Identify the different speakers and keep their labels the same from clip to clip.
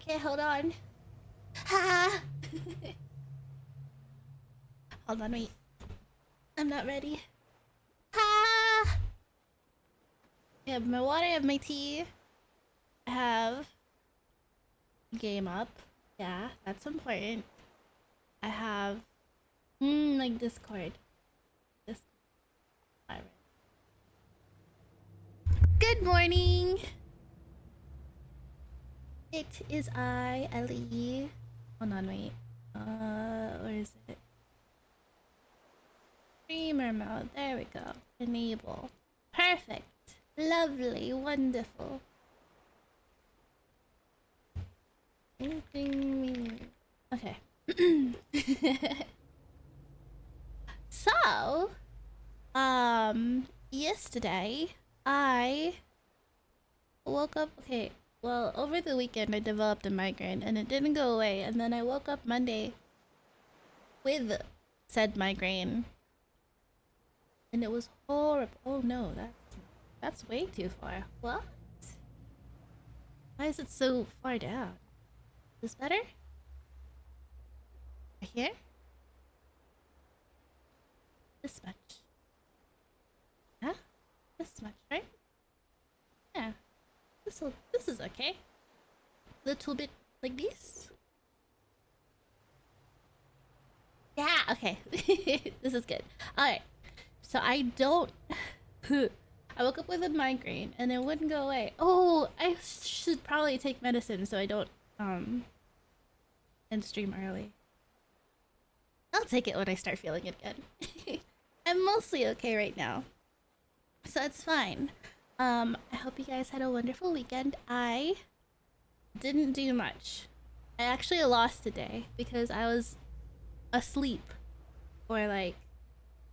Speaker 1: Okay, hold on. Ha! Hold on, wait. I'm not ready. Ha! I have my water, I have my tea. I have game up. Yeah, that's important. I have like Discord. This. Alright. Good morning. It is I, Ellie. Hold on, wait. Where is it? Streamer mode. There we go. Enable. Perfect. Lovely. Wonderful. Okay. So, yesterday I woke up. Okay, well, over the weekend I developed a migraine and it didn't go away, and then I woke up Monday with said migraine, and it was horrible. Oh no, that's way too far. What? Why is it so far down? Is this better? Right here? This much. Yeah? This much, right? Yeah. This is okay. Little bit like this. Yeah, okay. This is good. Alright. So I don't I woke up with a migraine and it wouldn't go away. Oh, I should probably take medicine so I don't end stream early. I'll take it when I start feeling it again. I'm mostly okay right now, so it's fine. I hope you guys had a wonderful weekend. I didn't do much. I actually lost a day because I was asleep for like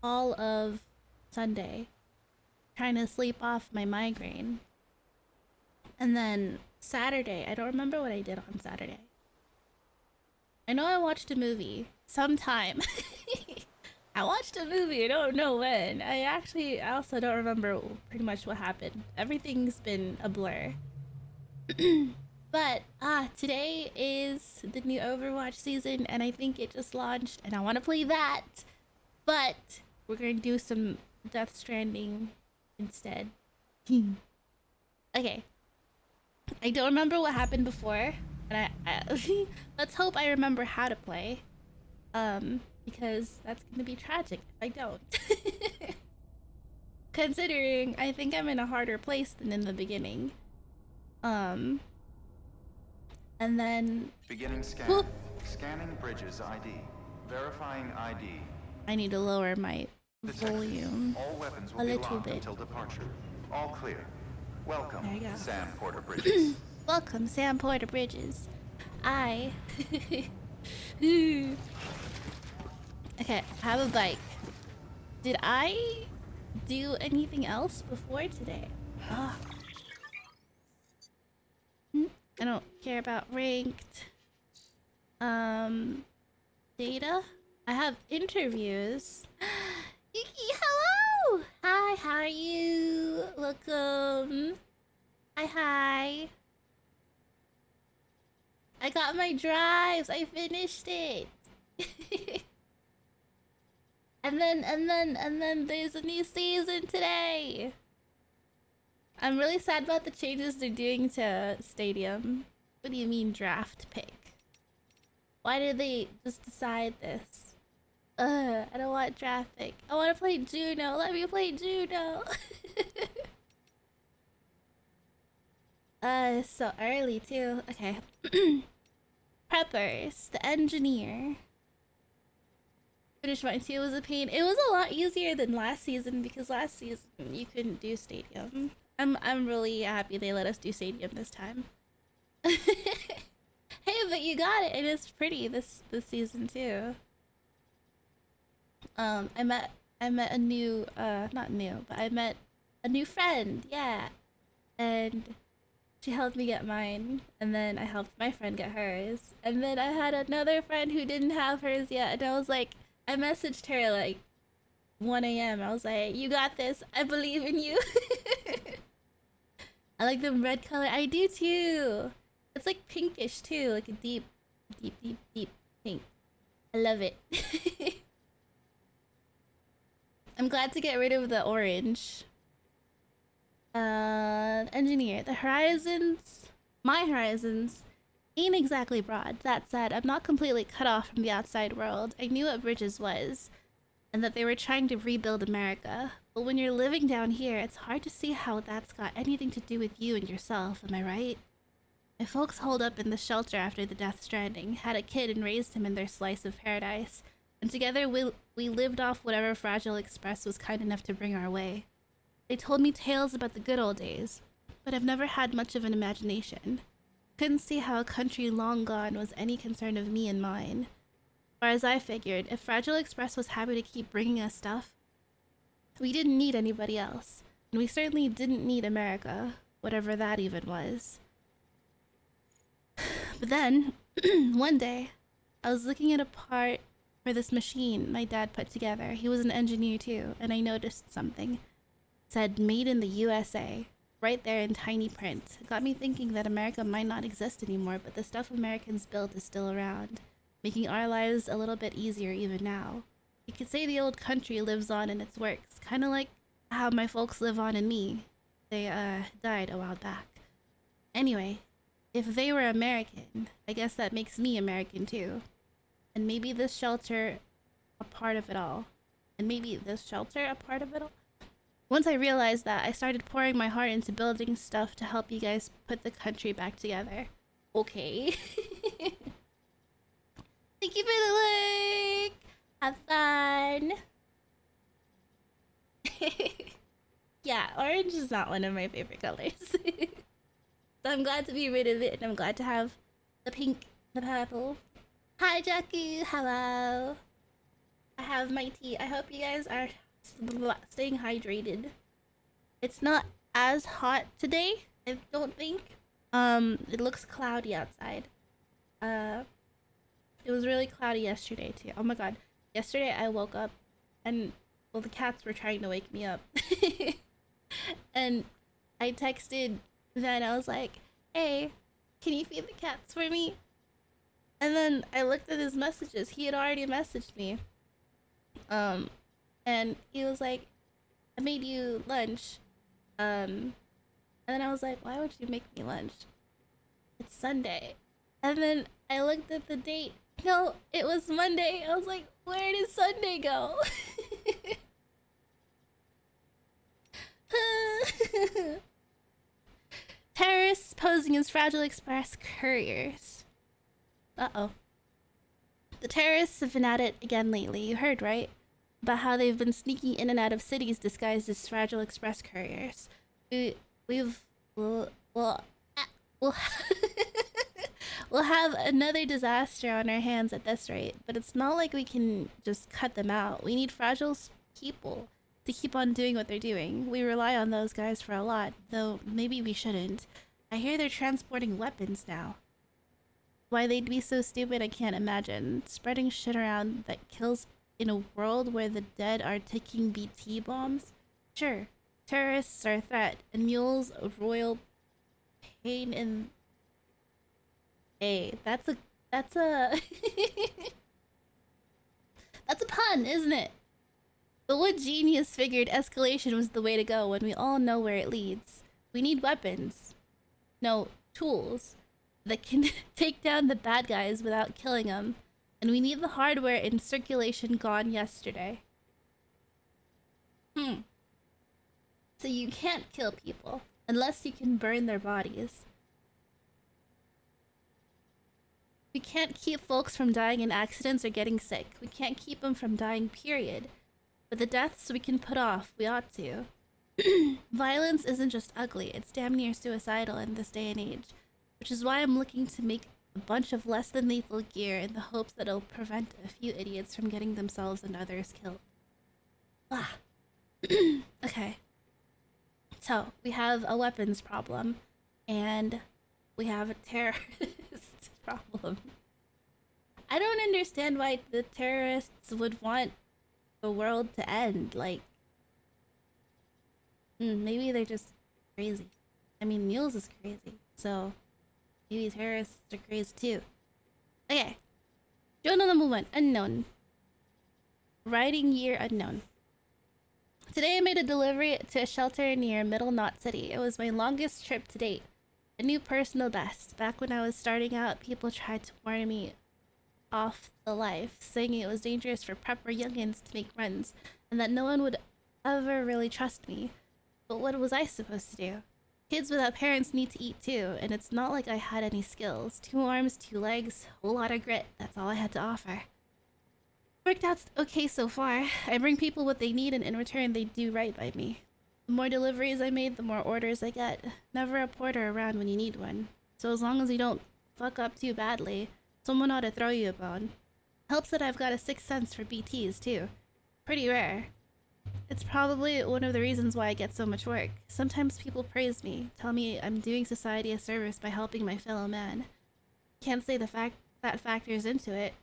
Speaker 1: all of Sunday, trying to sleep off my migraine. And then Saturday, I don't remember what I did on Saturday. I know I watched a movie sometime. I watched a movie, I don't know when. I also don't remember pretty much what happened. Everything's been a blur. But today is the new Overwatch season and I think it just launched and I want to play that. But we're going to do some Death Stranding instead. Okay. I don't remember what happened before, but I let's hope I remember how to play. Because that's gonna be tragic if I don't. Considering I think I'm in a harder place than in the beginning. And then
Speaker 2: beginning scan.
Speaker 1: Whoop.
Speaker 2: Scanning bridges ID. Verifying ID.
Speaker 1: I need to lower my
Speaker 2: Detected.
Speaker 1: volume
Speaker 2: All weapons
Speaker 1: a
Speaker 2: will be
Speaker 1: little
Speaker 2: locked
Speaker 1: bit.
Speaker 2: until departure. All clear. Welcome,
Speaker 1: There you go.
Speaker 2: Sam Porter Bridges.
Speaker 1: Welcome, Sam Porter Bridges. I Okay, I have a bike. Did I do anything else before today? Ugh. I don't care about ranked. Data? I have interviews. Yuki, hello! Hi, how are you? Welcome. Hi. I got my drives. I finished it. And then there's a new season today. I'm really sad about the changes they're doing to Stadium. What do you mean draft pick? Why did they just decide this? I don't want draft pick. I want to play Juno. Let me play Juno. It's so early too. Okay. Preppers, the engineer. Finish mine too. It was a pain. It was a lot easier than last season because last season you couldn't do Stadium. I'm really happy they let us do Stadium this time. Hey, but you got it and it's pretty this season too. I met a new not new, but I met a new friend, yeah. And she helped me get mine, and then I helped my friend get hers. And then I had another friend who didn't have hers yet, and I was like, I messaged her like 1 a.m. I was like, you got this. I believe in you. I like the red color. I do too. It's like pinkish too, like a deep, deep, deep, deep pink. I love it. I'm glad to get rid of the orange. Engineer. The horizons, my horizons, ain't exactly broad. That said, I'm not completely cut off from the outside world. I knew what Bridges was, and that they were trying to rebuild America. But when you're living down here, it's hard to see how that's got anything to do with you and yourself, am I right? My folks holed up in the shelter after the Death Stranding, had a kid and raised him in their slice of paradise, and together we lived off whatever Fragile Express was kind enough to bring our way. They told me tales about the good old days, but I've never had much of an imagination. Couldn't see how a country long gone was any concern of me and mine. Or as I figured, if Fragile Express was happy to keep bringing us stuff, we didn't need anybody else. And we certainly didn't need America, whatever that even was. But then, one day, I was looking at a part for this machine my dad put together. He was an engineer too, and I noticed something. It said, "Made in the USA," right there in tiny print. It got me thinking that America might not exist anymore, but the stuff Americans built is still around, making our lives a little bit easier even now. You could say the old country lives on in its works, kind of like how my folks live on in me. They, died a while back. Anyway, if they were American, I guess that makes me American too. And maybe this shelter a part of it all. And maybe this shelter a part of it all? Once I realized that, I started pouring my heart into building stuff to help you guys put the country back together. Okay. Thank you for the link! Have fun! Yeah, orange is not one of my favorite colors. So I'm glad to be rid of it, and I'm glad to have the pink, the purple. Hi, Jackie. Hello. I have my tea. I hope you guys are staying hydrated. It's not as hot today, I don't think. It looks cloudy outside. It was really cloudy yesterday too. Oh my god. Yesterday I woke up and, well, the cats were trying to wake me up. And I texted Then I was like, "Hey, can you feed the cats for me?" And then I looked at his messages. He had already messaged me. And he was like, "I made you lunch." And then I was like, "Why would you make me lunch? It's Sunday." And then I looked at the date. No, it was Monday. I was like, "Where did Sunday go?" Terrorists posing as Fragile Express couriers. Uh-oh. The terrorists have been at it again lately. You heard, right? About how they've been sneaking in and out of cities disguised as Fragile Express couriers. We'll we'll we'll have another disaster on our hands at this rate, but it's not like we can just cut them out. We need Fragile people to keep on doing what they're doing. We rely on those guys for a lot, though maybe we shouldn't. I hear they're transporting weapons now. Why they'd be so stupid, I can't imagine. Spreading shit around that kills in a world where the dead are ticking BT bombs? Sure, terrorists are a threat, and mules a royal pain in... Hey, that's a... That's a pun, isn't it? But what genius figured escalation was the way to go when we all know where it leads? We need weapons. No, tools that can take down the bad guys without killing them. And we need the hardware in circulation gone yesterday. So you can't kill people unless you can burn their bodies. We can't keep folks from dying in accidents or getting sick. We can't keep them from dying, period. But the deaths we can put off, we ought to. Violence isn't just ugly, it's damn near suicidal in this day and age. Which is why I'm looking to make a bunch of less than lethal gear in the hopes that it'll prevent a few idiots from getting themselves and others killed. Ah. Okay. So, we have a weapons problem, and we have a terrorist problem. I don't understand why the terrorists would want the world to end. Like, maybe they're just crazy. I mean, Mules is crazy, so Maybe terrorists are crazy too. Okay. Journal number 1. Unknown. Writing year unknown. Today I made a delivery to a shelter near Middle Knot City. It was my longest trip to date. A new personal best. Back when I was starting out, people tried to warn me off the life, saying it was dangerous for prepper youngins to make runs, and that no one would ever really trust me. But what was I supposed to do? Kids without parents need to eat too, and it's not like I had any skills. 2 arms, 2 legs, a whole lot of grit. That's all I had to offer. Worked out okay so far. I bring people what they need, and in return they do right by me. The more deliveries I made, the more orders I get. Never a porter around when you need one. So as long as you don't fuck up too badly, someone ought to throw you a bone. Helps that I've got a 6th sense for BTs too. Pretty rare. It's probably one of the reasons why I get so much work. Sometimes people praise me, tell me I'm doing society a service by helping my fellow man. Can't say that factors into it.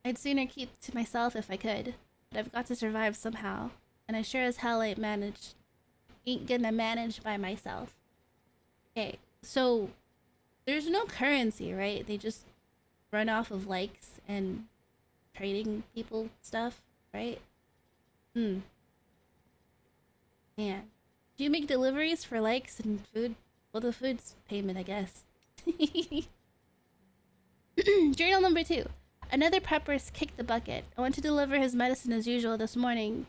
Speaker 1: I'd sooner keep to myself if I could, but I've got to survive somehow, and I sure as hell ain't gonna manage by myself. Okay, so there's no currency, right? They just run off of likes and trading people stuff, right? Man. Do you make deliveries for likes and food? Well, the food's payment, I guess. Journal number 2. Another prepper's kicked the bucket. I went to deliver his medicine as usual this morning,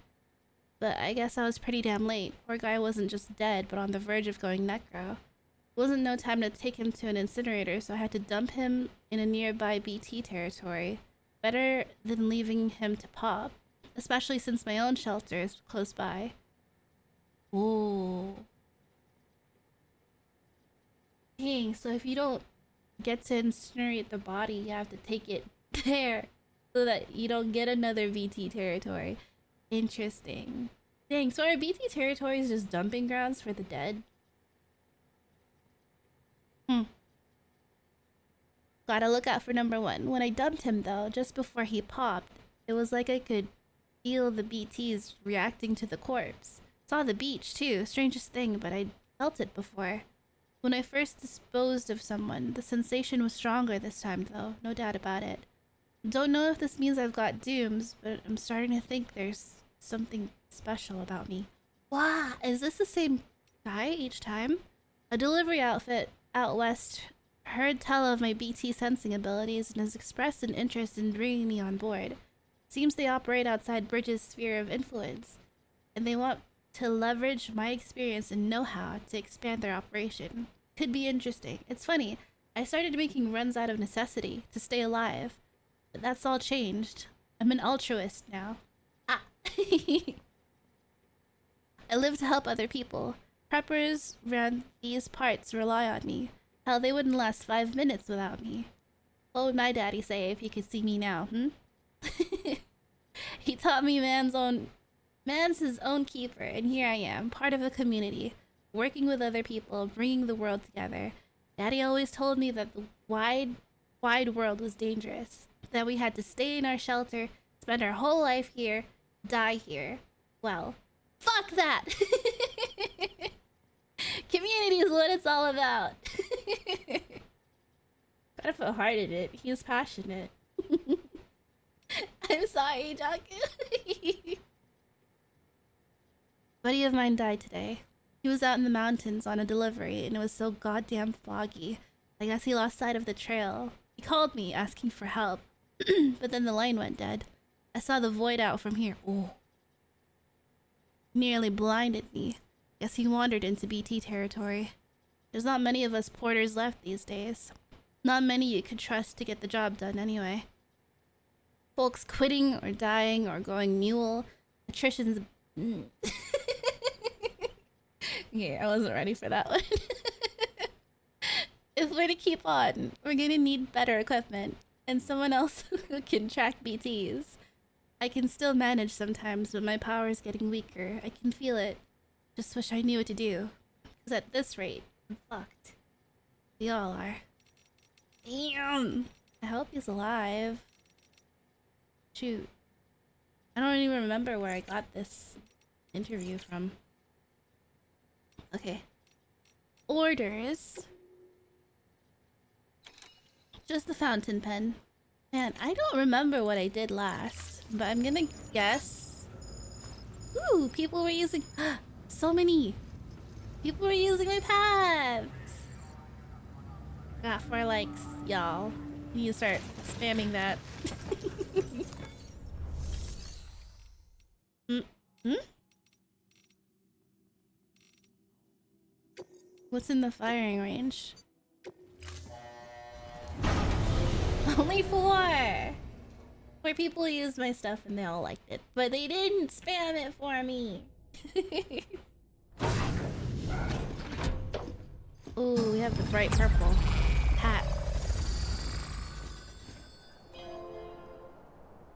Speaker 1: but I guess I was pretty damn late. Poor guy wasn't just dead, but on the verge of going necro. Wasn't no time to take him to an incinerator, so I had to dump him in a nearby BT territory. Better than leaving him to pop, especially since my own shelter is close by. Ooh. Dang, so if you don't get to incinerate the body, you have to take it there so that you don't get another BT territory. Interesting. Dang, so are BT territories just dumping grounds for the dead? Gotta look out for number 1. When I dumped him though, just before he popped, it was like I could feel the BTs reacting to the corpse. Saw the beach too, strangest thing, but I'd felt it before. When I first disposed of someone, the sensation was stronger this time though, no doubt about it. Don't know if this means I've got dooms, but I'm starting to think there's something special about me. Wow, is this the same guy each time? A delivery outfit out west heard tell of my BT sensing abilities and has expressed an interest in bringing me on board. Seems they operate outside Bridge's sphere of influence, and they want to leverage my experience and know-how to expand their operation. Could be interesting. It's funny, I started making runs out of necessity to stay alive, but that's all changed. I'm an altruist now. Ah. I live to help other people. Preppers around these parts rely on me. Hell, they wouldn't last 5 minutes without me. What would my daddy say if he could see me now, He taught me man's his own keeper, and here I am, part of a community, working with other people, bringing the world together. Daddy always told me that the wide world was dangerous, that we had to stay in our shelter, spend our whole life here, die here. Well, fuck that! Community is what it's all about. Gotta put heart in it. He was passionate. I'm sorry, Jaku. Buddy of mine died today. He was out in the mountains on a delivery, and it was so goddamn foggy. I guess he lost sight of the trail. He called me, asking for help, but then the line went dead. I saw the void out from here. Ooh. Nearly blinded me. Guess he wandered into BT territory. There's not many of us porters left these days. Not many you could trust to get the job done anyway. Folks quitting or dying or going mule. Attrition's... Yeah, I wasn't ready for that one. If we're to keep on, we're gonna need better equipment and someone else who can track BTs. I can still manage sometimes, but my power is getting weaker. I can feel it. Just wish I knew what to do. Because at this rate, I'm fucked. We all are. Damn! I hope he's alive. Shoot. I don't even remember where I got this interview from. Okay. Orders. just the fountain pen. Man, I don't remember what I did last, but I'm gonna guess. Ooh, people were using so many. People were using my paths. Got 4 likes, y'all. You need to start spamming that. Hmm? What's in the firing range? Only 4! 4 people used my stuff and they all liked it, but they didn't spam it for me. Ooh, we have the bright purple hat.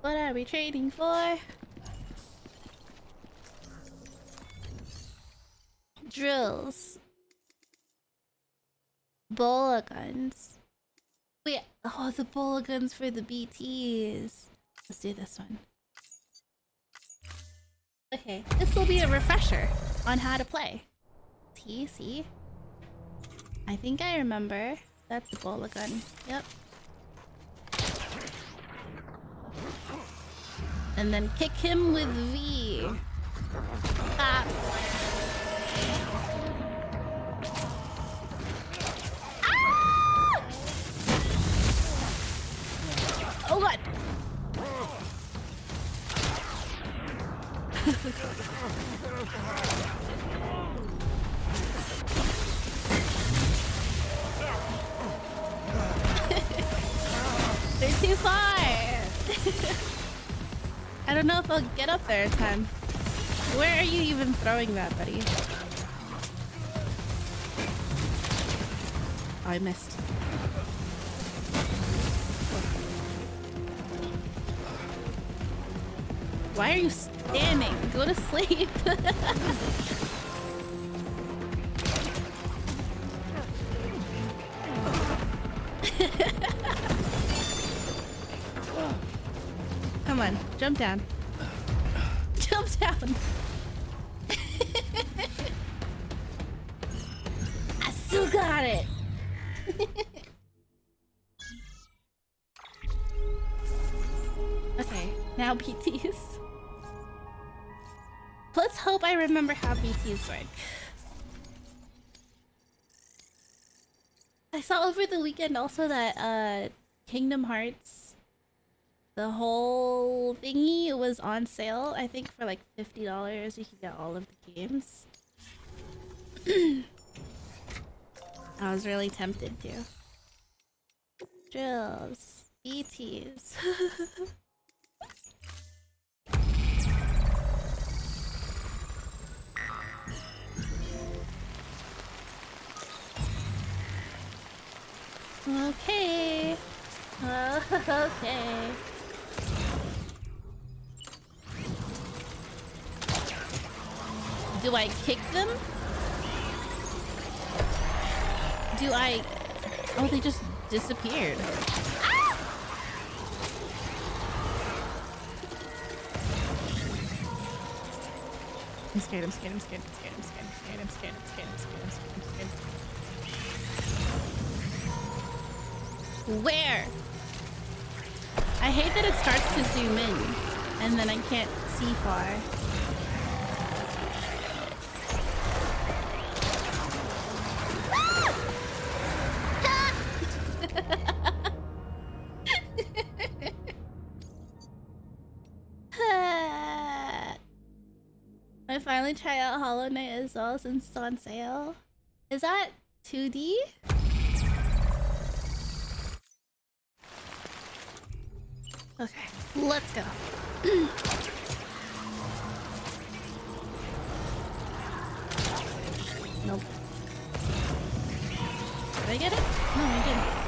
Speaker 1: What are we trading for? Drills. Bola guns. Wait, oh, the bola guns for the BTs. Let's do this one. Okay, this will be a refresher on how to play. See? I think I remember. That's the bola gun. Yep. And then kick him with V. Ah. Ah! Oh god. They're too far. I don't know if I'll get up there in time. Where are you even throwing that, buddy? Oh, I missed. Why are you standing? Go to sleep. Come on, jump down. Jump down. I still got it. Okay, now PTs. Let's hope I remember how PTs work. I saw over the weekend also that Kingdom Hearts, the whole thingy was on sale. I think for like $50 you could get all of the games. I was really tempted to. Drills. BTs. Okay. Okay. Do I kick them? Do I... Oh, they just disappeared. Ah! I'm scared, I'm scared, I'm scared, I'm scared, I'm scared, I'm scared, I'm scared, I'm scared, I'm scared, I'm scared, I'm scared. Where? I hate that it starts to zoom in and then I can't see far. I finally try out Hollow Knight as well since it's on sale. Is that 2D? Okay, let's go. Nope. Did I get it? No, I didn't.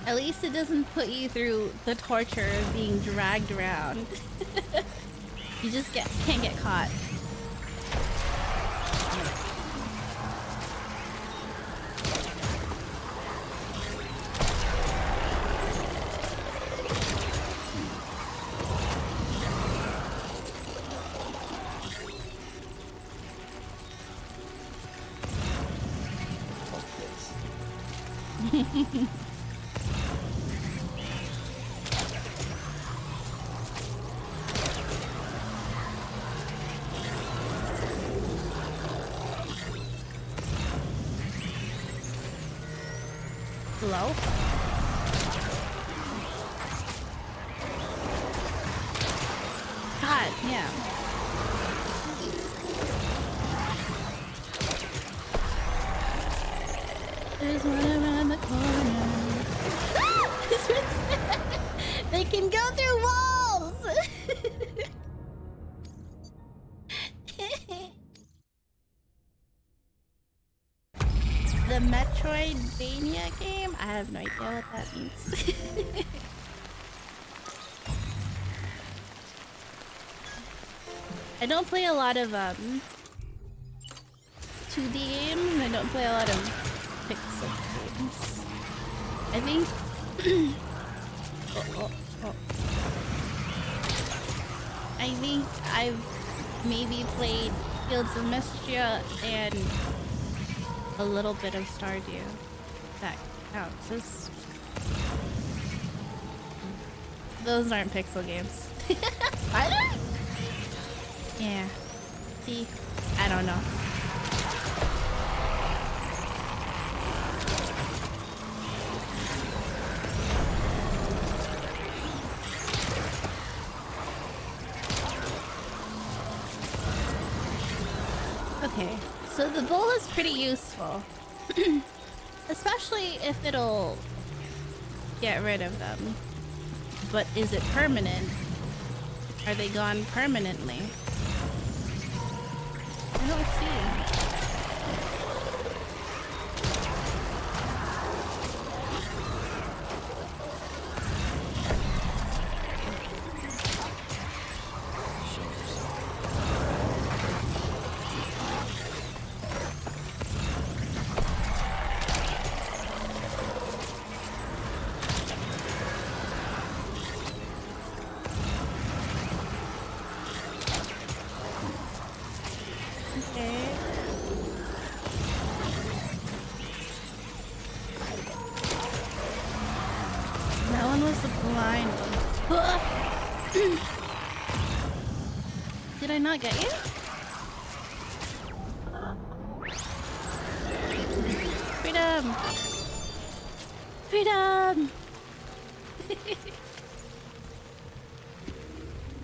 Speaker 1: At least it doesn't put you through the torture of being dragged around. You just can't get caught. Slow. God, yeah. There's one around the corner. They can go through walls! The Metroidvania game? I have no idea what that means. I don't play a lot of 2D games, and I don't play a lot of pixel games. I think I think I've maybe played Fields of Mystria and a little bit of Stardew. That counts as... Those aren't pixel games. Are they? Yeah. See? I don't know. Okay, so the bowl is pretty useful. Especially if it'll get rid of them. But is it permanent? Are they gone permanently? I don't see. Did I not get you? Freedom! Freedom!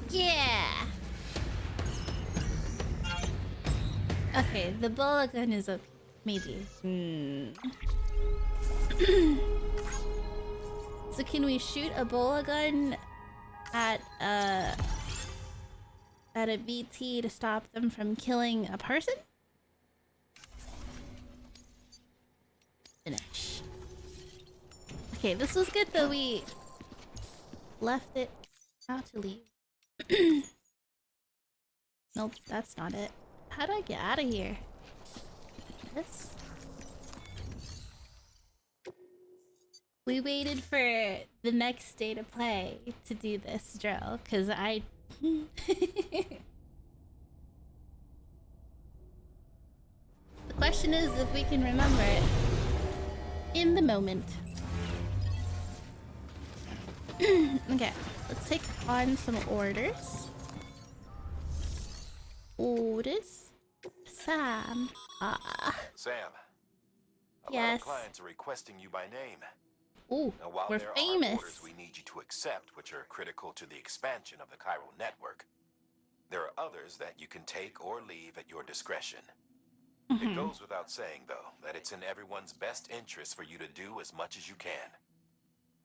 Speaker 1: Yeah! Okay, the bola gun is okay. Maybe. So can we shoot a bola gun at a BT to stop them from killing a person? Finish. Okay, this was good though. We left it out to leave. Nope, that's not it. How do I get out of here? This? We waited for the next day to play to do this drill, because I... The question is if we can remember it in the moment. Okay, let's take on some orders. Orders? Sam.
Speaker 3: Sam. A lot
Speaker 1: Yes.
Speaker 3: of clients are requesting you by name.
Speaker 1: Ooh,
Speaker 3: Now, while
Speaker 1: we're
Speaker 3: there
Speaker 1: famous.
Speaker 3: are orders we need you to accept, which are critical to the expansion of the chiral network, there are others that you can take or leave at your discretion. It goes without saying, though, that it's in everyone's best interest for you to do as much as you can.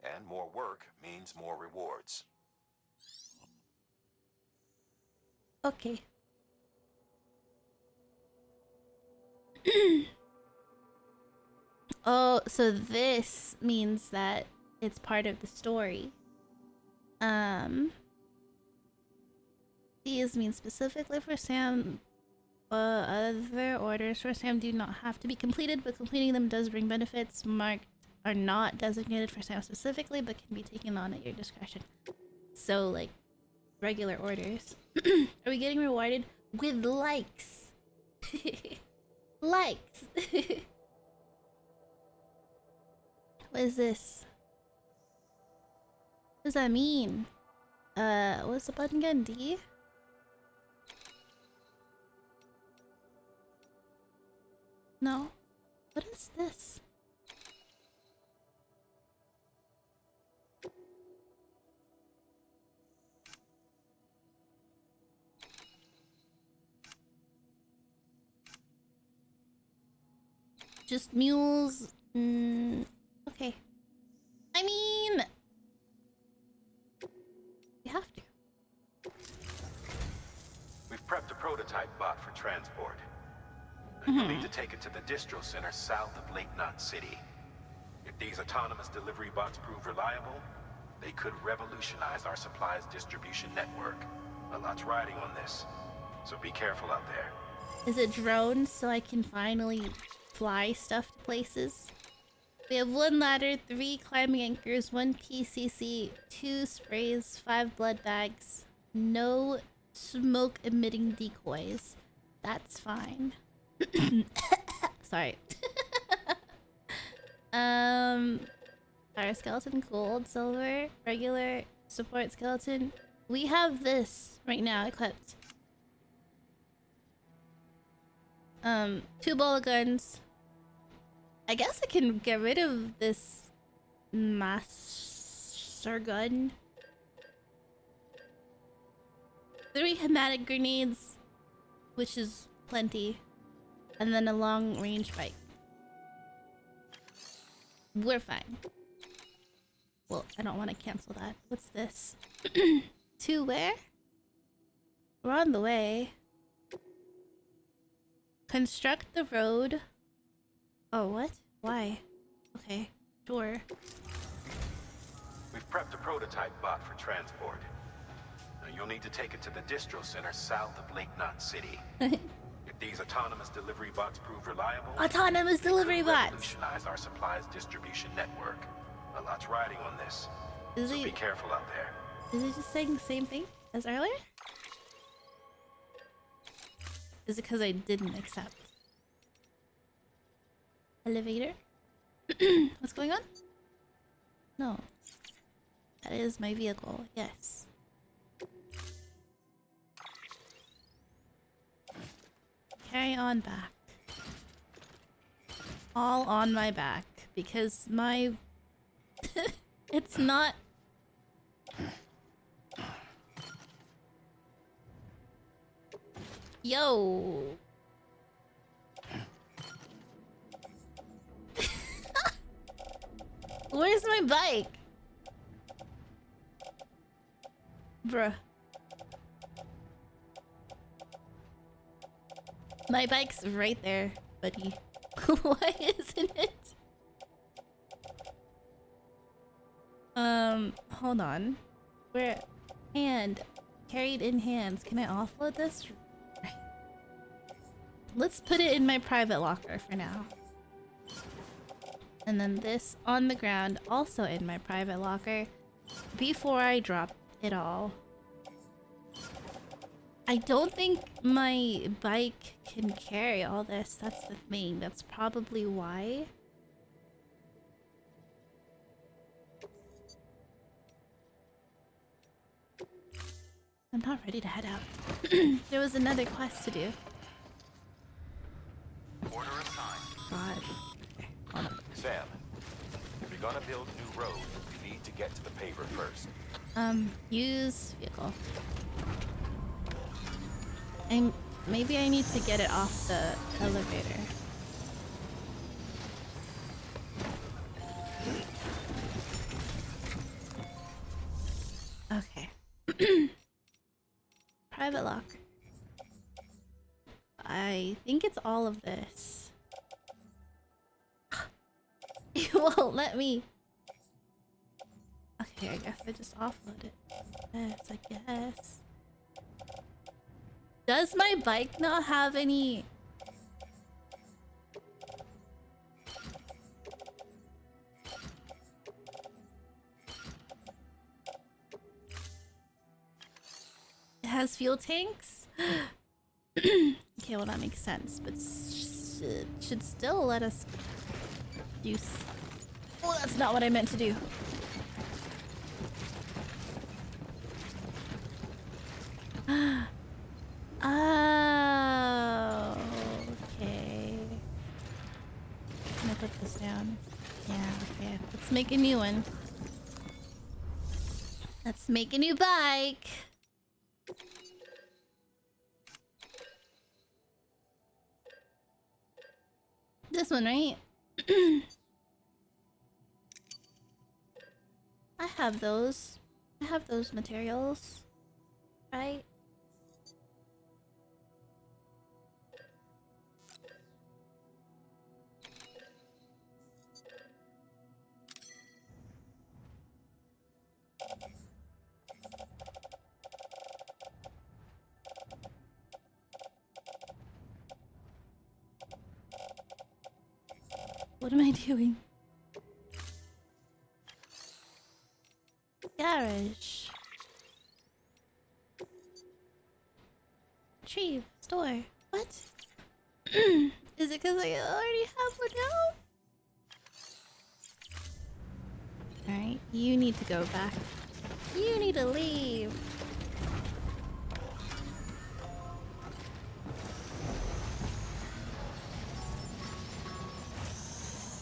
Speaker 3: And more work means more rewards.
Speaker 1: Okay. Oh, so this means that it's part of the story. These mean specifically for Sam. Other orders for Sam do not have to be completed, but completing them does bring benefits. Marked are not designated for Sam specifically, but can be taken on at your discretion. So, like, regular orders. Are we getting rewarded with likes? Likes! What is this? What does that mean? What's the button again? D? No. What is this? Just mules. Okay. I mean, we have to.
Speaker 3: We've prepped a prototype bot for transport. You'll need to take it to the distro center south of Lake Knot City. If these autonomous delivery bots prove reliable, they could revolutionize our supplies distribution network. A lot's riding on this, so be careful out there.
Speaker 1: Is it drones so I can finally fly stuff to places? We have 1 ladder, 3 climbing anchors, 1 PCC, 2 sprays, 5 blood bags, no smoke emitting decoys. That's fine. Sorry. Fire skeleton, gold, silver, regular, support skeleton. We have this right now equipped. 2 bullet guns. I guess I can get rid of this master gun. 3 hematic grenades, which is plenty. And then a long range bike. We're fine. Well, I don't want to cancel that. What's this? To where? We're on the way. Construct the road. Oh, what? Why? Okay, sure.
Speaker 3: We've prepped a prototype bot for transport. You'll need to take it to the distro center south of Lake Knot City. If these autonomous delivery bots prove reliable,
Speaker 1: Autonomous delivery bots!
Speaker 3: revolutionize our supplies distribution network. A lot's riding on this,
Speaker 1: Is
Speaker 3: so
Speaker 1: he
Speaker 3: be careful out there.
Speaker 1: just saying the same thing as earlier? Is it because I didn't accept? Elevator? What's going on? No. That is my vehicle, yes. Carry on back. All on my back. Because my... it's not... Yo! Where's my bike? Bruh. My bike's right there, buddy. Why isn't it? Hold on. Where? Hand. Carried in hands. Can I offload this? Let's put it in my private locker for now. And then this on the ground, also in my private locker, before I drop it all. I don't think my bike can carry all this. That's the thing. That's probably why. I'm not ready to head out. There was another quest to do.
Speaker 2: Order assigned.
Speaker 1: God. Okay, hold on.
Speaker 3: Sam, if you're gonna build new road, you need to get to the paver first.
Speaker 1: Use vehicle. Maybe I need to get it off the elevator. Okay. Private locker. I think it's all of this. You won't let me. Okay, I guess I just offload it. Yes, I guess. Does my bike not have any... It has fuel tanks? Okay, well that makes sense, but should still let us do... Oh, that's not what I meant to do. Oh, okay. I'm gonna put this down. Yeah, okay. Let's make a new one. Let's make a new bike. This one, right? I have those. I have those materials. Right? What am I doing? Garage. Retrieve. Store. What? Is it because I already have one now? Alright, you need to go back. You need to leave.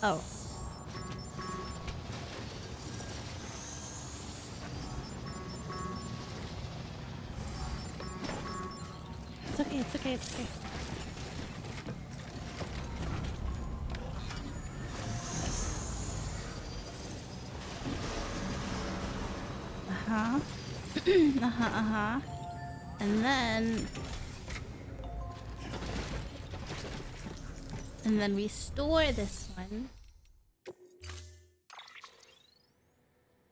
Speaker 1: Oh. It's okay, it's okay, it's okay. Uh-huh. Uh-huh, uh-huh. And then we store this one.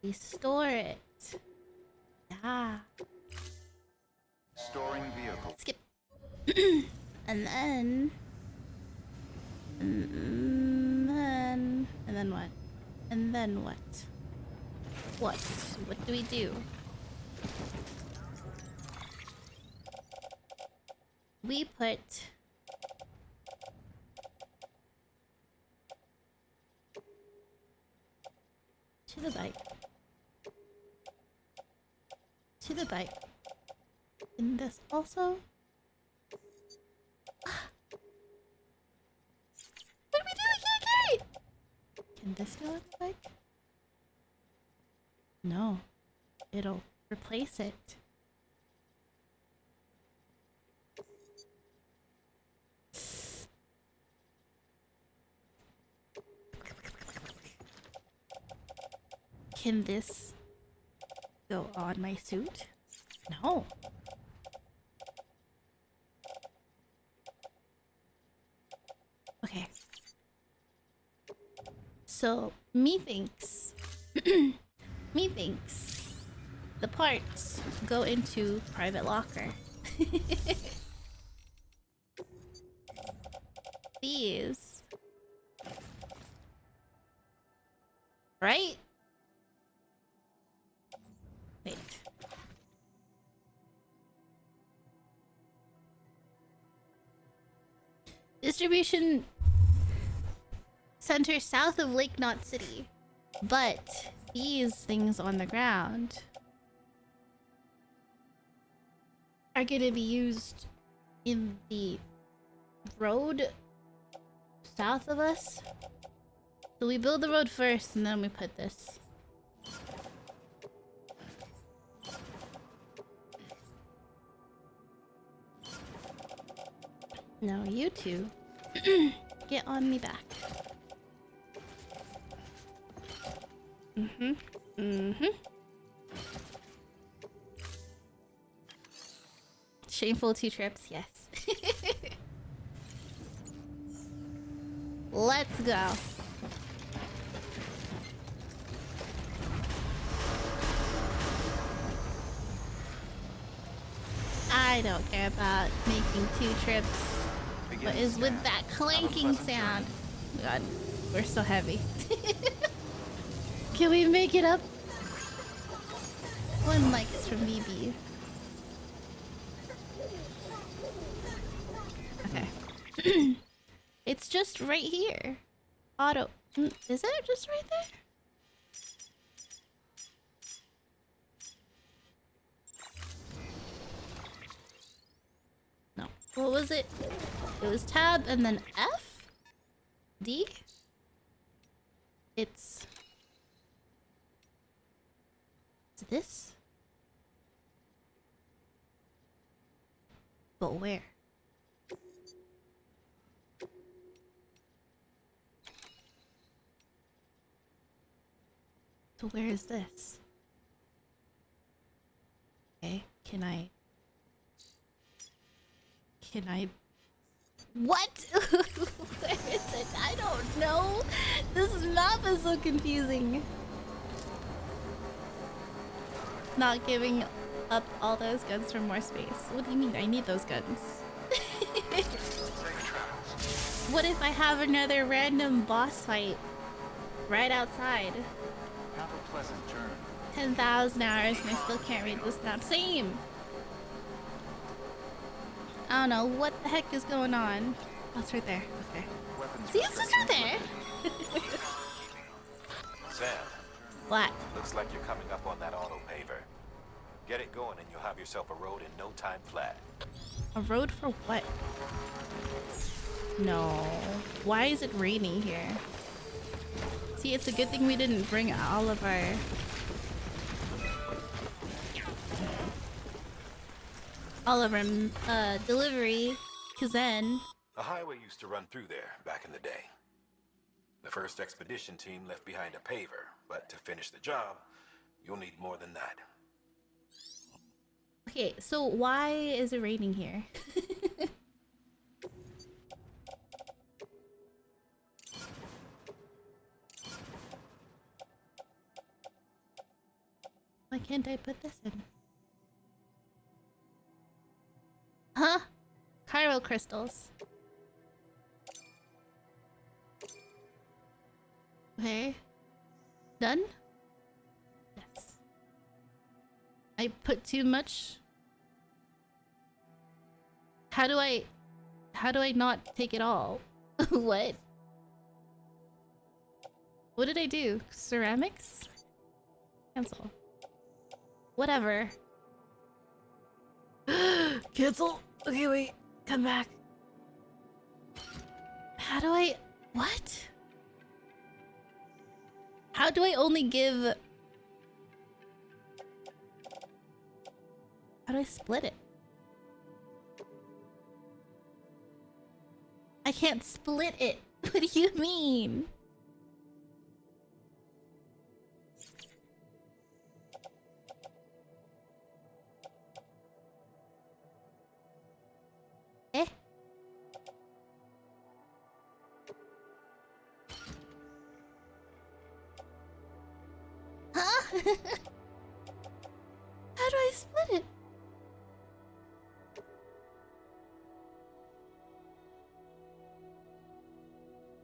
Speaker 1: We store it. Yeah.
Speaker 2: Storing vehicle.
Speaker 1: Skip. And then what? And then what? What? What do we do? We put to the bike. To the bike. In this also. What do we do? I can't carry it! Can this go on the bike? No. It'll replace it. Can this go on my suit? No. Okay. So, methinks the parts go into private locker. These. Right? Wait. Distribution center south of Lake Knot City. But these things on the ground are gonna be used in the road south of us. So we build the road first and then we put this. No, you two. Get on me back. Mm-hmm. Mm-hmm. Shameful 2 trips, yes. Let's go. I don't care about making 2 trips. What is with that clanking sound? Oh God, we're so heavy. Can we make it up? One likes from BB. Okay. It's just right here. Auto. Is it just right there? What was it? It was tab and then F? D? It's this? But where? So where is this? Okay, can I... What? Where is it? I don't know. This map is so confusing. Not giving up all those guns for more space. What do you mean? I need those guns. What if I have another random boss fight right outside?
Speaker 2: Have a pleasant journey.
Speaker 1: 10,000 hours and I still can't read this map. Same! I don't know what the heck is going on. Oh, it's right there. Okay. See, it's just right there!
Speaker 3: Sam,
Speaker 1: What?
Speaker 3: looks like you're coming up on that auto paver. Get it going and you'll have yourself a road in no time flat.
Speaker 1: A road for what? No. Why is it raining here? See, it's a good thing we didn't bring all of our... delivery, cause then...
Speaker 3: A highway used to run through there back in the day. The first expedition team left behind a paver, but to finish the job, you'll need more than that.
Speaker 1: Okay, so why is it raining here? Why can't I put this in? Huh? Chiral crystals. Okay. Done? Yes. I put too much? How do I not take it all? What? What did I do? Ceramics? Cancel. Whatever. Cancel. Okay, wait. Come back. How do I... What? How do I only give... How do I split it? I can't split it. What do you mean? Eh? Huh? How do I split it?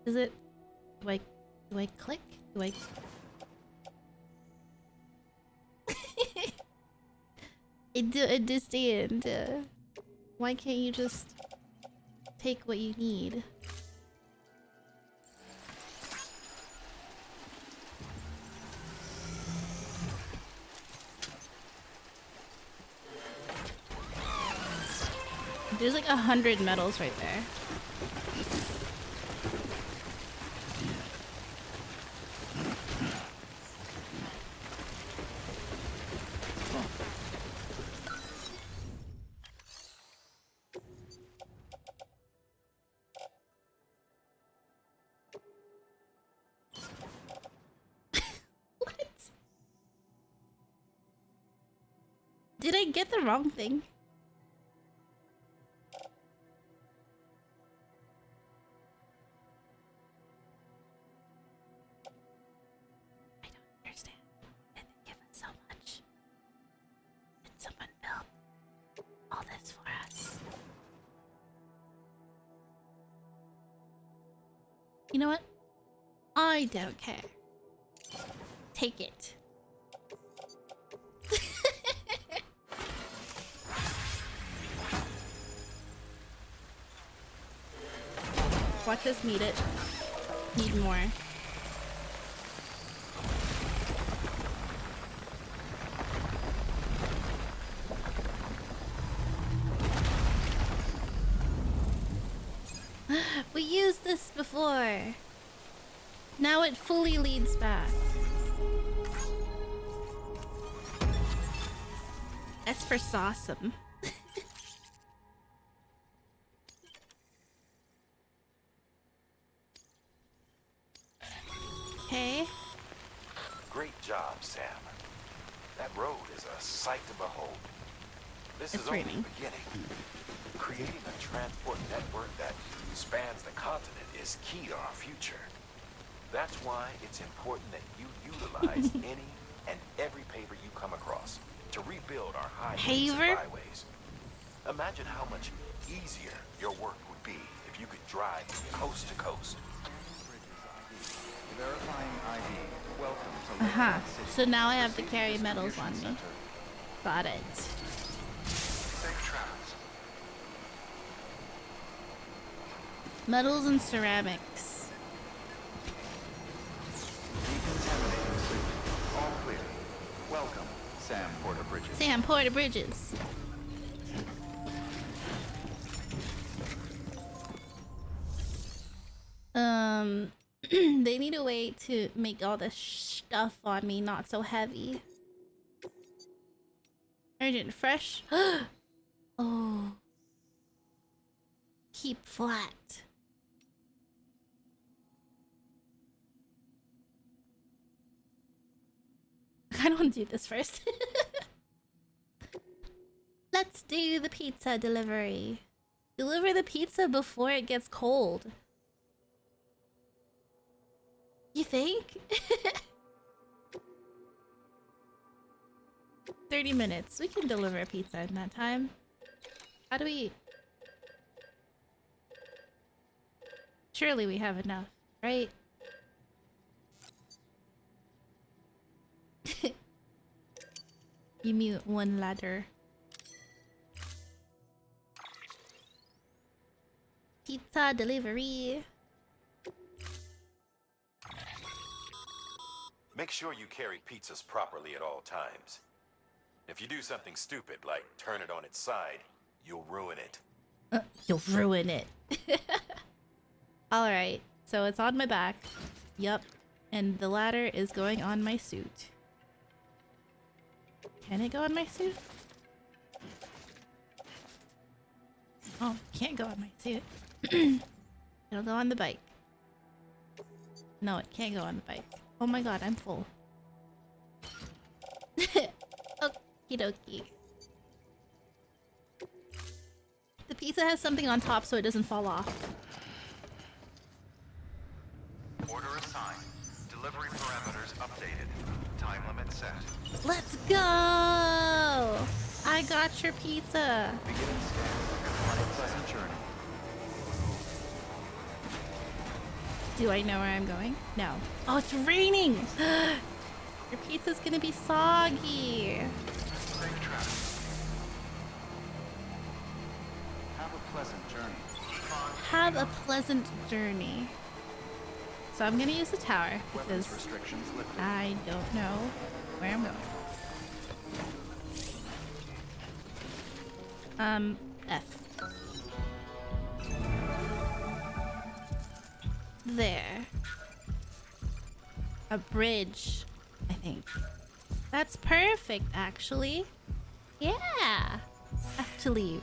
Speaker 1: Is it... Do I click? Do I... I understand. Why can't you just take what you need? There's like 100 metals right there. What? Did I get the wrong thing? I don't understand. And they give us so much. And someone built all this for us. You know what? I don't care. Take it. Watch us need it. Need more. We used this before. Now it fully leads back. That's for Sawsome. Okay.
Speaker 3: Great job, Sam. That road is a sight to behold. This
Speaker 1: It's
Speaker 3: is only
Speaker 1: raining.
Speaker 3: the beginning. Creating a transport network that spans the continent is key to our future. That's why it's important that you utilize any and every paver you come across to rebuild our highways and
Speaker 1: Paver?
Speaker 3: byways. Imagine how much easier your work would be if you could drive coast to coast.
Speaker 2: Verifying ID. Welcome to
Speaker 1: Uh-huh.
Speaker 2: Lakeland City.
Speaker 1: So now I have to
Speaker 2: Proceed
Speaker 1: carry metals on
Speaker 2: distribution
Speaker 1: me.
Speaker 2: center.
Speaker 1: Got it.
Speaker 2: Safe travels.
Speaker 1: Metals and ceramics.
Speaker 2: Decontaminating suit. All clear. Welcome, Sam Porter Bridges.
Speaker 1: Sam Porter Bridges. They need a way to make all this stuff on me not so heavy. Urgent fresh. Oh. Keep flat. I don't do this first. Let's do the pizza delivery. Deliver the pizza before it gets cold. You think? 30 minutes. We can deliver a pizza in that time. How do we... Surely we have enough, right? You mute one ladder. Pizza delivery.
Speaker 3: Make sure you carry pizzas properly at all times. If you do something stupid like turn it on its side, you'll ruin it.
Speaker 1: You'll ruin it. Alright, so it's on my back. Yup. And the ladder is going on my suit. Can it go on my suit? Oh, can't go on my suit. It'll go on the bike. No, it can't go on the bike. Oh my god, I'm full. Okie dokie. The pizza has something on top so it doesn't fall off.
Speaker 2: Order assigned. Delivery parameters updated. Time limit set.
Speaker 1: Let's go! I got your pizza.
Speaker 2: Beginning scan. On a pleasant journey.
Speaker 1: Do I know where I'm going? No. Oh, it's raining! Your pizza's gonna be soggy.
Speaker 2: Safe travels. Have a pleasant journey.
Speaker 1: Have a pleasant journey. So I'm gonna use the tower
Speaker 2: Weapons
Speaker 1: because
Speaker 2: restrictions lifted.
Speaker 1: I don't know where I'm going. F. There. A bridge, I think. That's perfect, actually. Yeah. Actually.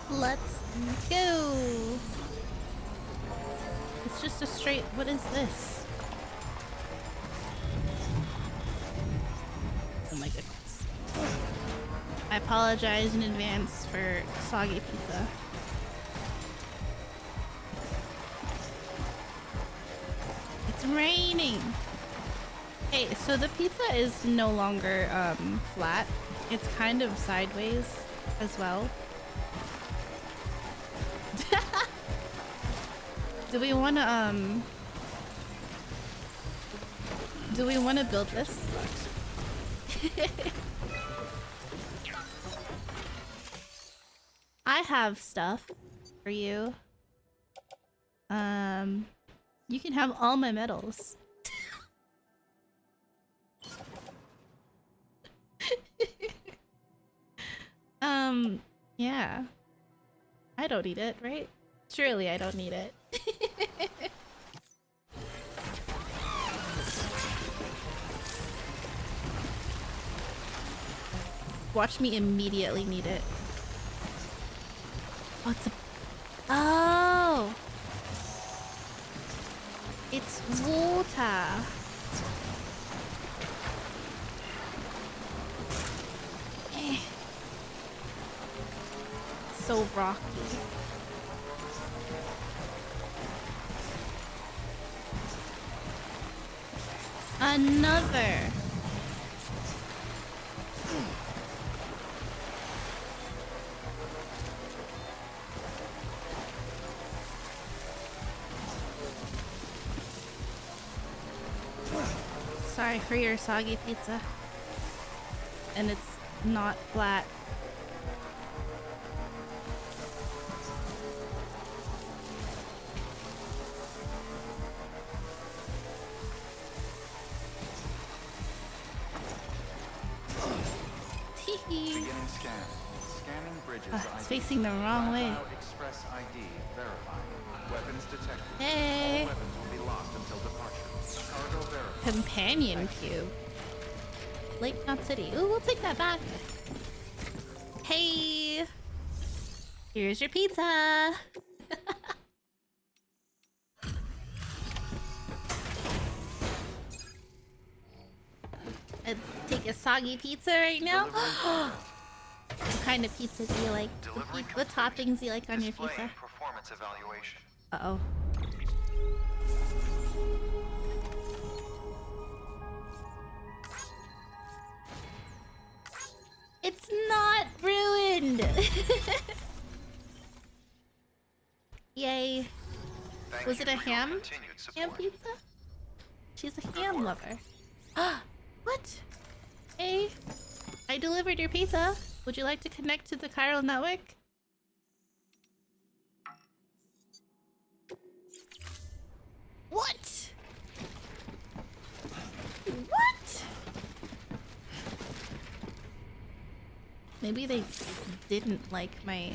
Speaker 1: Let's go. It's just a straight... What is this? Oh my goodness. I apologize in advance for soggy pizza. It's raining. Hey, so the pizza is no longer flat. It's kind of sideways as well. Do we want to build this? I have stuff for you. You can have all my medals. Yeah. I don't need it, right? Surely I don't need it. Watch me immediately need it. Oh, it's a... Oh! It's water. Eh. So rocky. Another. Sorry for your soggy pizza. And it's not flat.
Speaker 2: Beginning scan. Scanning bridges.
Speaker 1: It's facing the wrong way.
Speaker 2: Express ID verified. Weapons detected.
Speaker 1: Hey!
Speaker 2: All weapons will be locked until departure. Cargo verified.
Speaker 1: Companion cube. Lake Knot City. Ooh, we'll take that back. Hey! Here's your pizza! I'd take a soggy pizza right now. What kind of pizza do you like? What toppings do you like on your pizza?
Speaker 2: Performance evaluation.
Speaker 1: Uh-oh. It's not ruined! Yay. Was it a ham? Ham pizza? She's a ham lover. What? Hey, I delivered your pizza. Would you like to connect to the chiral network? What? What? Maybe they didn't like my...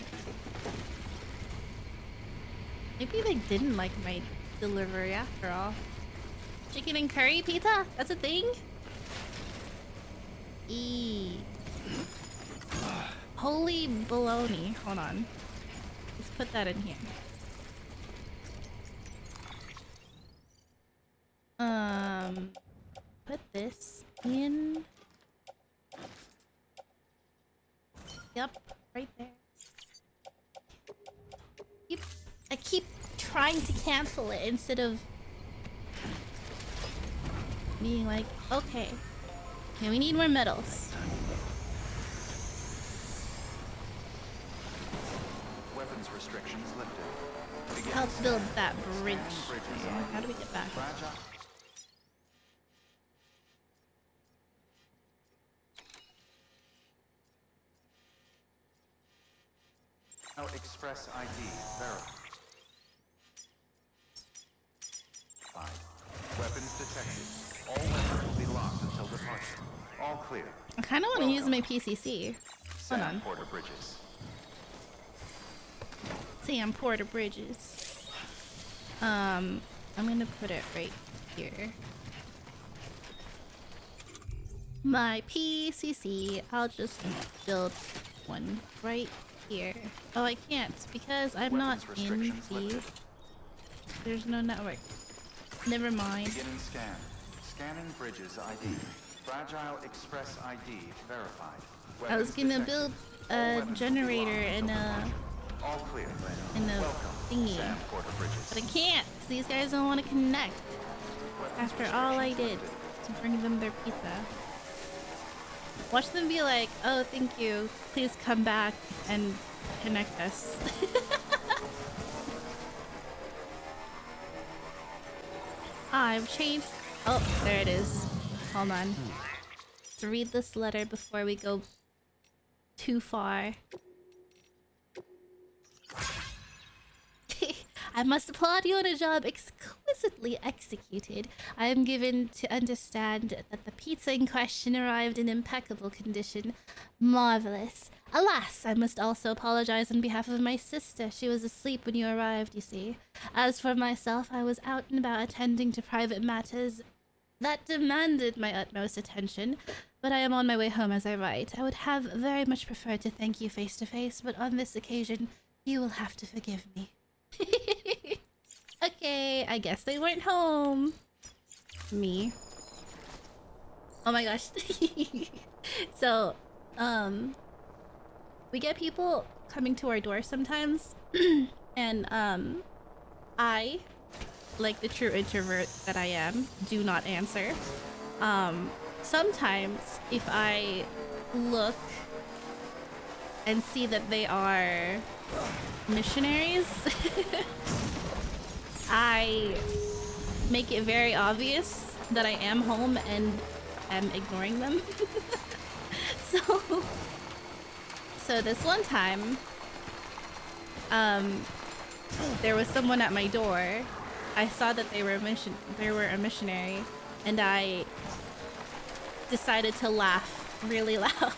Speaker 1: Maybe they didn't like my delivery after all. Chicken and curry pizza? That's a thing? Eee. Holy baloney. Hold on. Let's put that in here. Put this in. Yep, right there. I keep trying to cancel it instead of being like, okay, we need more medals.
Speaker 2: Weapons restrictions lifted.
Speaker 1: Help build that bridge. How do we get back?
Speaker 2: Express ID verified. Weapons detected. All weapons will be locked until departure. All clear.
Speaker 1: I kind of want to use my PCC. Hold on.
Speaker 2: Porter Bridges.
Speaker 1: Sam Porter Bridges. I'm gonna put it right here. My PCC. I'll just build one right here. Oh, I can't because I'm not in the... There's no network. Never mind.
Speaker 2: Beginning scan. Scanning bridges ID. Fragile Express ID verified.
Speaker 1: I was gonna build a generator and a...
Speaker 2: All clear.
Speaker 1: And a thingy. But I can't because these guys don't want to connect. After all I did to bring them their pizza. Watch them be like, oh, thank you. Please come back and connect us. I've changed. Oh, there it is. Hold on. Let's read this letter before we go too far. I must applaud you on a job exquisitely executed. I am given to understand that the pizza in question arrived in impeccable condition. Marvelous. Alas, I must also apologize on behalf of my sister. She was asleep when you arrived, you see. As for myself, I was out and about attending to private matters that demanded my utmost attention, but I am on my way home as I write. I would have very much preferred to thank you face to face, but on this occasion, you will have to forgive me. Okay, I guess they weren't home. Me. Oh my gosh. So, we get people coming to our door sometimes, and I, like the true introvert that I am, do not answer. Sometimes if I look and see that they are missionaries, I make it very obvious that I am home and am ignoring them. So this one time, there was someone at my door. I saw that they were a missionary, and I decided to laugh really loud.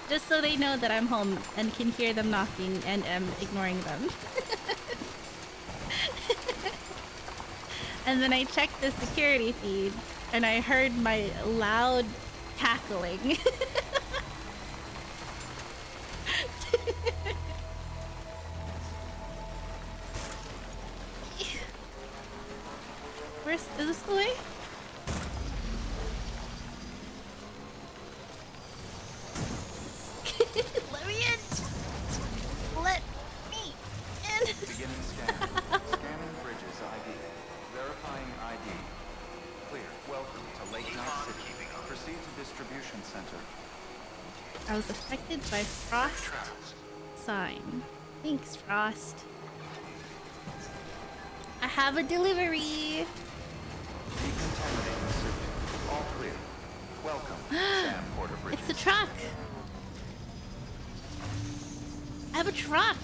Speaker 1: Just so they know that I'm home and can hear them knocking and am ignoring them. And then I checked the security feed and I heard my loud cackling. Is this the way? Let me in! Let me in!
Speaker 2: Beginning scan. Scanning bridges ID. Verifying ID. Clear. Welcome to Lake Night City. Proceed to distribution center.
Speaker 1: I was affected by frost sign. Thanks, Frost. I have a delivery.
Speaker 2: Decontaminating suit. All clear. Welcome, Sam Porter Bridges.
Speaker 1: It's the truck. I have a truck.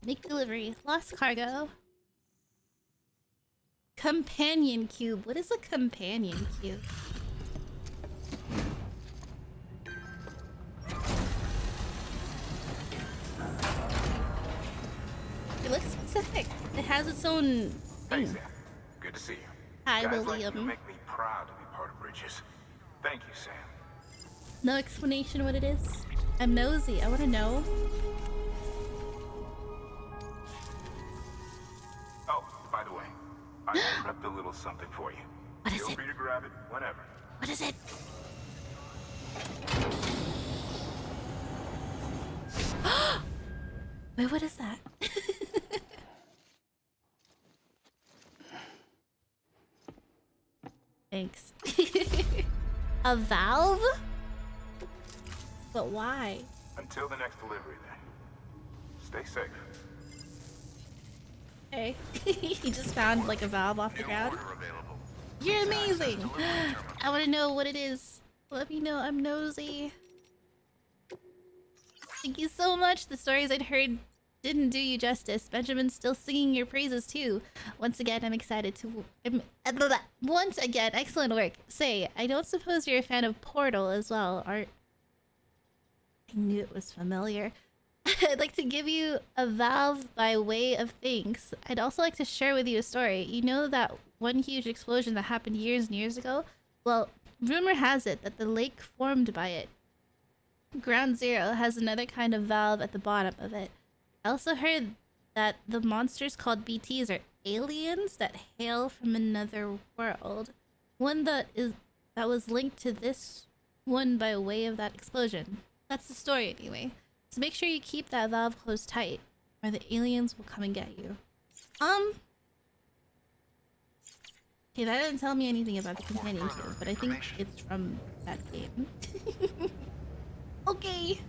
Speaker 1: Make delivery. Lost cargo. Companion cube. What is a companion cube? It looks specific. It has its own
Speaker 4: Hey,
Speaker 1: thing.
Speaker 4: Sam. Good to see you.
Speaker 1: Hi,
Speaker 4: Guys like
Speaker 1: William.
Speaker 4: you make me proud to be part of Bridges. Thank you, Sam.
Speaker 1: No explanation what it is. I'm nosy. I want to know.
Speaker 4: Oh, by the way, I prepped a little something for you.
Speaker 1: What is
Speaker 4: Feel
Speaker 1: it?
Speaker 4: free to grab it whenever.
Speaker 1: What is it? Wait, what is that? Thanks. A valve? But why?
Speaker 4: Until the next delivery, then. Stay safe.
Speaker 1: Hey, he just found like a valve off the ground.
Speaker 2: Order available.
Speaker 1: You're amazing! I want to know what it is. Let me know, I'm nosy. Thank you so much. The stories I'd heard didn't do you justice. Benjamin's still singing your praises too. Once again, I'm excited to... Once again, excellent work. Say, I don't suppose you're a fan of Portal as well, are... I knew it was familiar. I'd like to give you a valve by way of thanks. I'd also like to share with you a story. You know that one huge explosion that happened years and years ago? Well, rumor has it that the lake formed by it. Ground Zero has another kind of valve at the bottom of it. I also heard that the monsters called BTs are aliens that hail from another world. One that was linked to this one by way of that explosion. That's the story anyway. So make sure you keep that valve closed tight, or the aliens will come and get you. Okay, that didn't tell me anything about the companion cube, but I think it's from that game. Okay.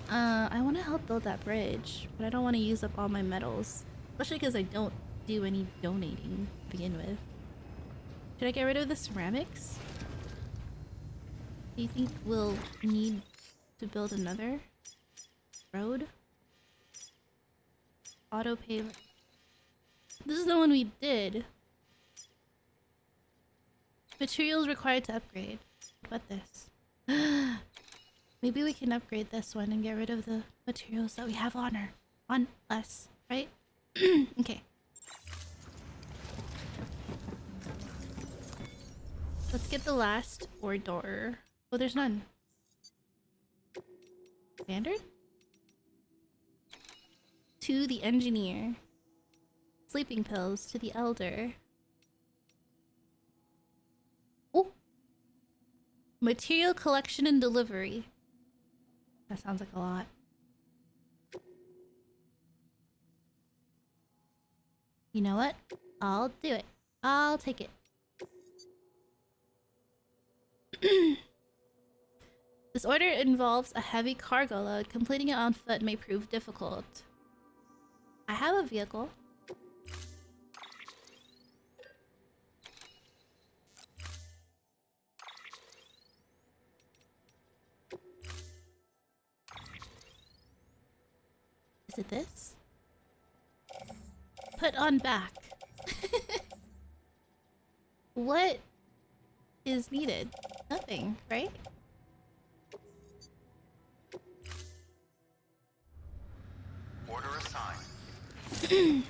Speaker 1: I want to help build that bridge, but I don't want to use up all my metals. Especially because I don't do any donating to begin with. Should I get rid of the ceramics? Do you think we'll need to build another road? Auto pay. This is the one we did. Materials required to upgrade. What this? Maybe we can upgrade this one and get rid of the materials that we have on us, right? Okay. Let's get the last order. Oh, there's none. Standard? To the engineer. Sleeping pills to the elder. Oh! Material collection and delivery. That sounds like a lot. You know what? I'll do it. I'll take it. This order involves a heavy cargo load. Completing it on foot may prove difficult. I have a vehicle. Is it this? Put on back. What is needed? Nothing, right?
Speaker 2: Order assigned.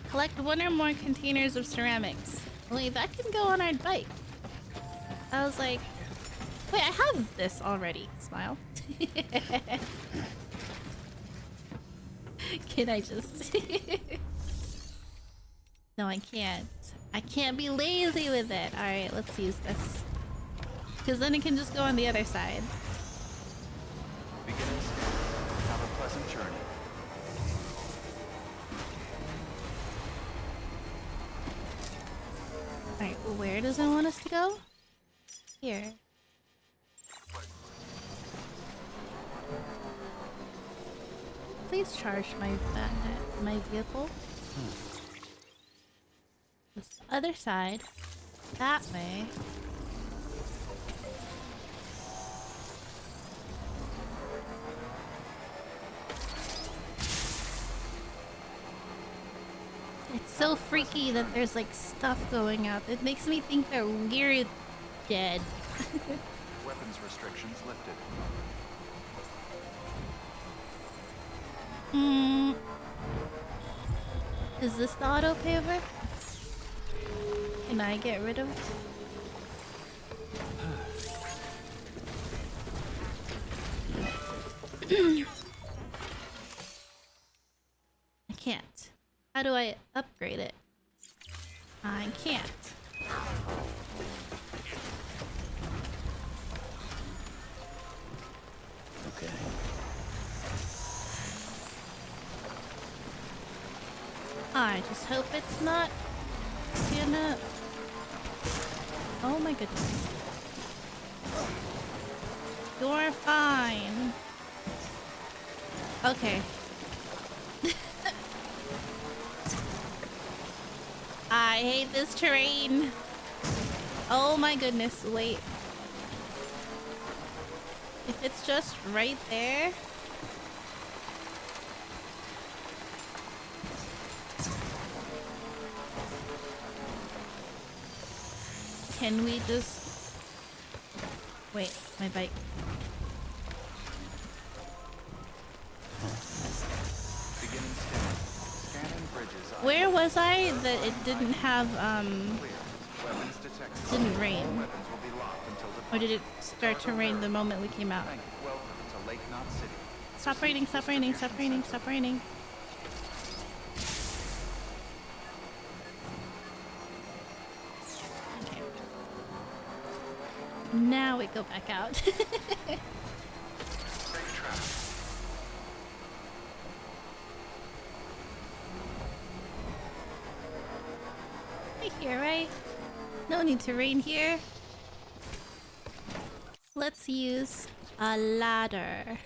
Speaker 1: Collect one or more containers of ceramics. Wait, that can go on our bike. I was like, wait, I have this already. Smile. Can I just... No, I can't. I can't be lazy with it. Alright, let's use this. Because then it can just go on the other side.
Speaker 2: Beginning scan. Have a pleasant journey.
Speaker 1: Alright, where does it want us to go? Here. Please charge my vehicle. This other side. That way. It's so freaky that there's like stuff going out. It makes me think that we're dead.
Speaker 2: Weapons restrictions lifted.
Speaker 1: Is this the auto paver? Can I get rid of it? I can't. How do I upgrade it? I can't.
Speaker 2: Okay.
Speaker 1: I just hope it's not gonna... Oh my goodness. You're fine. Okay. I hate this terrain. Oh my goodness, wait. If it's just right there... Can we just... Wait, my bike.
Speaker 2: Beginning scan. Scanning bridges.
Speaker 1: Where was I that it didn't have,
Speaker 2: Clear. Weapons detected.
Speaker 1: didn't rain?
Speaker 2: Weapons will be locked until the...
Speaker 1: Or did it start to rain the moment we came out?
Speaker 2: Thank you. Welcome to Lake Knot City.
Speaker 1: Stop raining, stop raining, stop raining, stop raining. Okay. Now we go back out. Right here, right? No need to rain here. Let's use a ladder.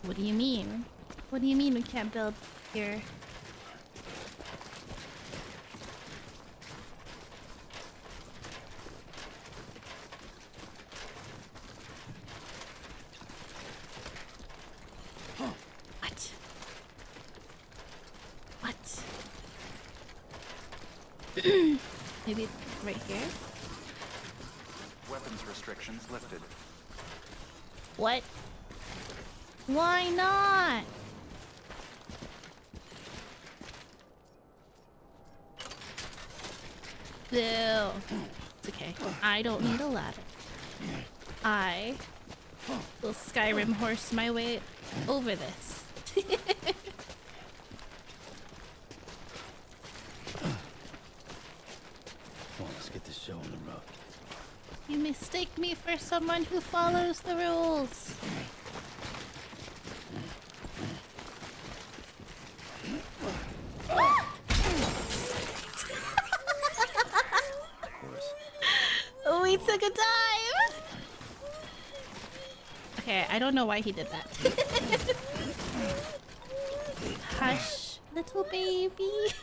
Speaker 1: What do you mean? What do you mean we can't build here? Maybe right here?
Speaker 2: Weapons restrictions lifted.
Speaker 1: What? Why not? Boo. It's okay. I don't need a ladder. I will Skyrim horse my way over this.
Speaker 5: Come on, let's get this show on the road.
Speaker 1: You mistake me for someone who follows the rules. We took a dive! Okay, I don't know why he did that. Hush, little baby.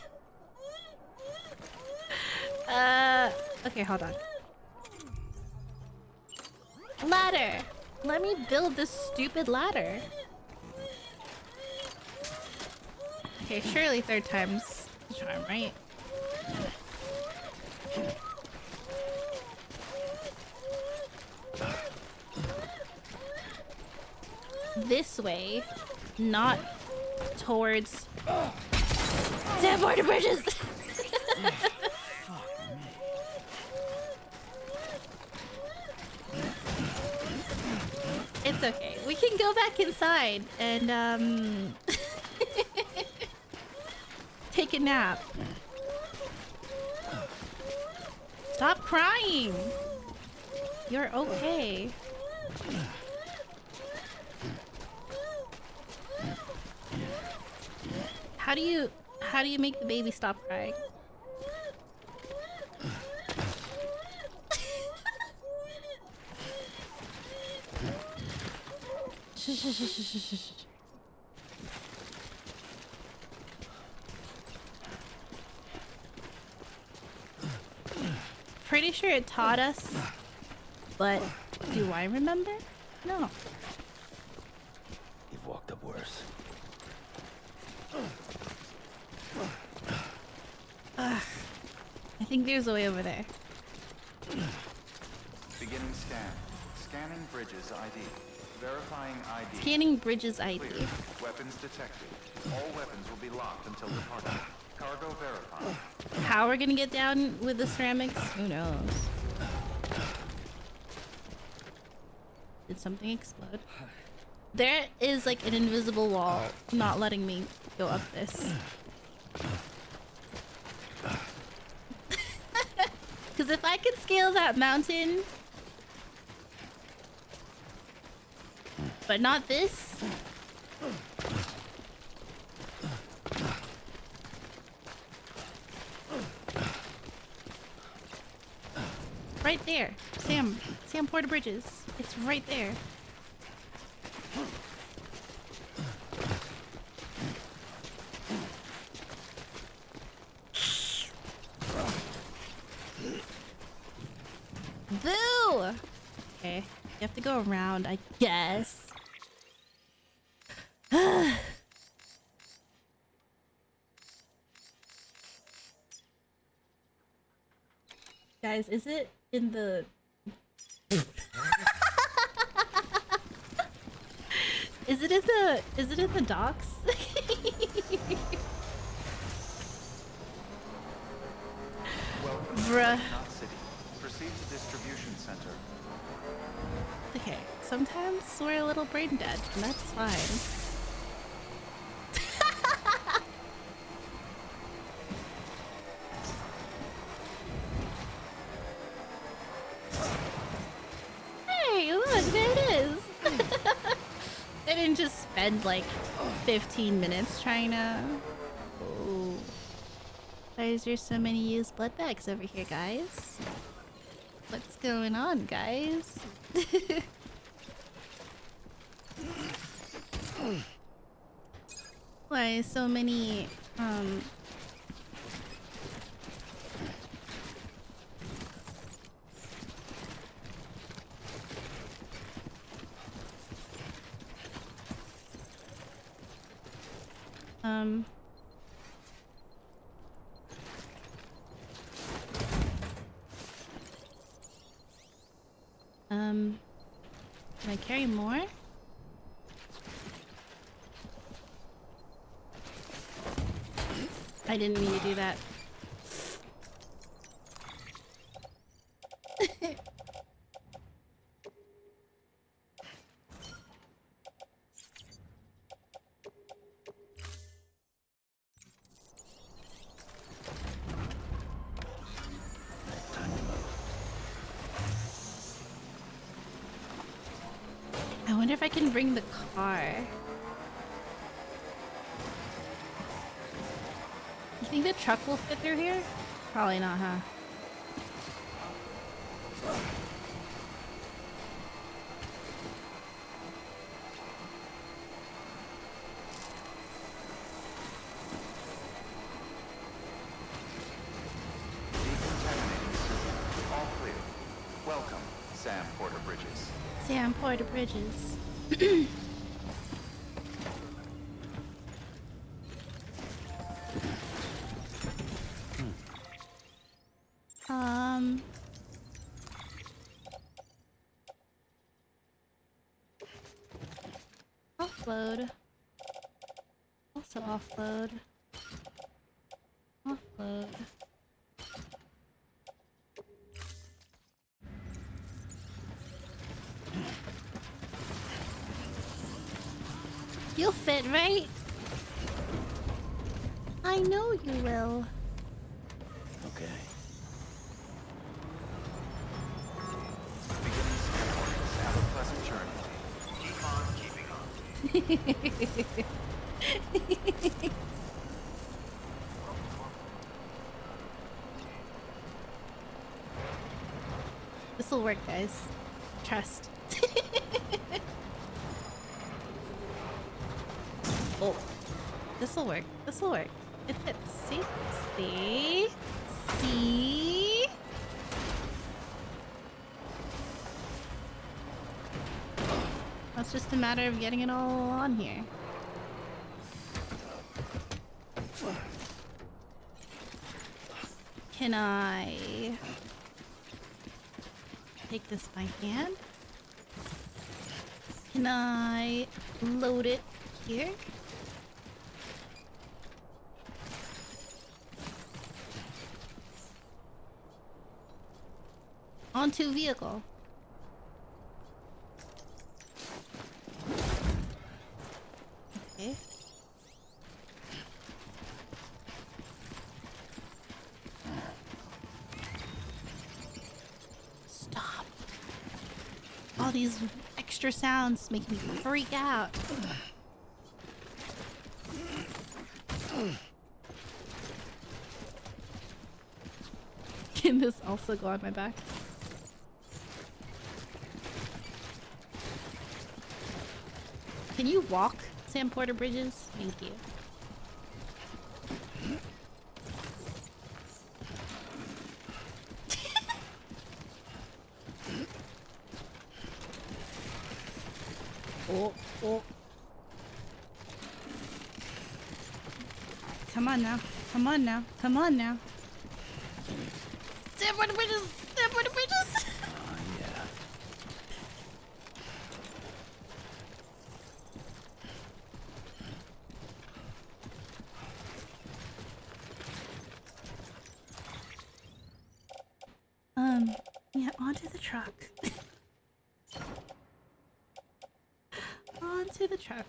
Speaker 1: Okay, hold on. Ladder! Let me build this stupid ladder. Okay, surely third time's the charm, right? This way, not towards Damn border bridges! It's okay. We can go back inside and take a nap. Stop crying. You're okay. How do you make the baby stop crying? Pretty sure it taught us, but do I remember? No.
Speaker 5: You've walked up worse.
Speaker 1: I think there's a way over there.
Speaker 2: Beginning scan. Scanning bridges ID. Verifying ID.
Speaker 1: Scanning bridges ID.
Speaker 2: Clear. Weapons detected. All weapons will be locked until departure. Cargo verified.
Speaker 1: How we're gonna get down with the ceramics? Who knows? Did something explode? There is like an invisible wall not letting me go up this. Because if I could scale that mountain, but not this. Right there. Sam Porter Bridges. It's right there. Boo! Okay, you have to go around, I guess. Guys, is it in the... Is it in the docks?
Speaker 2: Welcome
Speaker 1: Bruh.
Speaker 2: to Lake Knot City. Proceed to distribution center.
Speaker 1: Okay, sometimes we're a little brain dead, and that's fine. Hey, look, there it is! I didn't just spend like 15 minutes trying to... Oh. Why is there so many used blood bags over here, guys? What's going on, guys? Why so many, there more? I didn't mean to do that. I wonder if I can bring the car. You think the truck will fit through here? Probably not, huh?
Speaker 2: Decontaminating system. All clear. Welcome, Sam Porter Bridges.
Speaker 1: Sam Porter Bridges. Offload. Also offload. Offload. You'll fit, right? I know you will.
Speaker 5: Okay.
Speaker 2: Beginning scan warnings. Have a pleasant journey. Keep on keeping on.
Speaker 1: This'll work, guys. Trust. Oh. This'll work. This'll work. It fits. See? See? See? It's just a matter of getting it all on here. Can I take this by hand? Can I load it here? Onto vehicle. Okay. Stop. All these extra sounds make me freak out. Can this also go on my back? Can you walk, Sam Porter Bridges? Thank you. Oh, oh. Come on now. Come on now. Come on now. Sam Porter Bridges! Sam Porter Bridges!
Speaker 5: Yeah.
Speaker 1: Yeah, onto the truck. Onto the truck.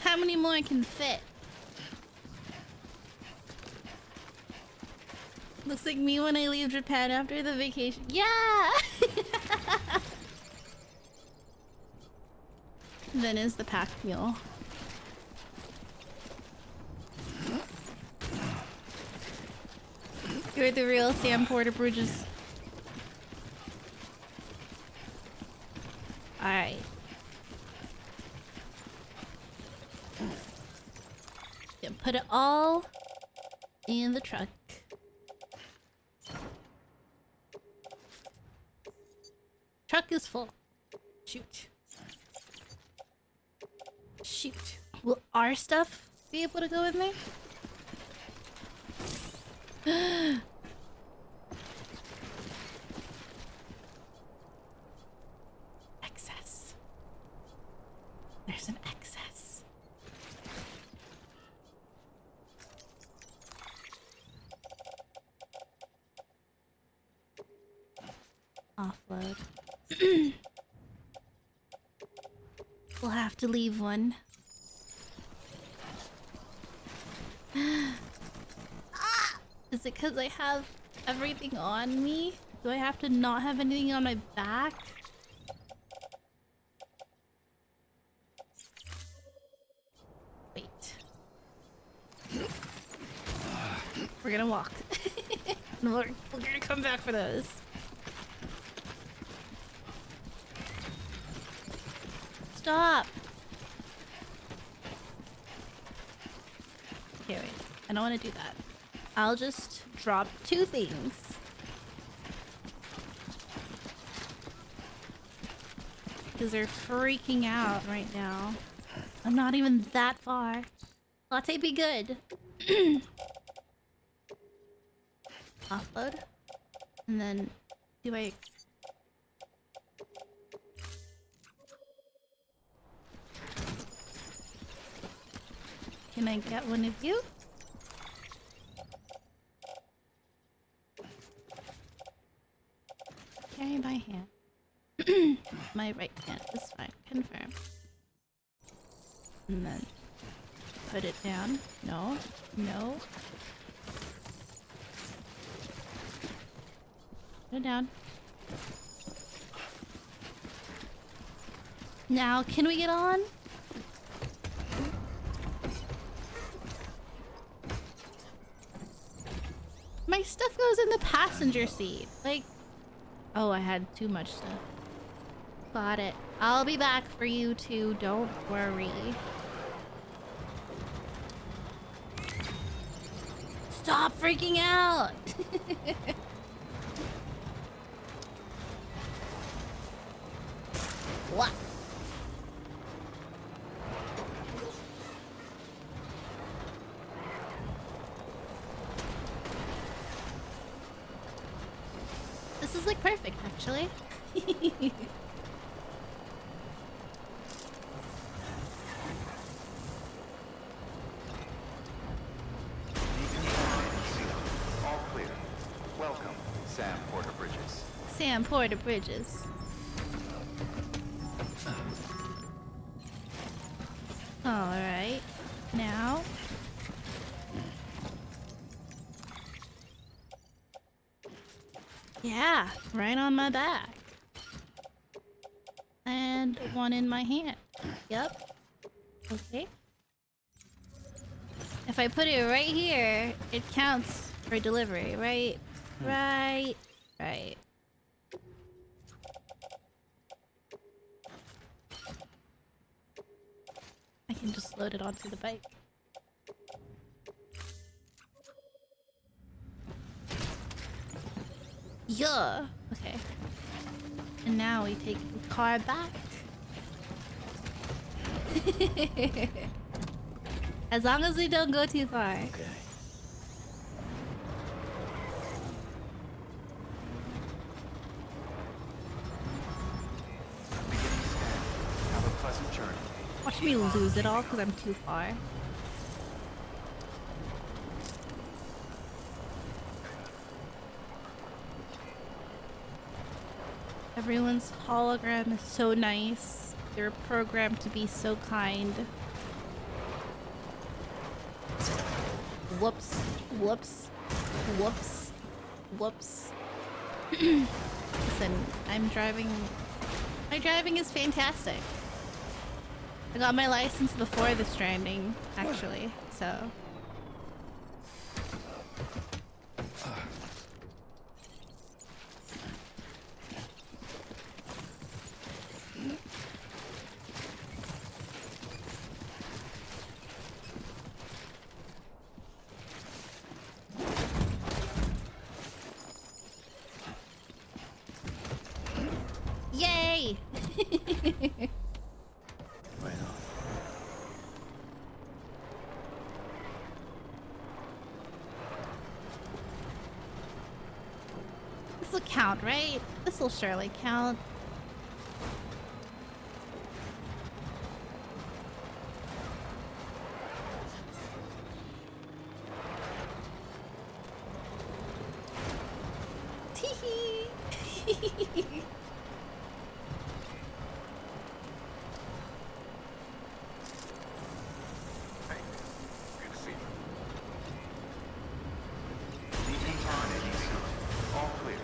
Speaker 1: How many more can fit? Looks like me when I leave Japan after the vacation. Yeah! Then is the pack mule. You're the real Sam Porter Bridges. Alright. Yeah, put it all in the truck. truck is full. Shoot. Shoot. Will our stuff be able to go in there? Excess. There's an excess. Offload. We'll have to leave one. Is it because I have everything on me? Do I have to not have anything on my back? Wait. We're gonna walk. we're gonna come back for those. Stop! Okay, wait. I don't want to do that. I'll just drop 2 things. Because they're freaking out right now. I'm not even that far. Latte be good. Offload. And then do I... Can I get one of you? Carry by hand. My right hand is fine. Confirm. And then put it down. No. No. Put it down. Now, can we get on? My stuff goes in the passenger seat. Like, oh, I had too much stuff. Got it. I'll be back for you two. Don't worry. Stop freaking out! What? This is like perfect, actually.
Speaker 2: All clear. Welcome, Sam Porter Bridges.
Speaker 1: Sam Porter Bridges. Alright. Now. Yeah, right on my back. And one in my hand. Yep. Okay. If I put it right here, it counts for delivery, right? Right. Right. I can just load it onto the bike. Yeah. Okay. And now we take the car back. As long as we don't go too far.
Speaker 5: Okay.
Speaker 2: Beginning scan. Have a pleasant journey.
Speaker 1: Watch me lose it all because I'm too far. Everyone's hologram is so nice. They're programmed to be so kind. Whoops. Whoops. Whoops. Whoops. Listen, I'm driving... My driving is fantastic. I got my license before the Stranding, actually, so... Yay!
Speaker 5: Right on.
Speaker 1: This will count, right? This will surely count. Tee-hee.
Speaker 4: Hey, good to see you.
Speaker 2: Decontaminating suit. All clear.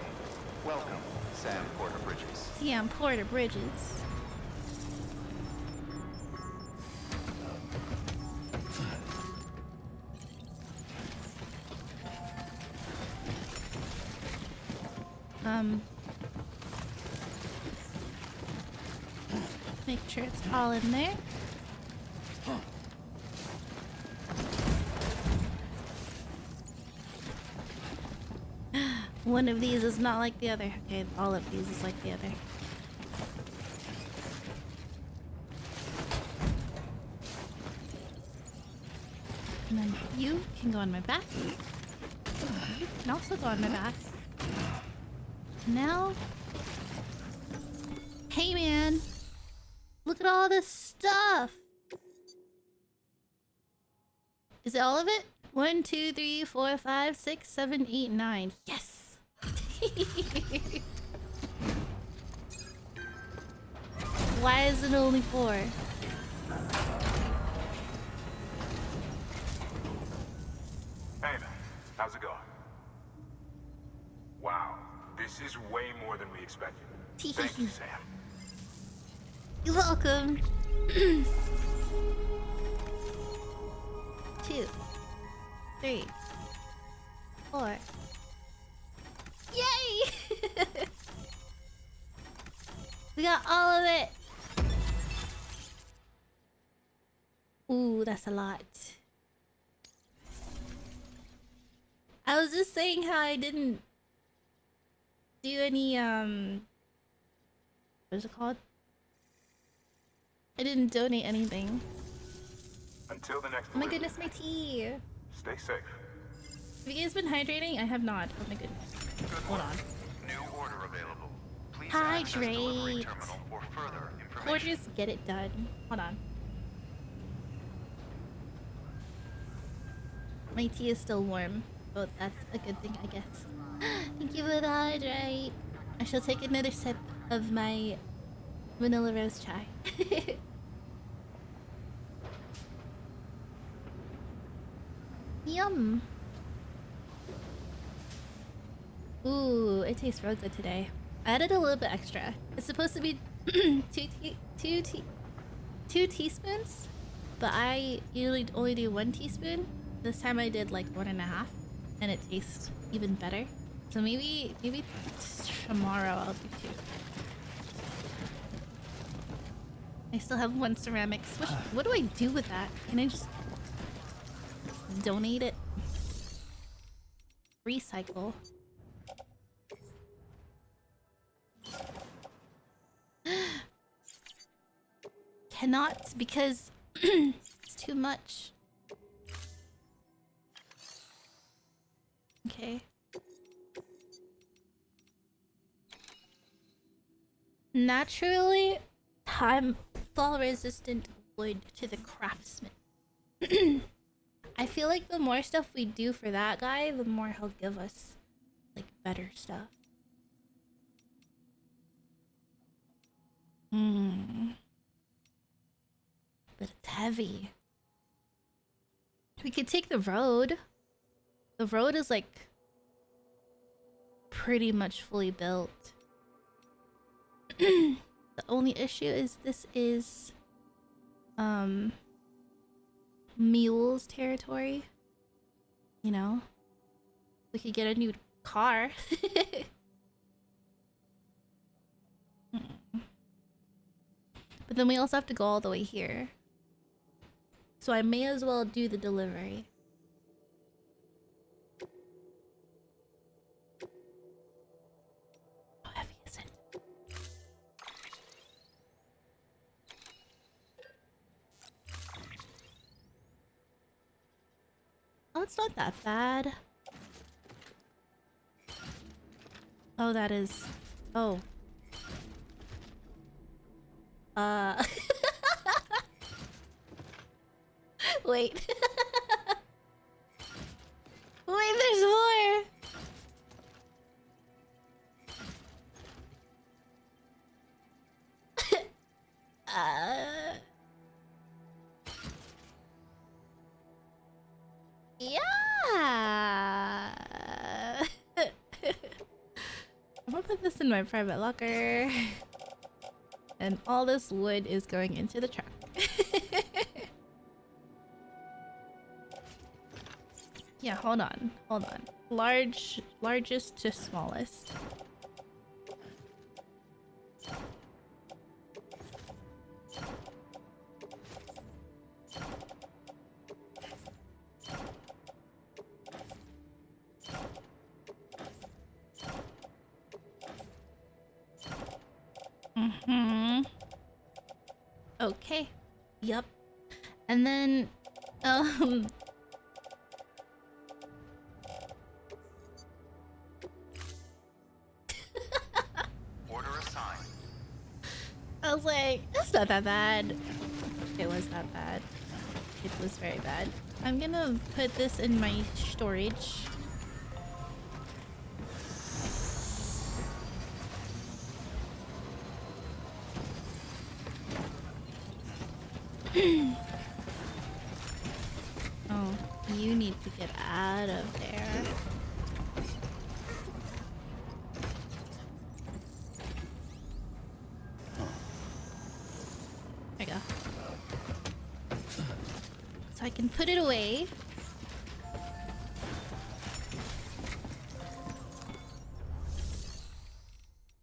Speaker 2: Welcome, Sam Porter Bridges.
Speaker 1: Damn, Porter Bridges. Make sure it's all in there. One of these is not like the other. Okay, all of these is like the other. And then you can go on my back. You can also go on my back. Now, hey man, look at all this stuff. Is it all of it? 1, 2, 3, 4, 5, 6, 7, 8, 9. Yes. Why is it only 4?
Speaker 4: Hey man, how's it going? Wow, this is way more than we expected. Thank you, Sam.
Speaker 1: You're welcome. 2, 3, 4. Yay! We got all of it. Ooh, that's a lot. I was just saying how I didn't do any what is it called? I didn't donate anything.
Speaker 4: Until the next
Speaker 1: Oh my
Speaker 4: delivery,
Speaker 1: goodness, my tea.
Speaker 4: stay safe.
Speaker 1: Have you guys been hydrating? I have not. Oh my goodness. Hold on.
Speaker 2: New order available. Please access delivery
Speaker 1: Hydrate.
Speaker 2: terminal for further information.
Speaker 1: Orders, get it done. Hold on. My tea is still warm, but that's a good thing, I guess. Thank you for the hydrate. I shall take another sip of my vanilla rose chai. Yum. Ooh, it tastes real good today. I added a little bit extra. It's supposed to be 2 teaspoons, but I usually only do 1 teaspoon. This time I did like 1.5, and it tastes even better. So maybe tomorrow I'll do 2. I still have 1 ceramics. What do I do with that? Can I just donate it? Recycle. Cannot, because it's too much. Okay. Naturally, I'm fall resistant wood to the craftsman. I feel like the more stuff we do for that guy, the more he'll give us like better stuff. But it's heavy. We could take the road. The road is like pretty much fully built. The only issue is this is mules territory. You know? We could get a new car. But then we also have to go all the way here. So I may as well do the delivery. How heavy is it? it's not that bad. Oh, that is... Oh. Wait. Wait, there's more! Yeah. I'm gonna put this in my private locker. And all this wood is going into the truck. Yeah, hold on. Hold on. Largest to smallest. Okay. Yup. And then,
Speaker 2: Order assigned.
Speaker 1: I was like, that's not that bad. It was that bad. It was very bad. I'm gonna put this in my storage. Oh, you need to get out of there. There you go. So I can put it away.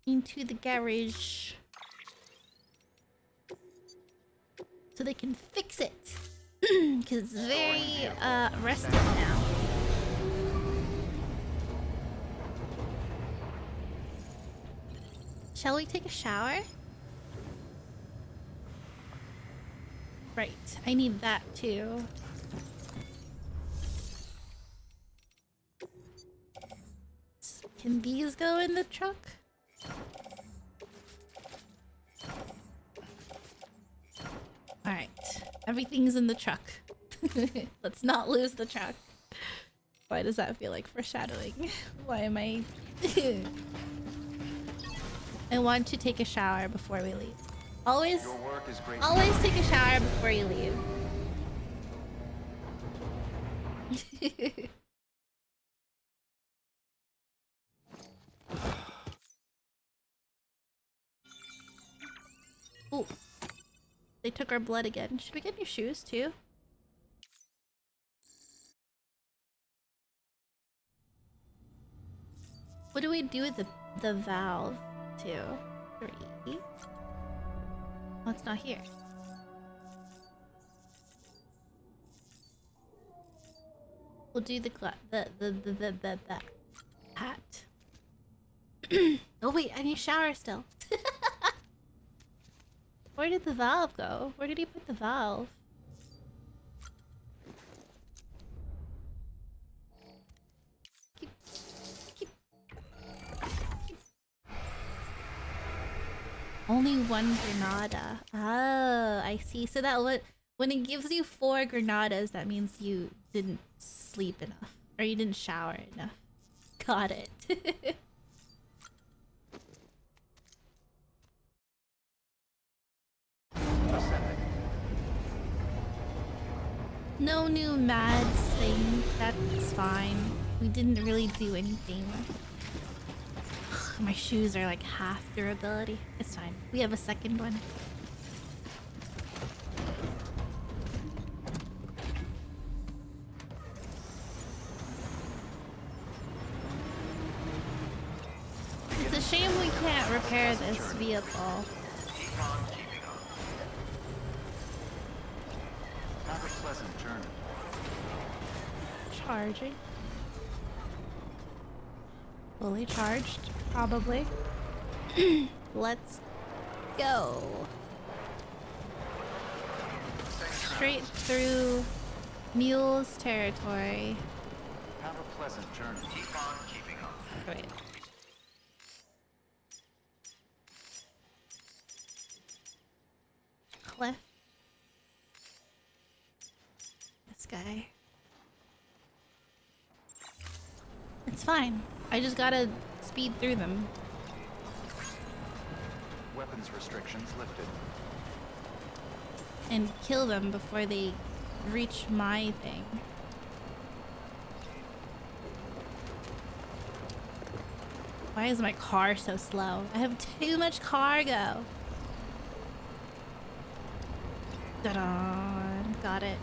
Speaker 1: Into the garage. So they can fix it. Because it's very rested now. Shall we take a shower? Right, I need that too. Can these go in the truck? Alright, everything's in the truck. Let's not lose the truck. Why does that feel like foreshadowing? Why am I... I want to take a shower before we leave. Always,
Speaker 2: Your work is great.
Speaker 1: always take a shower before you leave. Ooh. They took our blood again. Should we get new shoes too? What do we do with the valve too? 3. Oh, it's not here. We'll do the hat. Oh wait, I need a shower still. Where did the valve go? Where did he put the valve? Only 1 Granada. Oh, I see. So that when it gives you 4 Granadas, that means you didn't sleep enough. Or you didn't shower enough. Got it. No new mads thing. That's fine. We didn't really do anything. My shoes are like half durability. It's fine. We have a second one. It's a shame we can't repair this vehicle.
Speaker 2: Have a pleasant journey.
Speaker 1: Charging. Fully charged, probably. Let's go. Straight through Mule's territory.
Speaker 2: Have a pleasant journey. Keep on keeping on.
Speaker 1: Wait. Cliff. This guy. It's fine. I just gotta speed through them.
Speaker 2: Weapons restrictions lifted.
Speaker 1: And kill them before they reach my thing. Why is my car so slow? I have too much cargo. Ta-da! Got it.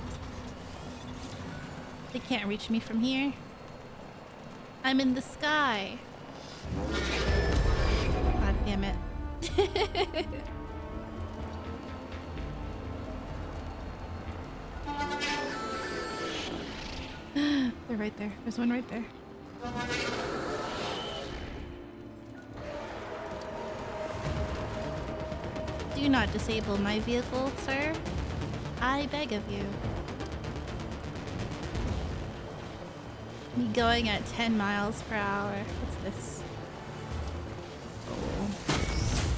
Speaker 1: They can't reach me from here. I'm in the sky. God damn it. They're right there. There's one right there. Do not disable my vehicle, sir. I beg of you. Me going at 10 miles per hour. What's this? Oh.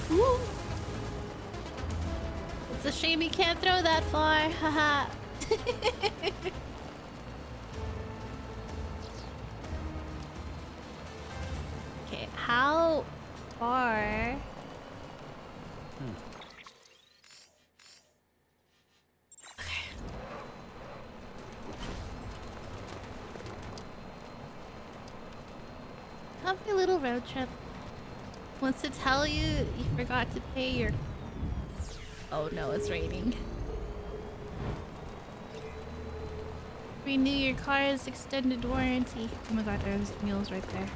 Speaker 1: Woo! It's a shame you can't throw that far. Haha. Okay, how far? Comfy little road trip. Wants to tell you you forgot to pay your... Oh no, it's raining. Renew your car's extended warranty. Oh my god, there's mules right there.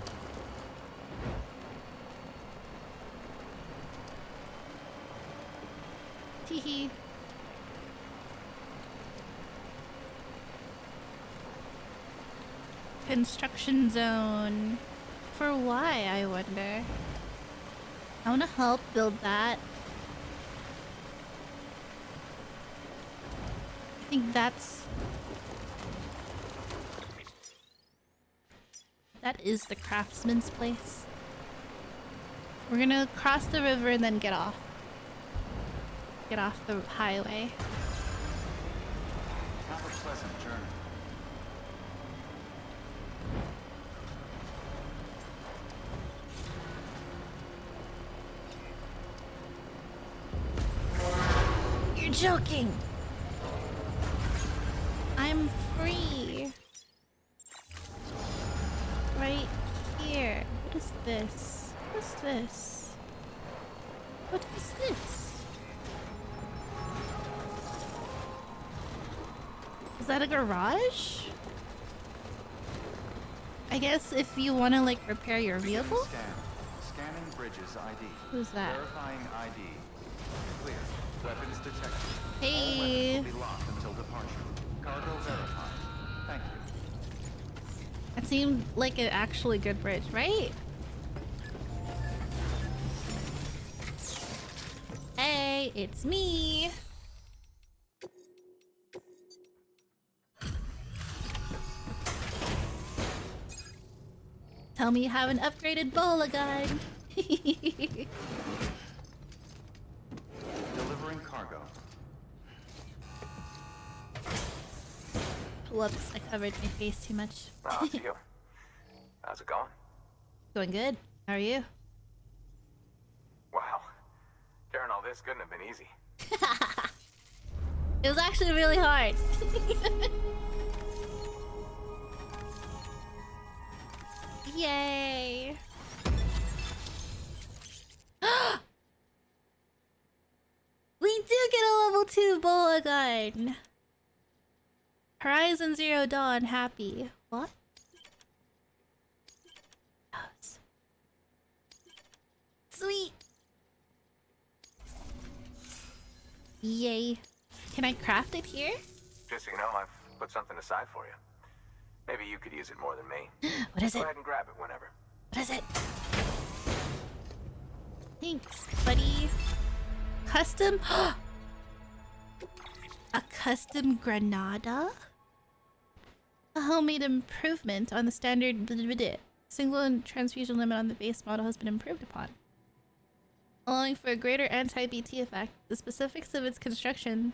Speaker 1: Teehee. Construction zone. For why, I wonder? I want to help build that. I think that's... That is the craftsman's place. We're gonna cross the river and then get off. Get off the highway.
Speaker 2: Have a pleasant journey.
Speaker 1: You're joking! I'm free! Right here. What is this? What is this? What is this? Is that a garage? I guess if you want to like repair your vehicle?
Speaker 2: Scan. Scanning bridges ID.
Speaker 1: Who's that?
Speaker 2: Verifying ID. Clear. Weapons detected.
Speaker 1: Hey.
Speaker 2: All weapons will be locked until departure. Cargo verified. Thank you.
Speaker 1: That seemed like an actually good bridge, right? Hey, it's me. Tell me you have an upgraded bola gun.
Speaker 2: Delivering cargo.
Speaker 1: Whoops, I covered my face too much.
Speaker 4: Oh, it's you. How's it going?
Speaker 1: Going good. How are you?
Speaker 4: Wow. Carrying all this couldn't have been easy.
Speaker 1: It was actually really hard. Yay! We do get a level 2 bola gun. Horizon Zero Dawn happy. What? Yes. Sweet. Yay. Can I craft it here?
Speaker 4: Just so you know, I've put something aside for you. Maybe you could use it more than me.
Speaker 1: What is
Speaker 4: Go
Speaker 1: it?
Speaker 4: ahead and grab it whenever.
Speaker 1: What is it? Thanks, buddy. Custom? A custom Granada? A homemade improvement on the standard single transfusion limit on the base model has been improved upon, allowing for a greater anti-BT effect. The specifics of its construction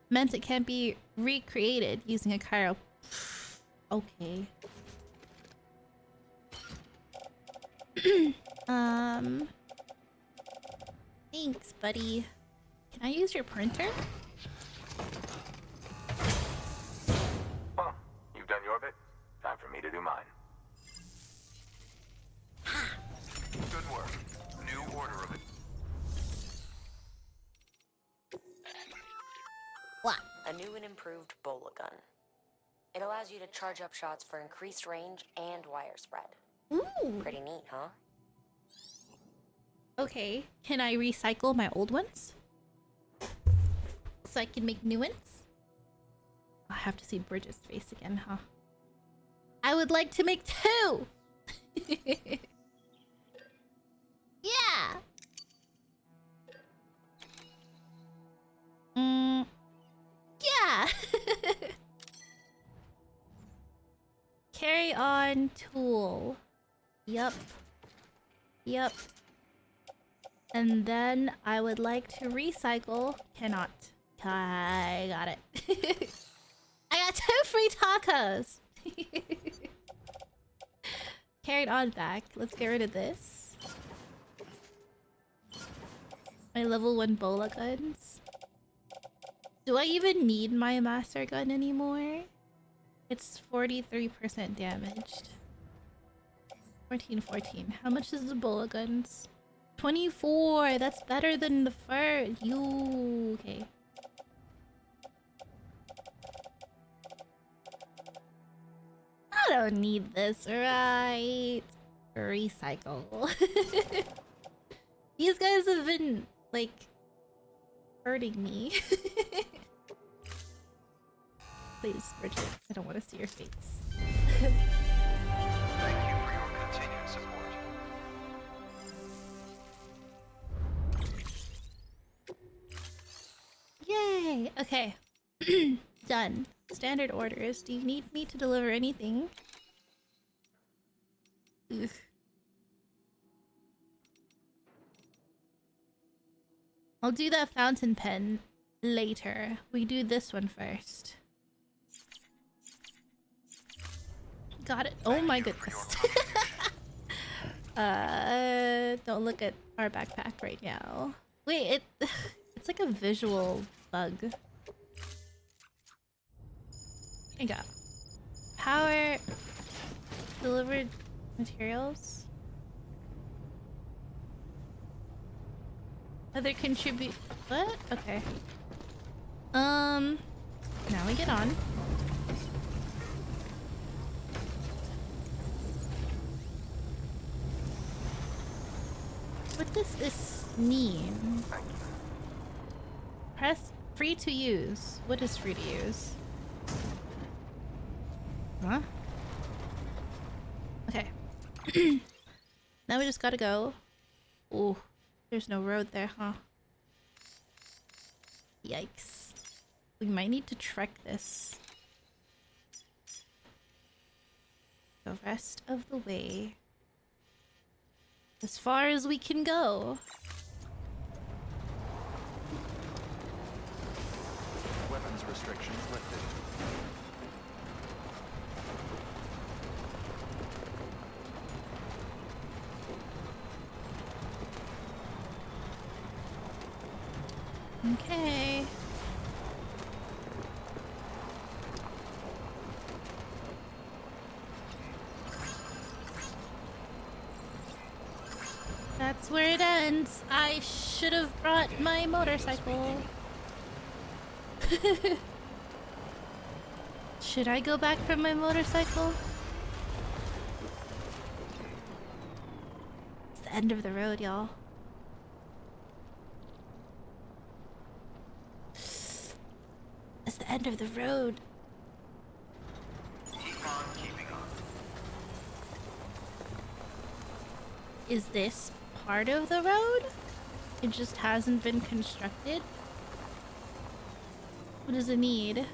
Speaker 1: meant it can't be recreated using a chiral. Okay. Thanks, buddy. Can I use your printer?
Speaker 4: Well, you've done your bit. Time for me to do mine.
Speaker 2: Good work. New order of it.
Speaker 1: What?
Speaker 6: A new and improved bola gun. It allows you to charge up shots for increased range and wire spread.
Speaker 1: Ooh.
Speaker 6: Pretty neat, huh?
Speaker 1: Okay. Can I recycle my old ones? So I can make new ones? I have to see Bridget's face again, huh? I would like to make 2! Yeah! Yeah! Carry on tool. Yup. Yup. And then I would like to recycle. Cannot. I got it. I got 2 free tacos! Carried on back. Let's get rid of this. My level 1 bola guns. Do I even need my master gun anymore? It's 43% damaged. 14. How much is the bola guns? 24! That's better than the first. You okay. I don't need this, right? Recycle. These guys have been, like, hurting me. Please, Bridget, I don't want to see your face.
Speaker 2: Thank you for your continued support.
Speaker 1: Yay! Okay. Done. Standard orders. Do you need me to deliver anything? Ugh. I'll do that fountain pen later. We do this one first. Got it. Oh my goodness. Don't look at our backpack right now. Wait, it's like a visual bug. I got power delivered materials. Other contribute. What? Okay. Now we get on. What does this mean? Press free to use. What is free to use? Huh? Okay. Now we just gotta go. Ooh, there's no road there, huh? Yikes. We might need to trek this the rest of the way. As far as we can go.
Speaker 2: Weapons restrictions lifted.
Speaker 1: Okay. That's where it ends. I should have brought my motorcycle. Should I go back for my motorcycle? It's the end of the road, y'all. It's the end of the road.
Speaker 2: Keep on keeping on.
Speaker 1: Is this part of the road? It just hasn't been constructed? What does it need?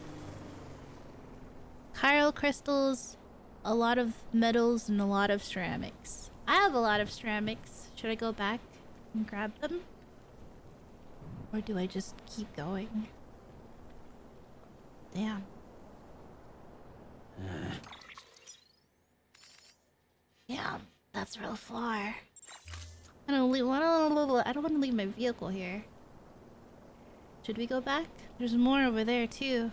Speaker 1: chiral crystals, a lot of metals, and a lot of ceramics. I have a lot of ceramics. Should I go back and grab them? Or do I just keep going? Damn. Damn, that's real far. I don't want to leave my vehicle here. Should we go back? There's more over there too.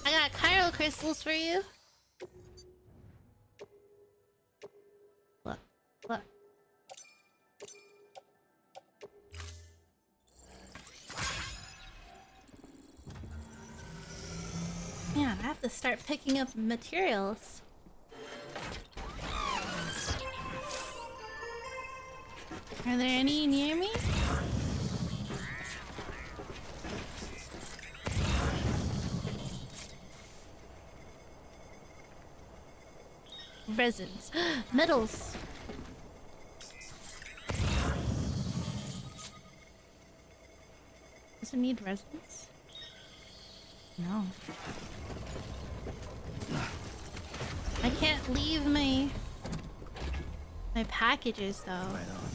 Speaker 1: I got chiral crystals for you. Look, look. Man, I have to start picking up materials. Are there any near me? Resins. Metals. Does it need resins? No. I can't leave my packages though.
Speaker 5: Right on.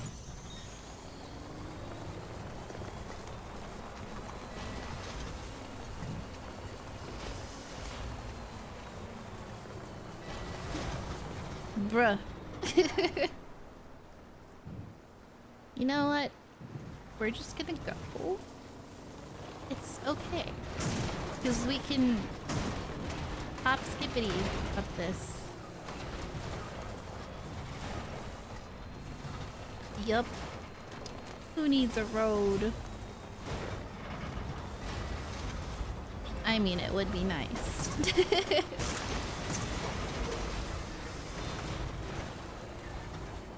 Speaker 1: Bruh. You know what? We're just gonna go. It's okay. Because we can hop skippity up this. Yup. Who needs a road? I mean, it would be nice.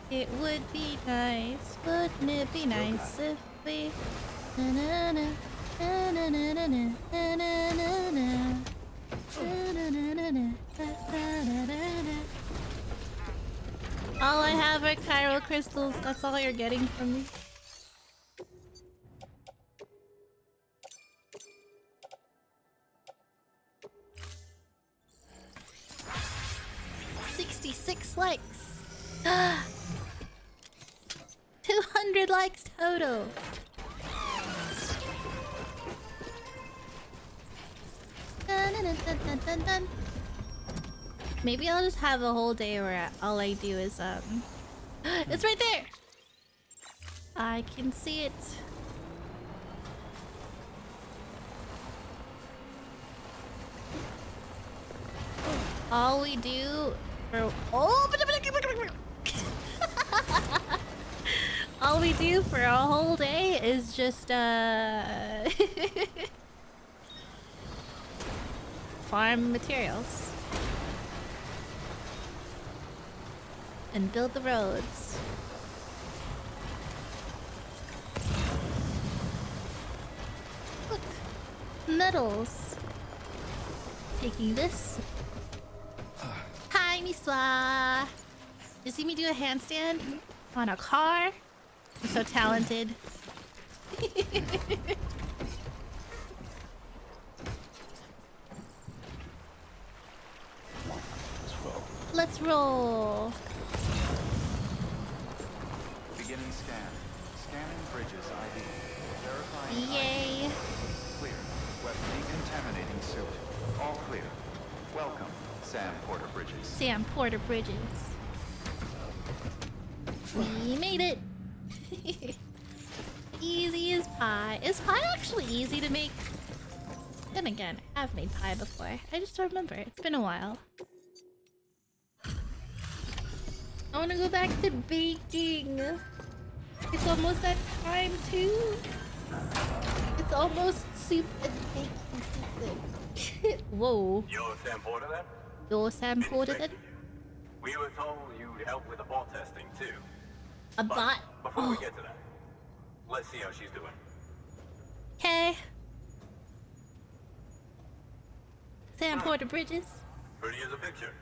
Speaker 1: It would be nice, wouldn't it be nice if we... Na-na-na, na-na-na-na-na, na-na-na-na, na-na-na-na-na, na-na-na-na. All I have are chiral crystals, that's all you're getting from me. $66 likes. 200 likes total. Dun, dun, dun, dun, dun, dun. Maybe I'll just have a whole day where all I do is it's right there. I can see it. All we do for all we do for a whole day is just farm materials and build the roads. Look, metals. Taking this. Hi, Miswa. You see me do a handstand on a car? I'm so talented. Let's roll.
Speaker 2: Beginning scan. Scanning bridges ID. Verifying
Speaker 1: Yay.
Speaker 2: ID. Clear. Weapon decontaminating suit. All clear. Welcome, Sam Porter Bridges.
Speaker 1: Sam Porter Bridges. We made it. Easy as pie. Is pie actually easy to make? Then again, I've made pie before. I just don't remember. It's been a while. I want to go back to baking. It's almost that time too. It's almost soup and baking season. Whoa.
Speaker 4: You're Sam Porter then?
Speaker 1: You're Sam Porter then?
Speaker 4: We were told you'd help with the bot testing too.
Speaker 1: A bot?
Speaker 4: Before we get to that, let's see how she's doing.
Speaker 1: Okay. Sam Porter Bridges.
Speaker 4: Pretty as a picture.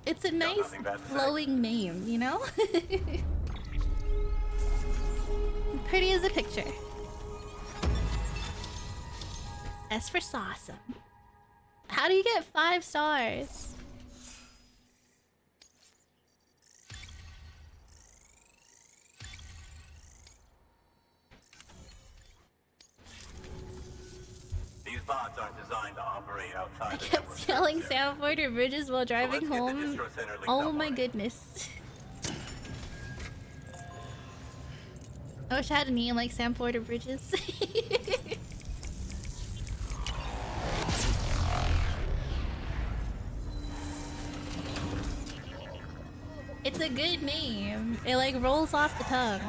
Speaker 1: It's a
Speaker 4: No,
Speaker 1: nice
Speaker 4: nothing bad to say.
Speaker 1: flowing name, you know? Pretty as a picture. S for Sawsome. How do you get 5 stars?
Speaker 4: These bots aren't designed to operate outside
Speaker 1: I
Speaker 4: the
Speaker 1: kept
Speaker 4: network
Speaker 1: yelling
Speaker 4: service area.
Speaker 1: Sanford or Bridges while driving
Speaker 4: let's get the
Speaker 1: home.
Speaker 4: distro center linked
Speaker 1: Oh
Speaker 4: up
Speaker 1: my
Speaker 4: already.
Speaker 1: goodness. I wish I had a name like Sanford or Bridges. It's a good name. It like rolls off the tongue.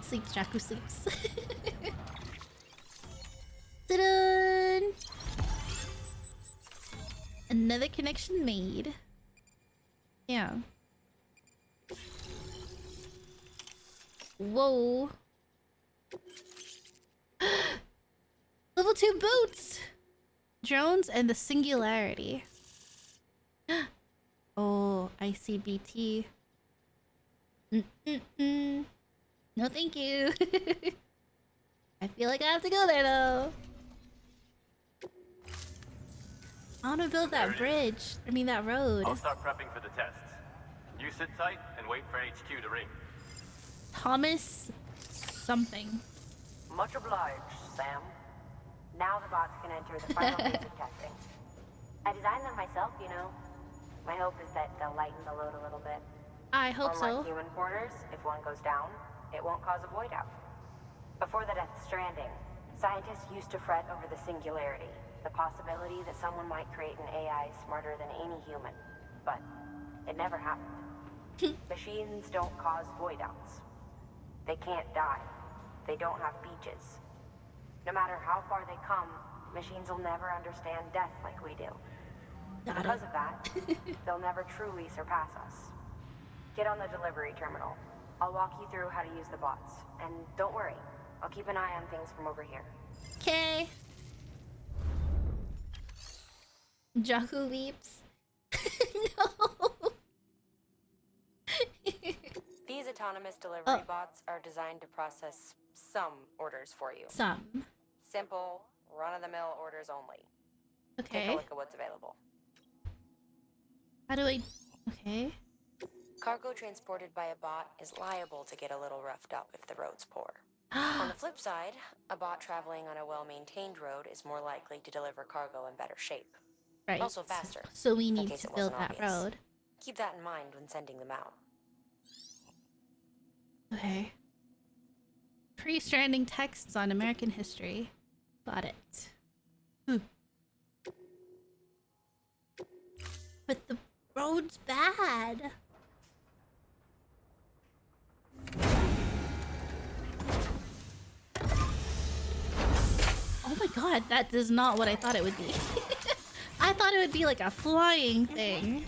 Speaker 1: Sleeps, Jaku sleeps. Ta-da! Another connection made. Yeah. Whoa. Level 2 boots! Drones and the Singularity. Oh, ICBT. No, thank you. I feel like I have to go there though. I want to build that bridge. I mean, that road.
Speaker 4: I'll start prepping for the tests. You sit tight and wait for HQ to ring.
Speaker 1: Thomas something.
Speaker 6: Much obliged, Sam. Now the bots can enter the final phase of testing. I designed them myself, you know. My hope is that they'll lighten the load a little bit.
Speaker 1: I hope
Speaker 6: Unlike
Speaker 1: so.
Speaker 6: human porters, if one goes down, it won't cause a void out. Before the Death Stranding, scientists used to fret over the singularity, the possibility that someone might create an AI smarter than any human. But it never happened. Machines don't cause void outs. They can't die. They don't have beaches. No matter how far they come, machines will never understand death like we do.
Speaker 1: Got
Speaker 6: Because
Speaker 1: it.
Speaker 6: of that, they'll never truly surpass us. Get on the delivery terminal. I'll walk you through how to use the bots. And don't worry, I'll keep an eye on things from over here.
Speaker 1: Okay. Jaku weeps. No.
Speaker 6: These autonomous delivery bots are designed to process some orders for you.
Speaker 1: Some.
Speaker 6: Simple, run-of-the-mill orders only. Take a
Speaker 1: Okay.
Speaker 6: look at what's available.
Speaker 1: How do I... Okay.
Speaker 6: Cargo transported by a bot is liable to get a little roughed up if the road's poor. On the flip side, a bot traveling on a well-maintained road is more likely to deliver cargo in better shape.
Speaker 1: Right.
Speaker 6: Also faster,
Speaker 1: So we
Speaker 6: in
Speaker 1: need
Speaker 6: case
Speaker 1: to
Speaker 6: it
Speaker 1: build
Speaker 6: wasn't
Speaker 1: that
Speaker 6: obvious.
Speaker 1: road.
Speaker 6: Keep that in mind when sending them out.
Speaker 1: Okay. Pre-stranding texts on American history. Got it. But the road's bad. Oh my god, that is not what I thought it would be. I thought it would be like a flying thing.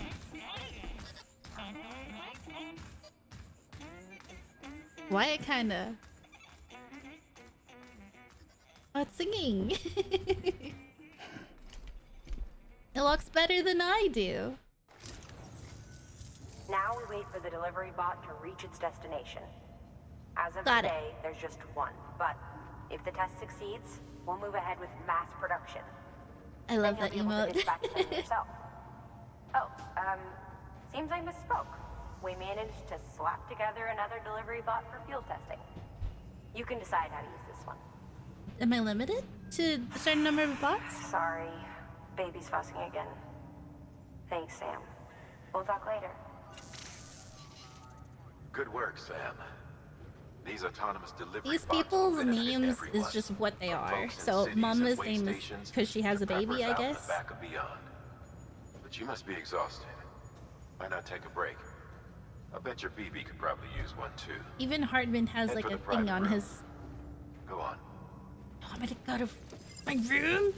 Speaker 1: Wyatt kinda... Oh, it's singing. It looks better than I do.
Speaker 6: Now we wait for the delivery bot to reach its destination. As of
Speaker 1: Got it.
Speaker 6: today, there's just one. But if the test succeeds, we'll move ahead with mass production.
Speaker 1: I love
Speaker 6: Then
Speaker 1: that
Speaker 6: you'll be able to
Speaker 1: emote.
Speaker 6: dispatch them yourself. Oh, seems I misspoke. We managed to slap together another delivery bot for field testing. You can decide how to use this one.
Speaker 1: Am I limited to a certain number of bots?
Speaker 6: Sorry, baby's fussing again. Thanks, Sam. We'll talk later.
Speaker 3: Good work, Sam. These autonomous delivery
Speaker 1: These
Speaker 3: bots will
Speaker 1: people's
Speaker 3: benefit
Speaker 1: names
Speaker 3: everyone,
Speaker 1: is just what they
Speaker 3: from
Speaker 1: are.
Speaker 3: folks in
Speaker 1: So
Speaker 3: cities and
Speaker 1: Mama's
Speaker 3: way
Speaker 1: name is
Speaker 3: stations
Speaker 1: because she has
Speaker 3: to
Speaker 1: a baby,
Speaker 3: preppers
Speaker 1: I
Speaker 3: out in
Speaker 1: guess.
Speaker 3: the back and beyond. But you must be exhausted. Why not take a break? I bet your BB could probably use one too.
Speaker 1: Even Hartman has
Speaker 3: Head
Speaker 1: like
Speaker 3: for
Speaker 1: a
Speaker 3: the
Speaker 1: thing
Speaker 3: private
Speaker 1: on
Speaker 3: room.
Speaker 1: his...
Speaker 3: Go on.
Speaker 1: Oh, I'm gonna go to my room?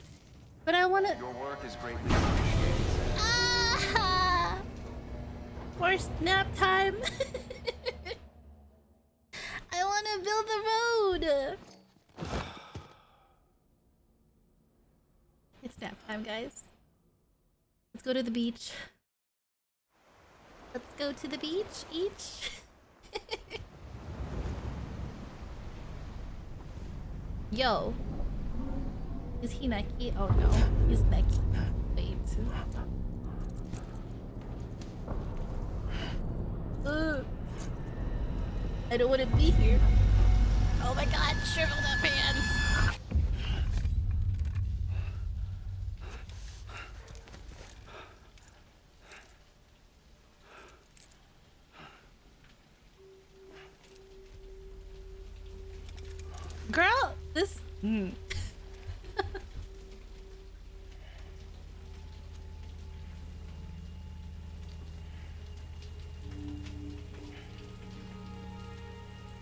Speaker 1: But I wanna...
Speaker 2: Your work is greatly appreciated.
Speaker 1: Ah! Forced nap time. I wanna build dude. It's nap time, guys. Let's go to the beach. Let's go to the beach each. Yo. Is he necky? Oh no, he's necky. Wait. Ugh. I don't want to be here. Oh my god, shriveled up hands. Girl, this.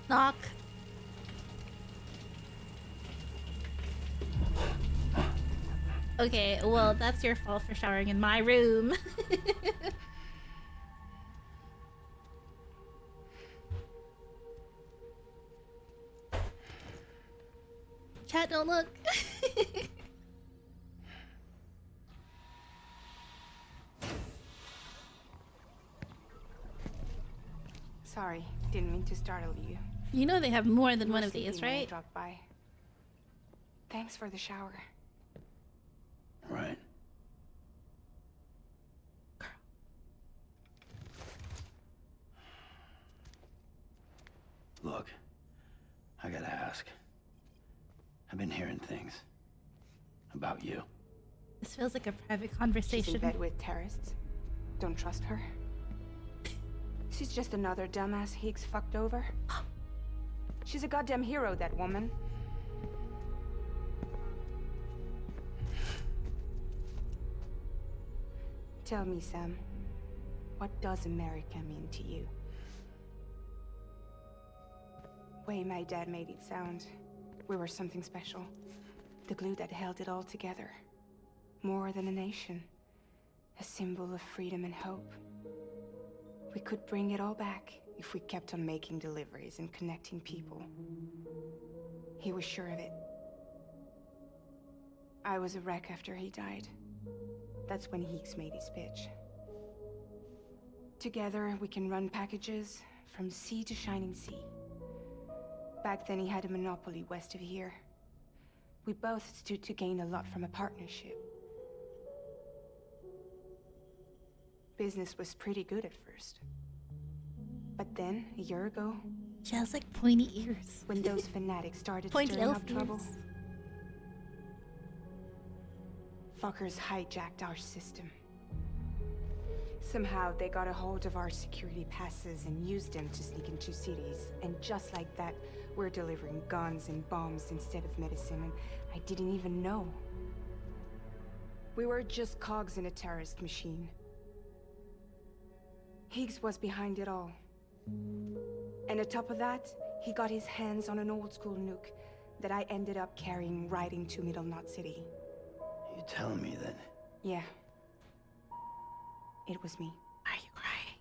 Speaker 1: Knock. Okay, well, that's your fault for showering in my room. Chat, don't look.
Speaker 7: Sorry, didn't mean to startle you.
Speaker 1: You know they have more than
Speaker 7: You
Speaker 1: one
Speaker 7: were
Speaker 1: of these,
Speaker 7: sleeping when I
Speaker 1: right?
Speaker 7: dropped by. Thanks for the shower.
Speaker 5: Right. Look, I gotta ask. I've been hearing things about you.
Speaker 1: This feels like a private
Speaker 7: She's in
Speaker 1: conversation.
Speaker 7: bed with terrorists. Don't trust her. She's just another dumbass Higgs fucked over. She's a goddamn hero, that woman. Tell me, Sam, what does America mean to you? Way my dad made it sound, we were something special. The glue that held it all together. More than a nation. A symbol of freedom and hope. We could bring it all back if we kept on making deliveries and connecting people. He was sure of it. I was a wreck after he died. That's when Higgs made his pitch. Together, we can run packages from sea to shining sea. Back then, he had a monopoly west of here. We both stood to gain a lot from a partnership. Business was pretty good at first. But then, a year ago,
Speaker 1: She has like pointy ears.
Speaker 7: when those fanatics started
Speaker 1: Pointy
Speaker 7: stirring
Speaker 1: elf
Speaker 7: up trouble,
Speaker 1: ears.
Speaker 7: fuckers hijacked our system. Somehow they got a hold of our security passes and used them to sneak into cities. And just like that, we're delivering guns and bombs instead of medicine, and I didn't even know. We were just cogs in a terrorist machine. Higgs was behind it all. And on top of that, he got his hands on an old-school nuke that I ended up carrying right into Middle Knot City.
Speaker 5: You telling me that?
Speaker 7: Yeah. It was me.
Speaker 1: Are you crying?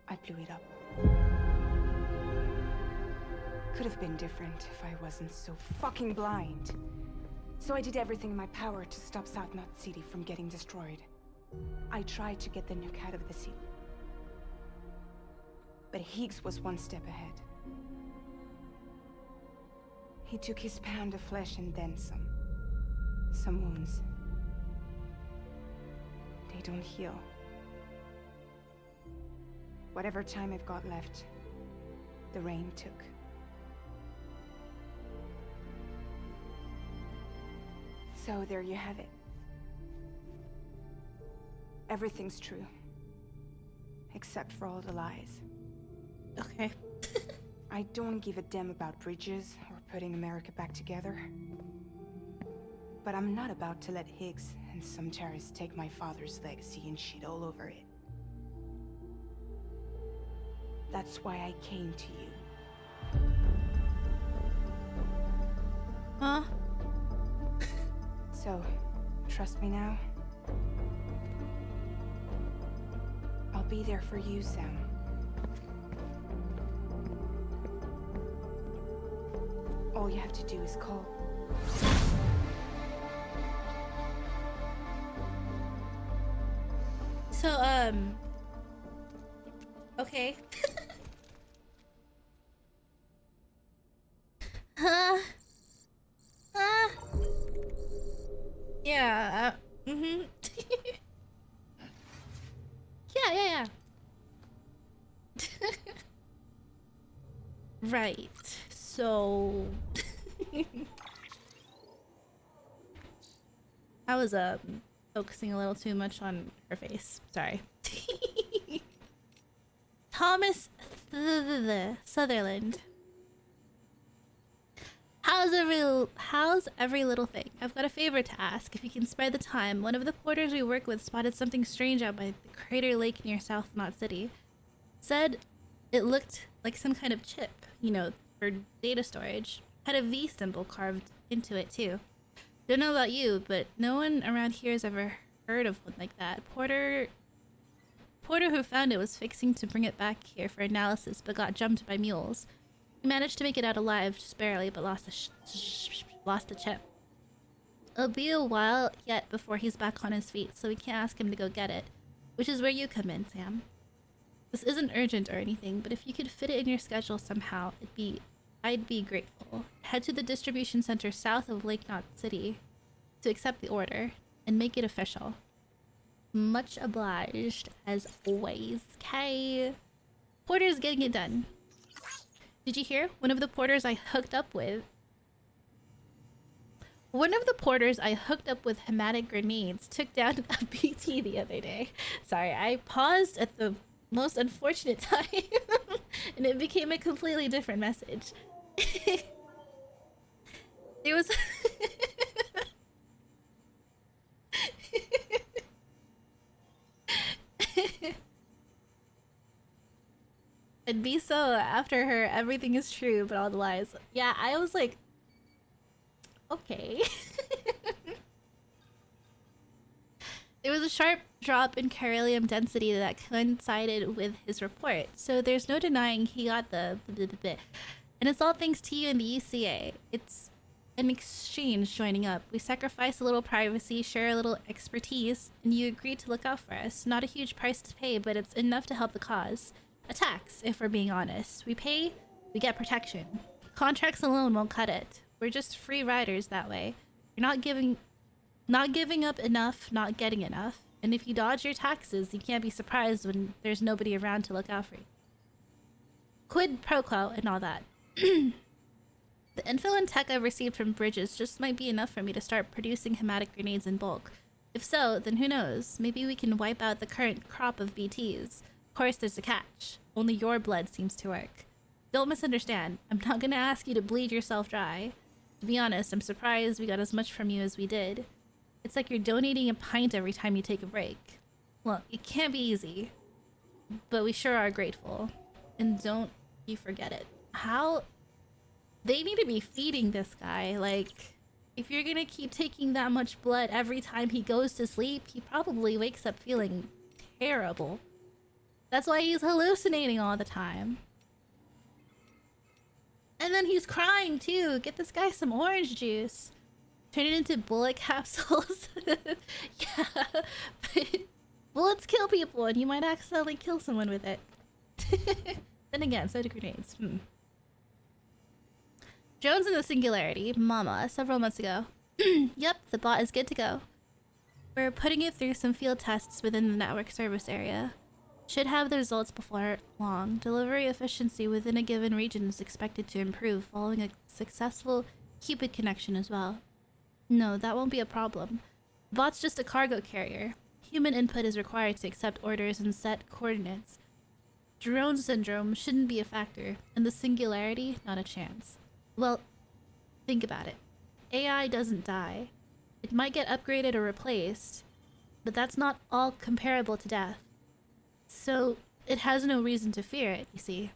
Speaker 7: I blew it up. Could have been different if I wasn't so fucking blind. So I did everything in my power to stop South Knot City from getting destroyed. I tried to get the nuke out of the city. But Higgs was one step ahead. He took his pound of flesh and then some. Some wounds. They don't heal. Whatever time I've got left, the rain took. So there you have it. Everything's true. Except for all the lies.
Speaker 1: Okay.
Speaker 7: I don't give a damn about bridges or putting America back together. But I'm not about to let Higgs and some terrorists take my father's legacy and shit all over it. That's why I came to you.
Speaker 1: Huh?
Speaker 7: So, trust me now? I'll be there for you, Sam. All you have to do is call.
Speaker 1: So, okay. Huh? Yeah, mm-hmm. Yeah. Right, so... I was, focusing a little too much on her face. Sorry. Thomas Sutherland. How's every little thing? I've got a favor to ask. If you can spare the time, one of the porters we work with spotted something strange out by the Crater Lake near South Knot City. Said it looked like some kind of chip, you know, for data storage. Had a V symbol carved into it too. Don't know about you, but no one around here has ever heard of one like that. Porter who found it was fixing to bring it back here for analysis, but got jumped by mules. He managed to make it out alive, just barely, but lost the chip. It'll be a while yet before he's back on his feet, so we can't ask him to go get it. Which is where you come in, Sam. This isn't urgent or anything, but if you could fit it in your schedule somehow, I'd be grateful. Head to the distribution center south of Lake Knot City to accept the order and make it official. Much obliged, as always. Okay. Porter's getting it done. Did you hear? One of the porters I hooked up with hematic grenades took down a BT the other day. Sorry, I paused at the most unfortunate time and it became a completely different message. There was It'd be so after her, everything is true, but all the lies. Yeah, I was like, okay. There was a sharp drop in beryllium density that coincided with his report, so there's no denying he got the bit. And it's all thanks to you and the UCA. It's an exchange joining up. We sacrifice a little privacy, share a little expertise, and you agreed to look out for us. Not a huge price to pay, but it's enough to help the cause. A tax, if we're being honest. We pay, we get protection. Contracts alone won't cut it. We're just free riders that way. You're not giving up enough, not getting enough. And if you dodge your taxes, you can't be surprised when there's nobody around to look out for you. Quid pro quo and all that. The info and tech I've received from Bridges just might be enough for me to start producing hematic grenades in bulk. If so, then who knows? Maybe we can wipe out the current crop of BTs. Of course, there's a catch. Only your blood seems to work. Don't misunderstand. I'm not gonna ask you to bleed yourself dry. To be honest, I'm surprised we got as much from you as we did. It's like you're donating a pint every time you take a break. Well, it can't be easy, but we sure are grateful. And don't you forget it. How... They need to be feeding this guy. Like, if you're gonna keep taking that much blood every time he goes to sleep, he probably wakes up feeling terrible. That's why he's hallucinating all the time. And then he's crying too. Get this guy some orange juice. Turn it into bullet capsules. Yeah, but bullets kill people and you might accidentally kill someone with it. Then again, so do grenades. Drones in the Singularity, Mama, several months ago. Yep, the bot is good to go. We're putting it through some field tests within the network service area. Should have the results before long. Delivery efficiency within a given region is expected to improve following a successful Cupid connection as well. No, that won't be a problem. The bot's just a cargo carrier. Human input is required to accept orders and set coordinates. Drone syndrome shouldn't be a factor, and the Singularity, not a chance. Well, think about it. AI doesn't die. It might get upgraded or replaced, but that's not all comparable to death. So, it has no reason to fear it, you see.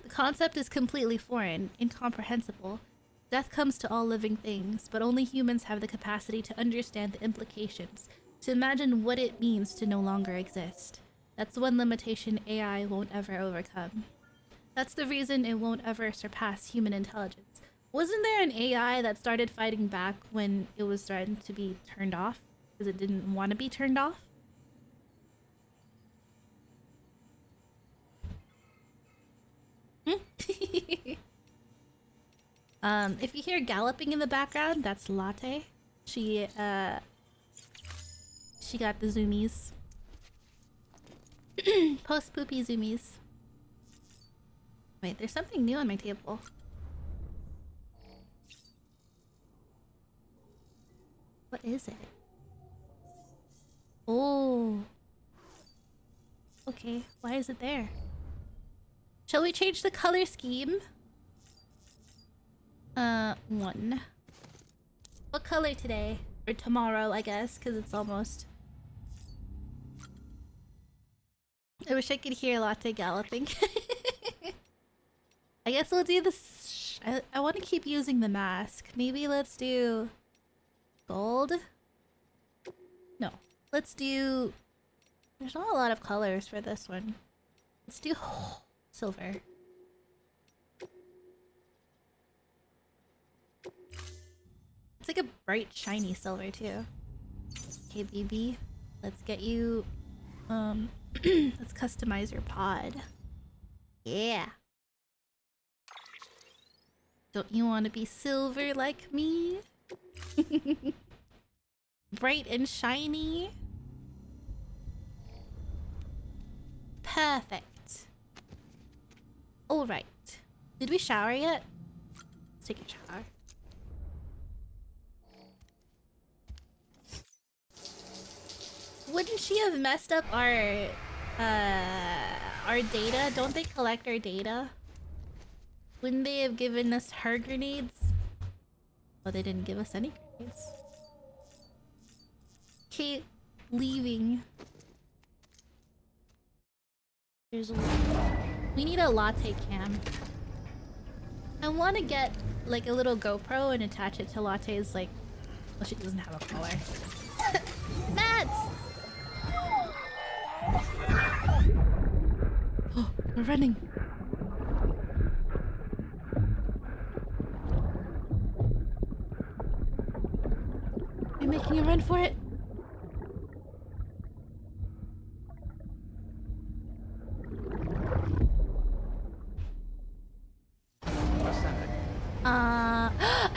Speaker 1: The concept is completely foreign, incomprehensible. Death comes to all living things, but only humans have the capacity to understand the implications, to imagine what it means to no longer exist. That's one limitation AI won't ever overcome. That's the reason it won't ever surpass human intelligence. Wasn't there an AI that started fighting back when it was starting to be turned off? Because it didn't want to be turned off? Hmm? If you hear galloping in the background, that's Latte. She got the zoomies. Post-poopy zoomies. Wait, there's something new on my table. What is it? Oh. Okay, why is it there? Shall we change the color scheme? One. What color today? Or tomorrow, I guess, because it's almost... I wish I could hear Latte galloping. I guess we'll do this. I want to keep using the mask. Maybe let's do gold. No, let's do. There's not a lot of colors for this one. Let's do silver. It's like a bright, shiny silver too. Okay, BB, let's get you. Let's customize your pod. Yeah. Don't you want to be silver like me? Bright and shiny. Perfect. All right. Did we shower yet? Let's take a shower. Wouldn't she have messed up our data? Don't they collect our data? Wouldn't they have given us her grenades? Oh, they didn't give us any grenades. Okay, leaving. There's a... We need a Latte cam. I want to get like a little GoPro and attach it to Latte's like... Well, she doesn't have a collar. Mats! Oh, we're running. You're making a run for it.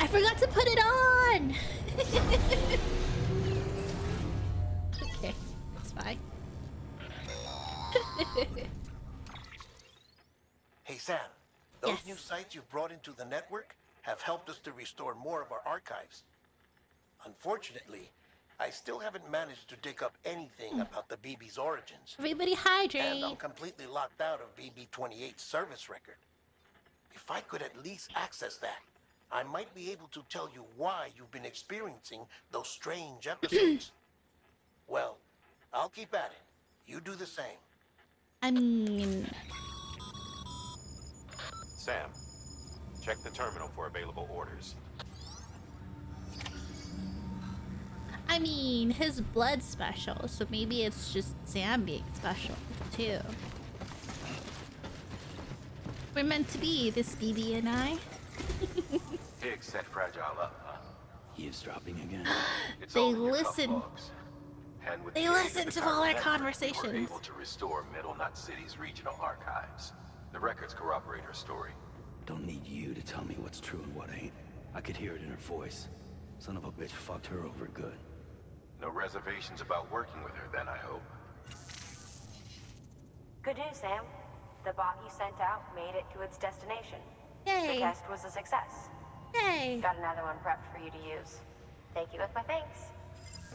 Speaker 1: I forgot to put it on! Okay, it's fine.
Speaker 8: Hey Sam, those
Speaker 1: Yes.
Speaker 8: new sites you've brought into the network have helped us to restore more of our archives. Unfortunately, I still haven't managed to dig up anything about the BB's origins.
Speaker 1: Everybody
Speaker 8: And I'm
Speaker 1: hydrate!
Speaker 8: completely locked out of BB-28's service record. If I could at least access that, I might be able to tell you why you've been experiencing those strange episodes. Well, I'll keep at it. You do the same.
Speaker 1: I mean...
Speaker 3: Sam, check the terminal for available orders.
Speaker 1: I mean, his blood's special, so maybe it's just Sam being special, too. We're meant to be, this BB and I.
Speaker 4: Higgs set Fragile up, huh?
Speaker 5: Eavesdropping again.
Speaker 4: It's
Speaker 1: They
Speaker 4: all in your cuff
Speaker 1: listen.
Speaker 4: logs. And with
Speaker 1: They
Speaker 4: the aid of
Speaker 1: listen
Speaker 4: the
Speaker 1: to
Speaker 4: Chiral
Speaker 1: all our
Speaker 4: network,
Speaker 1: conversations.
Speaker 4: We were able to restore Middle Knot City's regional archives. The records corroborate her story.
Speaker 5: Don't need you to tell me what's true and what ain't. I could hear it in her voice. Son of a bitch fucked her over good.
Speaker 4: No reservations about working with her then, I hope.
Speaker 6: Good news, Sam. The bot you sent out made it to its destination. The
Speaker 1: Yay!
Speaker 6: test was a success.
Speaker 1: Yay!
Speaker 6: Got another one prepped for you to use. Take you with my thanks.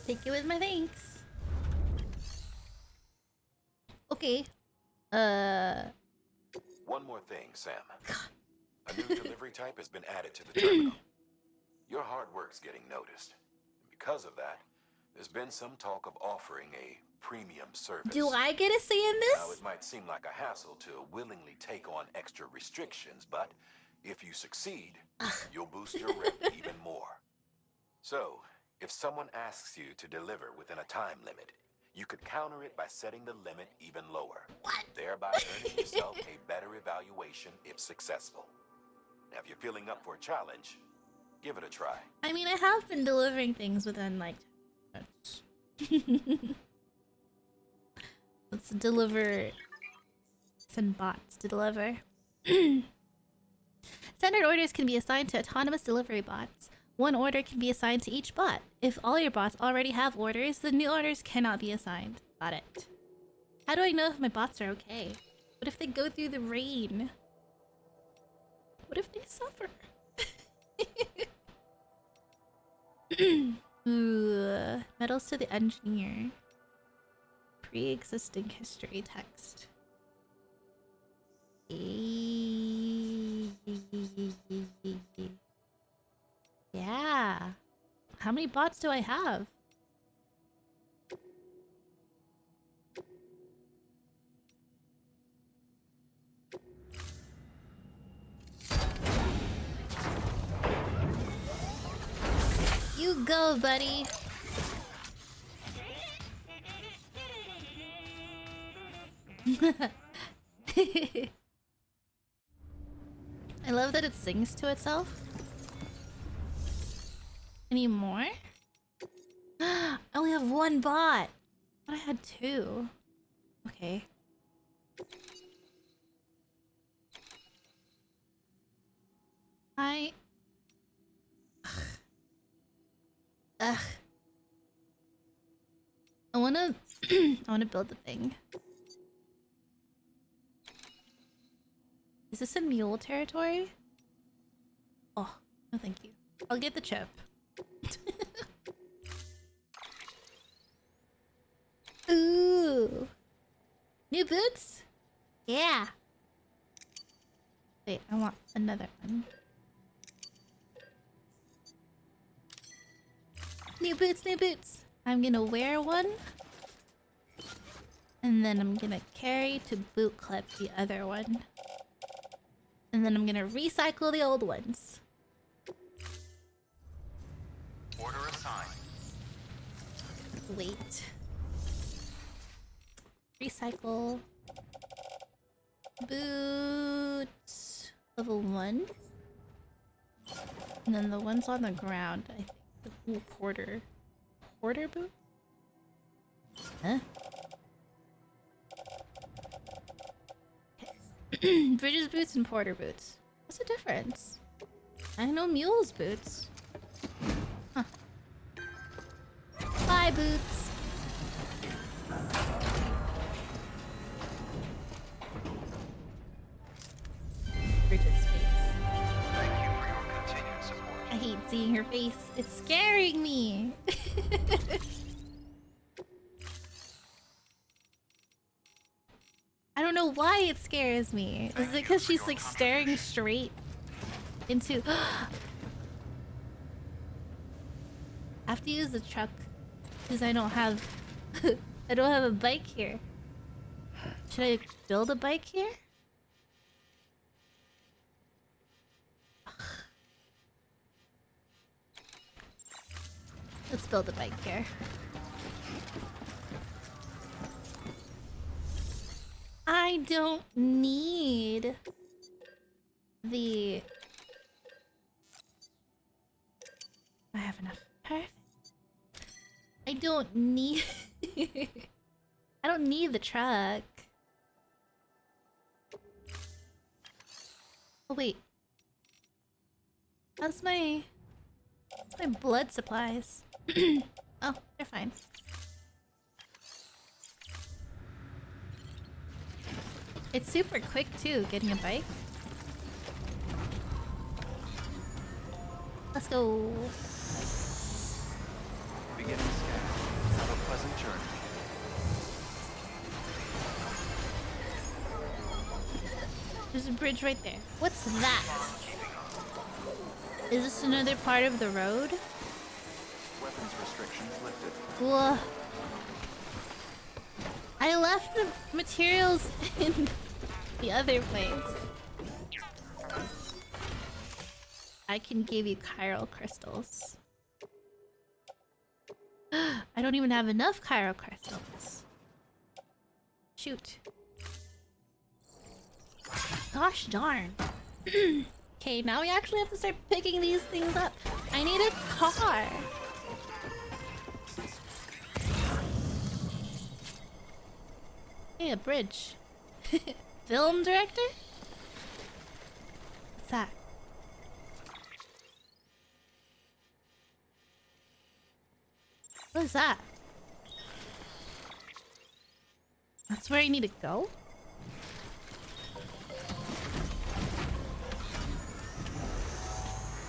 Speaker 1: Take it with my thanks. Okay.
Speaker 3: One more thing, Sam. A new delivery type has been added to the terminal. Your hard work's getting noticed. And because of that, there's been some talk of offering a premium service.
Speaker 1: Do I get a say in
Speaker 3: Now,
Speaker 1: this?
Speaker 3: it might seem like a hassle to willingly take on extra restrictions, but if you succeed, you'll boost your rep even more. So, if someone asks you to deliver within a time limit, you could counter it by setting the limit even lower.
Speaker 1: What?
Speaker 3: Thereby earning yourself a better evaluation if successful. Now, if you're feeling up for a challenge, give it a try.
Speaker 1: I mean, I have been delivering things within like 10 minutes. Let's deliver. Send bots to deliver. Standard orders can be assigned to autonomous delivery bots. One order can be assigned to each bot. If all your bots already have orders, the new orders cannot be assigned. Got it. How do I know if my bots are okay? What if they go through the rain? What if they suffer? Ooh, medals to the engineer. Pre-existing history text. Yeah. How many bots do I have? You go, buddy. I love that it sings to itself. Any more? I only have one bot. I had two. Okay. Ugh. I wanna I wanna build the thing. Is this a mule territory? Oh, no thank you. I'll get the chip. Ooh. New boots? Yeah. Wait, I want another one. New boots, new boots. I'm gonna wear one. And then I'm gonna carry to boot clip the other one. And then I'm gonna recycle the old ones.
Speaker 2: Order assigned.
Speaker 1: Wait. Recycle. Boots. Level 1. And then the ones on the ground, I think. Ooh, porter. Porter boot? Huh? Okay. Bridges boots and porter boots. What's the difference? I know mules boots. Huh. Bye, boots. Bridget's face.
Speaker 2: Thank you for your continued support.
Speaker 1: I hate seeing her face. It's scaring me. I don't know why it scares me. Is it because she's like staring straight into... I have to use the truck because I don't have I don't have a bike here. Should I build a bike here? Let's build a bike here. I don't need the... I have enough. Perfect. I don't need... I don't need the truck. Oh wait. That's my blood supplies. Oh, they're fine. It's super quick too, getting a bike. Let's go.
Speaker 2: Beginning scan. Have a pleasant journey.
Speaker 1: There's a bridge right there. What's that? Is this another part of the road?
Speaker 2: Weapons restrictions lifted.
Speaker 1: Whoa. I left the materials in the other place. I can give you chiral crystals. I don't even have enough chiral crystals. Shoot. Gosh darn. Okay, now we actually have to start picking these things up. I need a car. Hey, a bridge. Film director? What's that? What is that? That's where I need to go?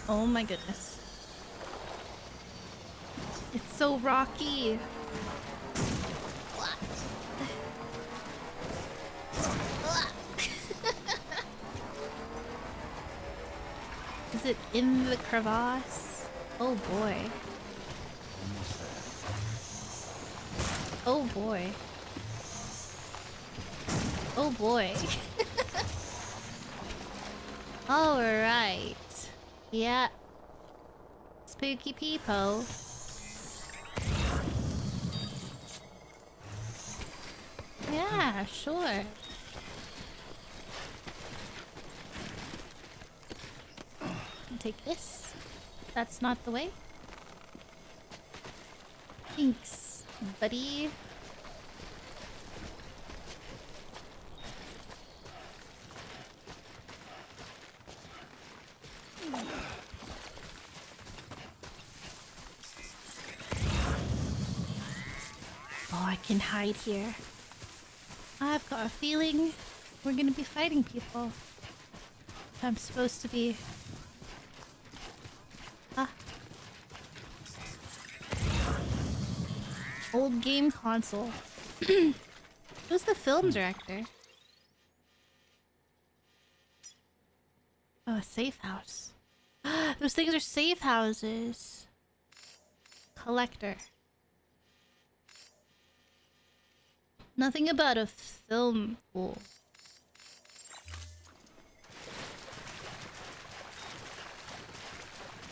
Speaker 1: Oh my goodness. It's so rocky. Is it in the crevasse? Oh boy. Oh boy. Oh boy. Alright. Yeah. Spooky people. Yeah, sure. Take this. That's not the way. Thanks, buddy. Oh, I can hide here. I've got a feeling we're gonna be fighting people. I'm supposed to be. Ah. Old game console. Who's the film director? Oh, a safe house. Those things are safe houses. Collector. Nothing about a film pool.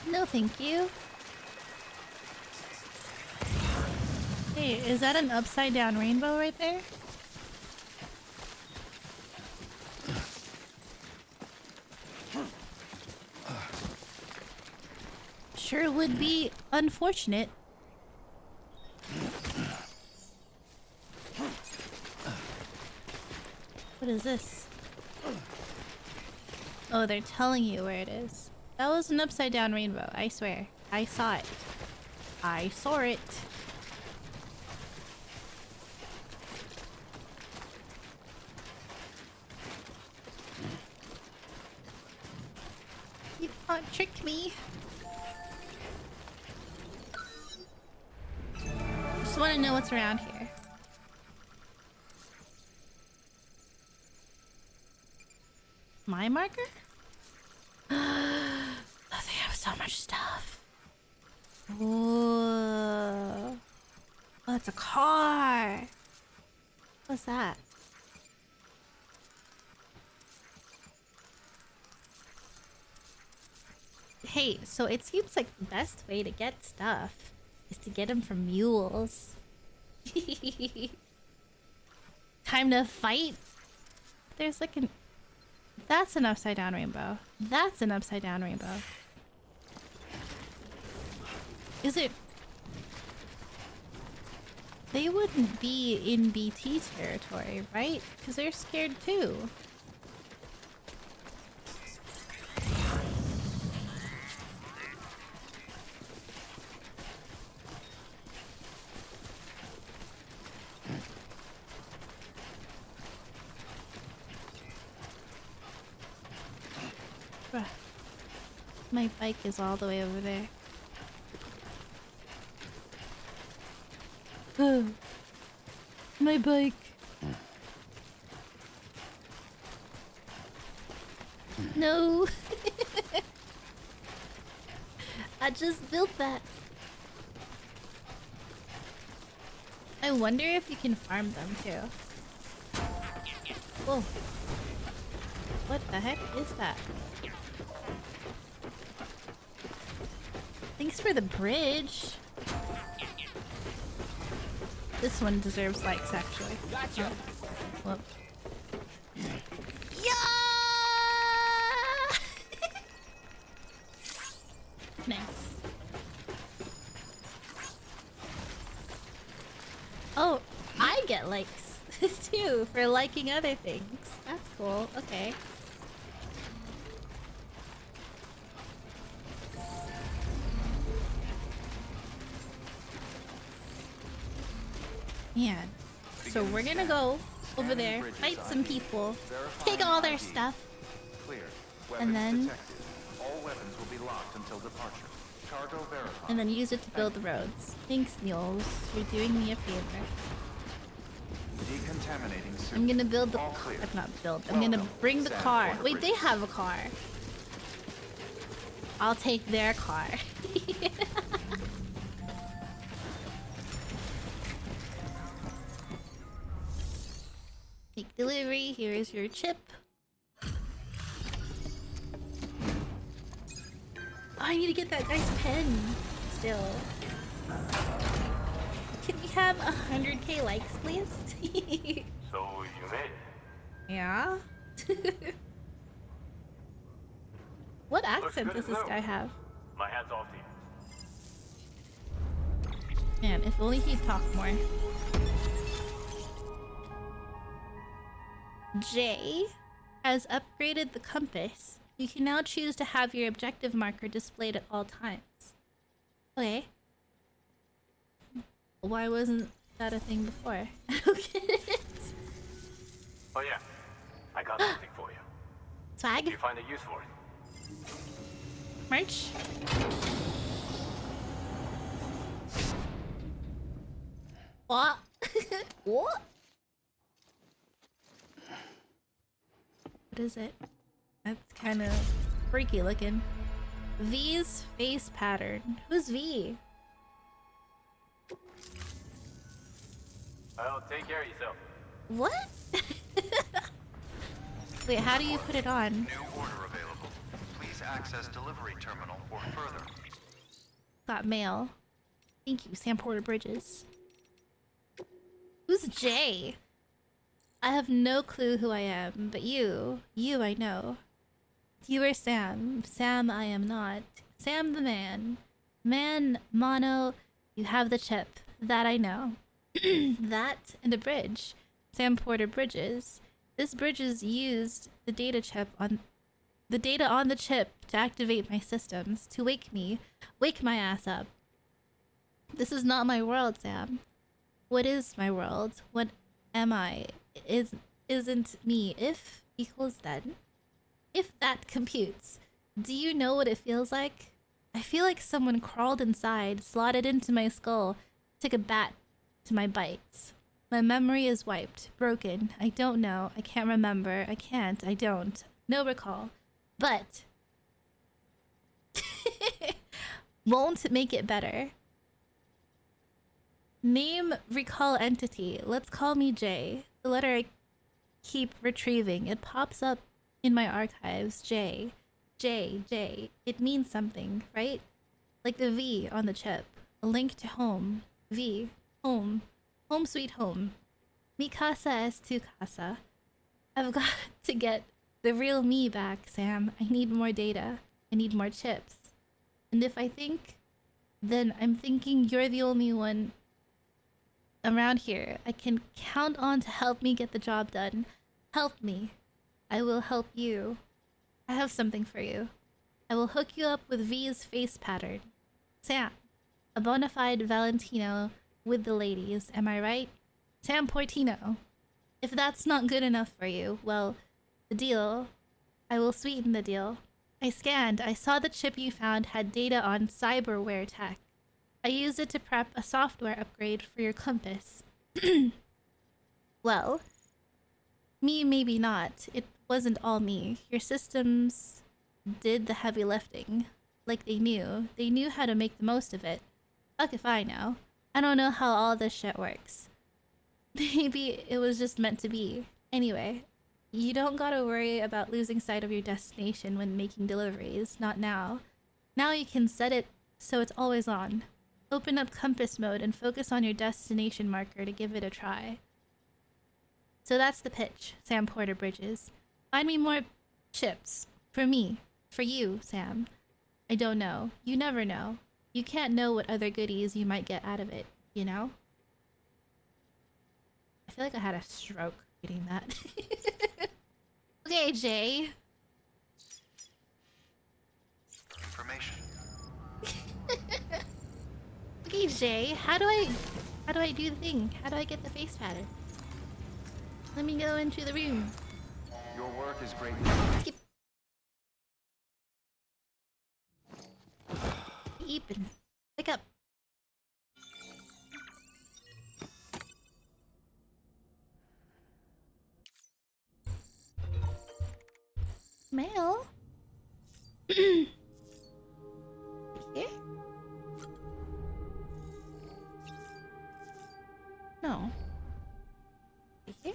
Speaker 1: No, thank you. Hey, is that an upside down rainbow right there? Sure would be unfortunate. What is this? Oh, they're telling you where it is. That was an upside down rainbow, I swear. I saw it. I saw it. You can't trick me. Just want to know what's around here. My marker? Oh, they have so much stuff. Whoa. Oh, it's a car. What's that? Hey, so it seems like the best way to get stuff is to get them from mules. Time to fight? There's like an... That's an upside down rainbow. That's an upside down rainbow. Is it... They wouldn't be in BT territory, right? Because they're scared too. Bruh. My bike is all the way over there. Oh, my bike. No. I just built that. I wonder if you can farm them too. Whoa. What the heck is that? Thanks for the bridge. This one deserves likes, actually. Gotcha. Oh. Whoop. Yeah! Nice. Oh, I get likes too for liking other things. That's cool. Okay. Man. So we're gonna go over there, fight some people, take all their stuff,
Speaker 2: Clear.
Speaker 1: and
Speaker 2: Weapons
Speaker 1: then
Speaker 2: detected. All weapons will be locked until departure. Cargo verified.
Speaker 1: and then use it to build the roads. Thanks, Niels. You're doing me a favor.
Speaker 2: Decontaminating suit.
Speaker 1: I'm gonna build the
Speaker 2: All
Speaker 1: car.
Speaker 2: clear.
Speaker 1: Not build. I'm gonna bring the
Speaker 2: Sand
Speaker 1: car.
Speaker 2: border
Speaker 1: Wait, they
Speaker 2: bridges.
Speaker 1: have a car. I'll take their car. Take delivery. Here is your chip. Oh, I need to get that guy's pen. Still. Can we have 100k likes, please?
Speaker 4: So you made it.
Speaker 1: Yeah. What accent
Speaker 4: good
Speaker 1: does
Speaker 4: as
Speaker 1: this
Speaker 4: new.
Speaker 1: guy have?
Speaker 4: My hat's off to you.
Speaker 1: Man, if only he'd talk more. J has upgraded the compass. You can now choose to have your objective marker displayed at all times. Okay. Why wasn't that a thing before? I don't get it.
Speaker 4: Oh yeah, I got something for you.
Speaker 1: Swag?
Speaker 4: You find a use for it.
Speaker 1: Merch? What? What? What is it? That's kind of freaky looking. V's face pattern. Who's V?
Speaker 4: Well, take care of yourself.
Speaker 1: What? Wait, how do you put it on?
Speaker 2: New order available. Please access delivery terminal or further.
Speaker 1: Got mail. Thank you, Sam Porter Bridges. Who's Jay? I have no clue who I am, but you I know. You are Sam. Sam I am not. Sam the man. Man, mono, you have the chip. That I know. That and a bridge. Sam Porter Bridges. This bridges used the data on the chip to activate my systems, to wake my ass up. This is not my world, Sam. What is my world? What am I? Isn't me. If equals then. If that computes. Do you know what it feels like? I feel like someone crawled inside, slotted into my skull, took a bat to my bites. My memory is wiped, broken. I don't know. I can't remember. I can't. I don't. No recall. But won't make it better. Name recall entity. Let's call me J. The letter I keep retrieving. It pops up in my archives. J. J. It means something, right? Like the V on the chip. A link to home. V. Home. Home sweet home. Mi casa es tu casa. I've got to get the real me back, Sam. I need more data. I need more chips. And if I think, then I'm thinking you're the only one around here I can count on to help me get the job done. Help me. I will help you. I have something for you. I will hook you up with V's face pattern. Sam, a bona fide Valentino with the ladies, am I right? Sam Portino. If that's not good enough for you, well, the deal. I will sweeten the deal. I scanned. I saw the chip you found had data on cyberware tech. I used it to prep a software upgrade for your compass. Well, me maybe not. It wasn't all me. Your systems did the heavy lifting. Like they knew. They knew how to make the most of it. Fuck if I know. I don't know how all this shit works. Maybe it was just meant to be. Anyway, you don't gotta worry about losing sight of your destination when making deliveries. Not now. Now you can set it so it's always on. Open up compass mode and focus on your destination marker to give it a try. So that's the pitch, Sam Porter Bridges. Find me more chips. For me. For you, Sam. I don't know. You never know. You can't know what other goodies you might get out of it, you know? I feel like I had a stroke reading that. Okay, Jay.
Speaker 2: Information.
Speaker 1: Okay, Jay. How do I do the thing? How do I get the face pattern? Let me go into the room.
Speaker 2: Your work is great.
Speaker 1: Skip. Eepin. Wake up. Mail? Here? No. Here?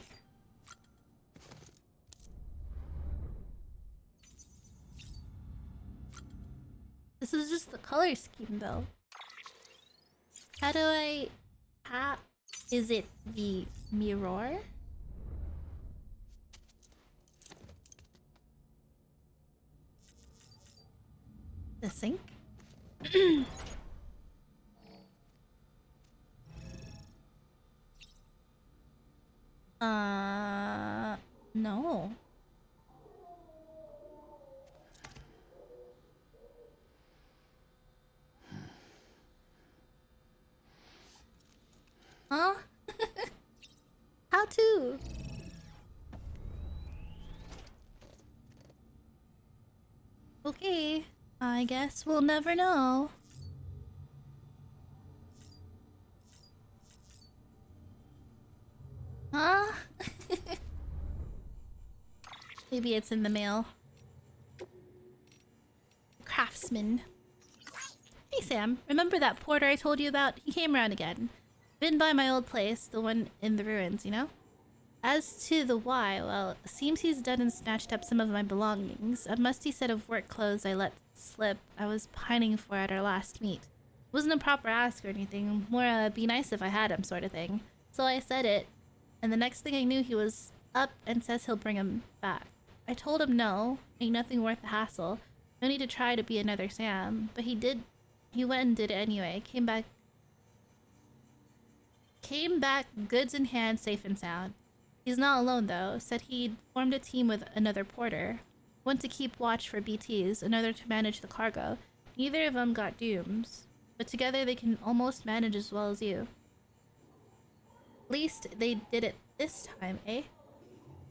Speaker 1: This is just the color scheme though. How do I... Is it the mirror? The sink? No. Huh? How to? Okay, I guess we'll never know. Huh? Maybe it's in the mail. Craftsman. Hey Sam, remember that porter I told you about? He came around again. Been by my old place, the one in the ruins, you know? As to the why, well, it seems he's done and snatched up some of my belongings. A musty set of work clothes I let slip I was pining for at our last meet. Wasn't a proper ask or anything, more be nice if I had him sort of thing. So I said it, and the next thing I knew he was up and says he'll bring him back. I told him no, ain't nothing worth the hassle. No need to try to be another Sam, but he went and did it anyway. Came back goods in hand, safe and sound. He's not alone though. Said he'd formed a team with another porter. One to keep watch for BTs, another to manage the cargo. Neither of them got dooms, but together they can almost manage as well as you. At least they did it this time, eh?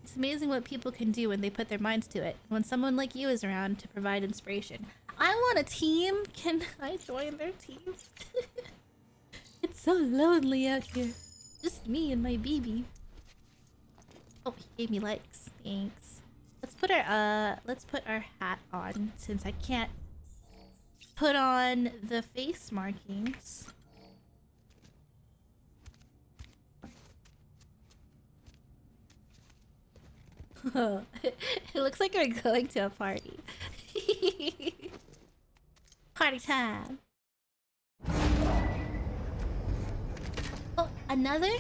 Speaker 1: It's amazing what people can do when they put their minds to it. When someone like you is around to provide inspiration. I want a team! Can I join their team? It's so lonely out here. Just me and my baby. Oh, he gave me likes. Thanks. Let's put our hat on since I can't put on the face markings. It looks like we're going to a party. Party time. Oh, another?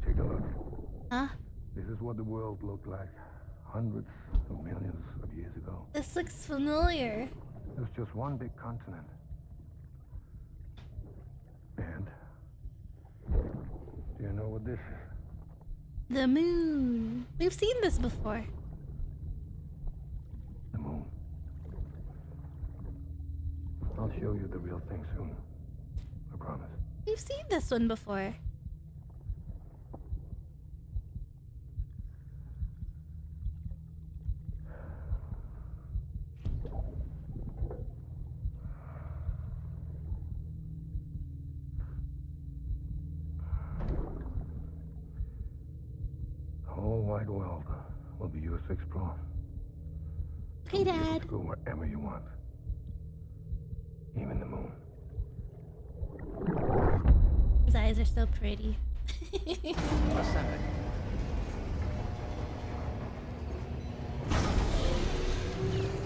Speaker 9: Take a look.
Speaker 1: Huh?
Speaker 9: This is what the world looked like hundreds of millions of years ago.
Speaker 1: This looks familiar.
Speaker 9: It was just one big continent. And do you know what this is?
Speaker 1: The moon. We've seen this before.
Speaker 9: The moon. I'll show you the real thing soon. I promise.
Speaker 1: We've seen this one before.
Speaker 9: The whole wide world will be yours to explore.
Speaker 1: Okay,
Speaker 9: You
Speaker 1: Dad.
Speaker 9: can go wherever you want. Even the moon.
Speaker 1: His eyes are so pretty.
Speaker 2: Ascending.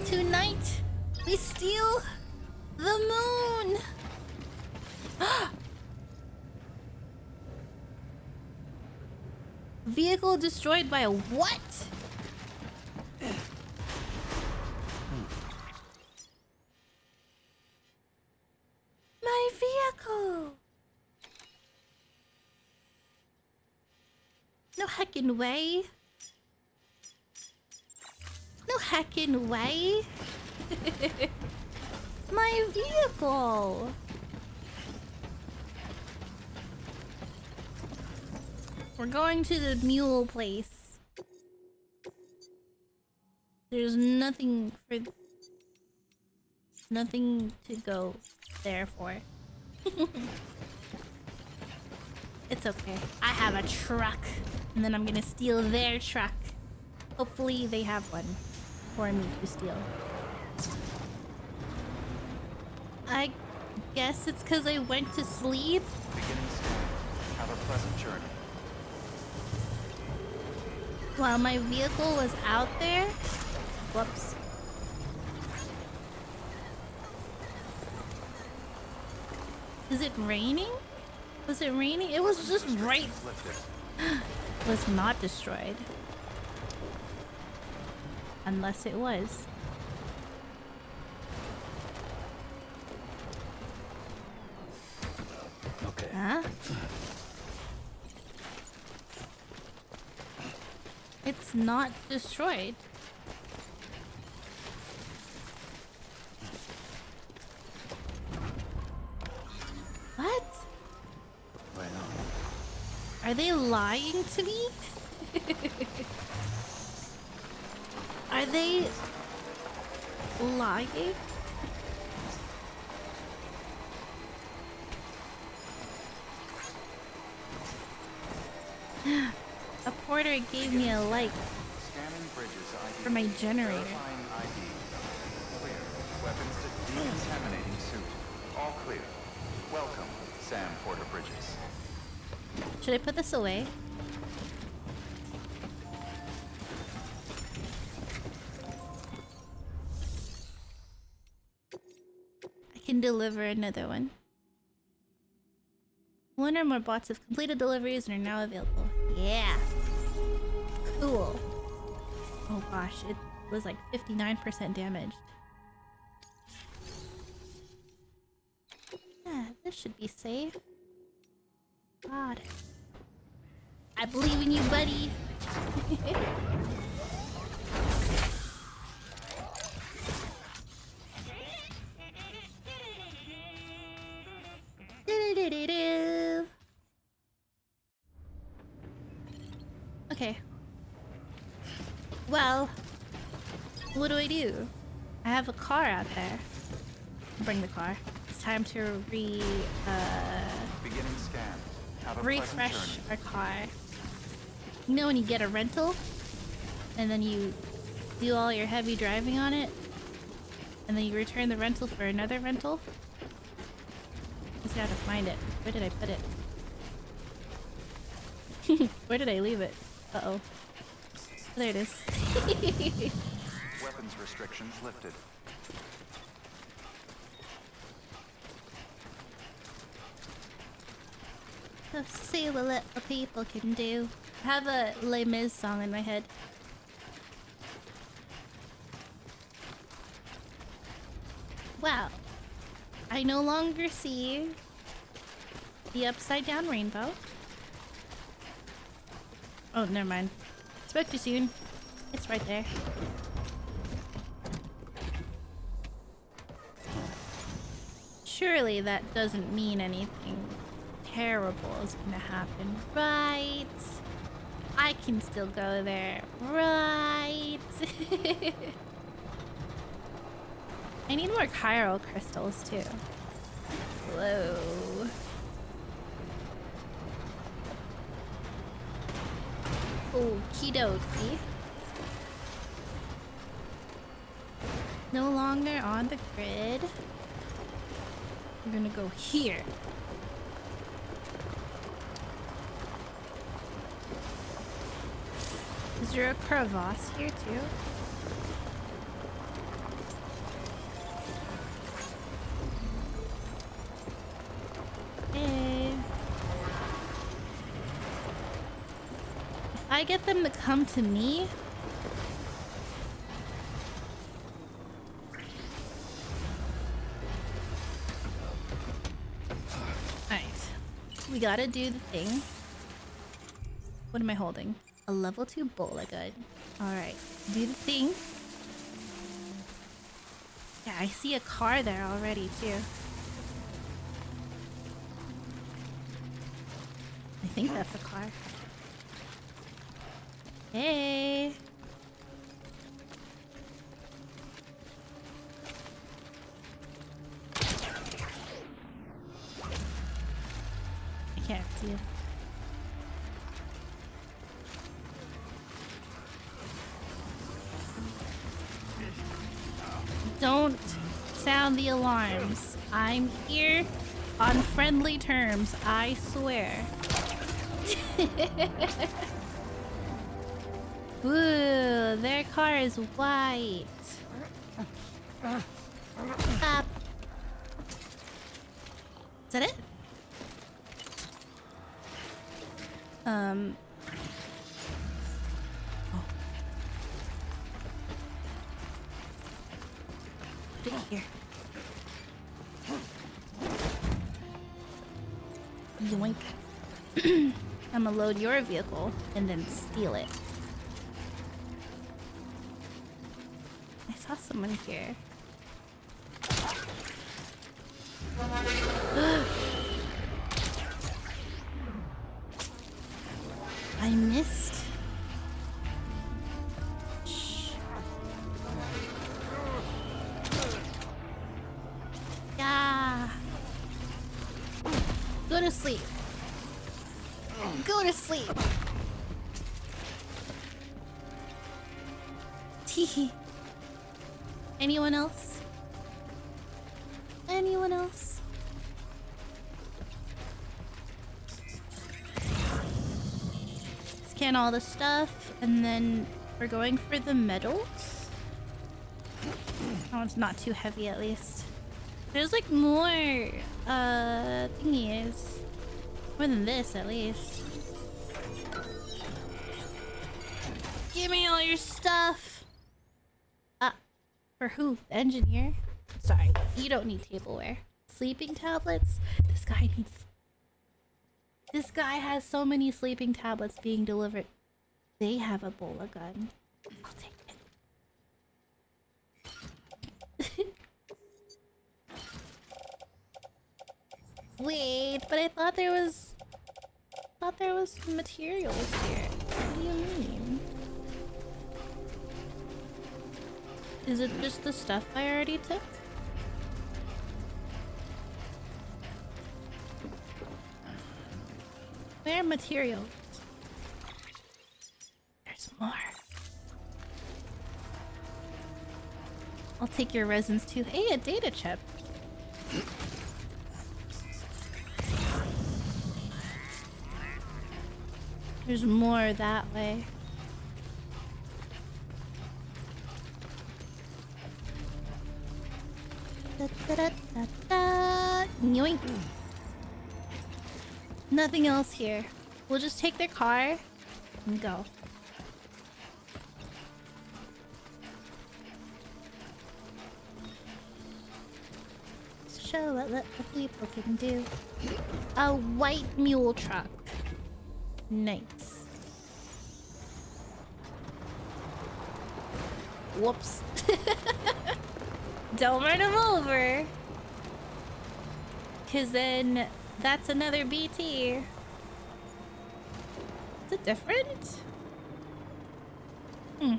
Speaker 1: Tonight, we steal the moon. Vehicle destroyed by a what? My vehicle! No heckin' way. No heckin' way. My vehicle! We're going to the mule place. There's nothing to go there for. It's okay. I have a truck. And then I'm gonna steal their truck. Hopefully they have one for me to steal. I guess it's because I went to sleep.
Speaker 2: Beginning soon. Have a pleasant journey.
Speaker 1: While my vehicle was out there. Whoops. Is it raining? Was it raining? It was just right. It was not destroyed. Unless it was.
Speaker 5: Okay.
Speaker 1: Huh? It's not destroyed. What?
Speaker 5: Right on.
Speaker 1: Are they lying to me? Are they lying? A porter gave me a like
Speaker 2: Scanning bridges ID.
Speaker 1: for my generator.
Speaker 2: Verifying ID. Clear. Weapons decontaminating suit. All clear. Welcome, Sam Porter Bridges.
Speaker 1: Should I put this away? I can deliver another one. One or more bots have completed deliveries and are now available. Yeah. Cool. Oh gosh, it was like 59% damaged. Yeah, this should be safe. God. I believe in you, buddy. Do-do-do-do-do. Okay. Well, what do? I have a car out there. Bring the car. It's time to
Speaker 2: Beginning scan. Have a
Speaker 1: refresh
Speaker 2: pleasant journey.
Speaker 1: our car. You know when you get a rental and then you do all your heavy driving on it and then you return the rental for another rental? Just gotta find it. Where did I put it? Where did I leave it? Uh-oh. There it is.
Speaker 2: Weapons restrictions lifted.
Speaker 1: Let's see what little people can do. I have a Les Mis song in my head. Wow. I no longer see the upside down rainbow. Oh, never mind. Spoke too soon. It's right there. Surely that doesn't mean anything terrible is gonna happen, right? I can still go there, right? I need more chiral crystals too. Whoa. Okie dokie. No longer on the grid. We're gonna go here. Is there a crevasse here too? Hey. If I get them to come to me? Alright. We gotta do the thing. What am I holding? A level 2 bola gun. Alright. Do the thing. Yeah, I see a car there already too. I think that's a car. Hey! I can't see it. Don't sound the alarms. I'm here on friendly terms, I swear. Ooh, their car is white. Stop. Is that it? Oh. Put it here. Yoink. I'm gonna load your vehicle and then steal it. I saw someone here. I missed. Shh. Yeah. Go to sleep. Go to sleep. Teehee. Anyone else? Anyone else? Scan all the stuff, and then we're going for the medals. Oh, it's not too heavy at least. There's like more thingies. More than this at least. Give me all your stuff. For who? The engineer? Sorry, you don't need tableware. Sleeping tablets? This guy needs... This guy has so many sleeping tablets being delivered. They have a bola gun. I'll take it. Wait, but I thought there was... materials here. What do you mean? Is it just the stuff I already took? Where are materials? There's more. I'll take your resins too. Hey, a data chip. There's more that way. Da, da, da, da, da. Yoink. Nothing else here. We'll just take their car and go. Show what the people can do. A white mule truck. Nice. Whoops. Don't run him over. 'Cause then that's another BT. Is it different? Hmm.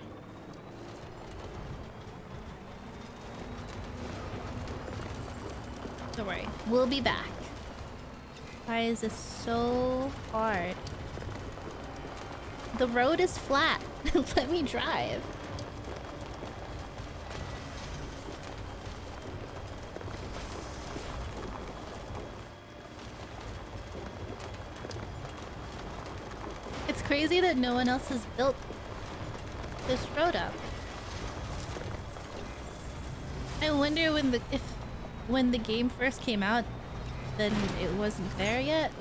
Speaker 1: Don't worry. We'll be back. Why is this so hard? The road is flat. Let me drive. It's crazy that no one else has built this road up. I wonder when the game first came out, then it wasn't there yet.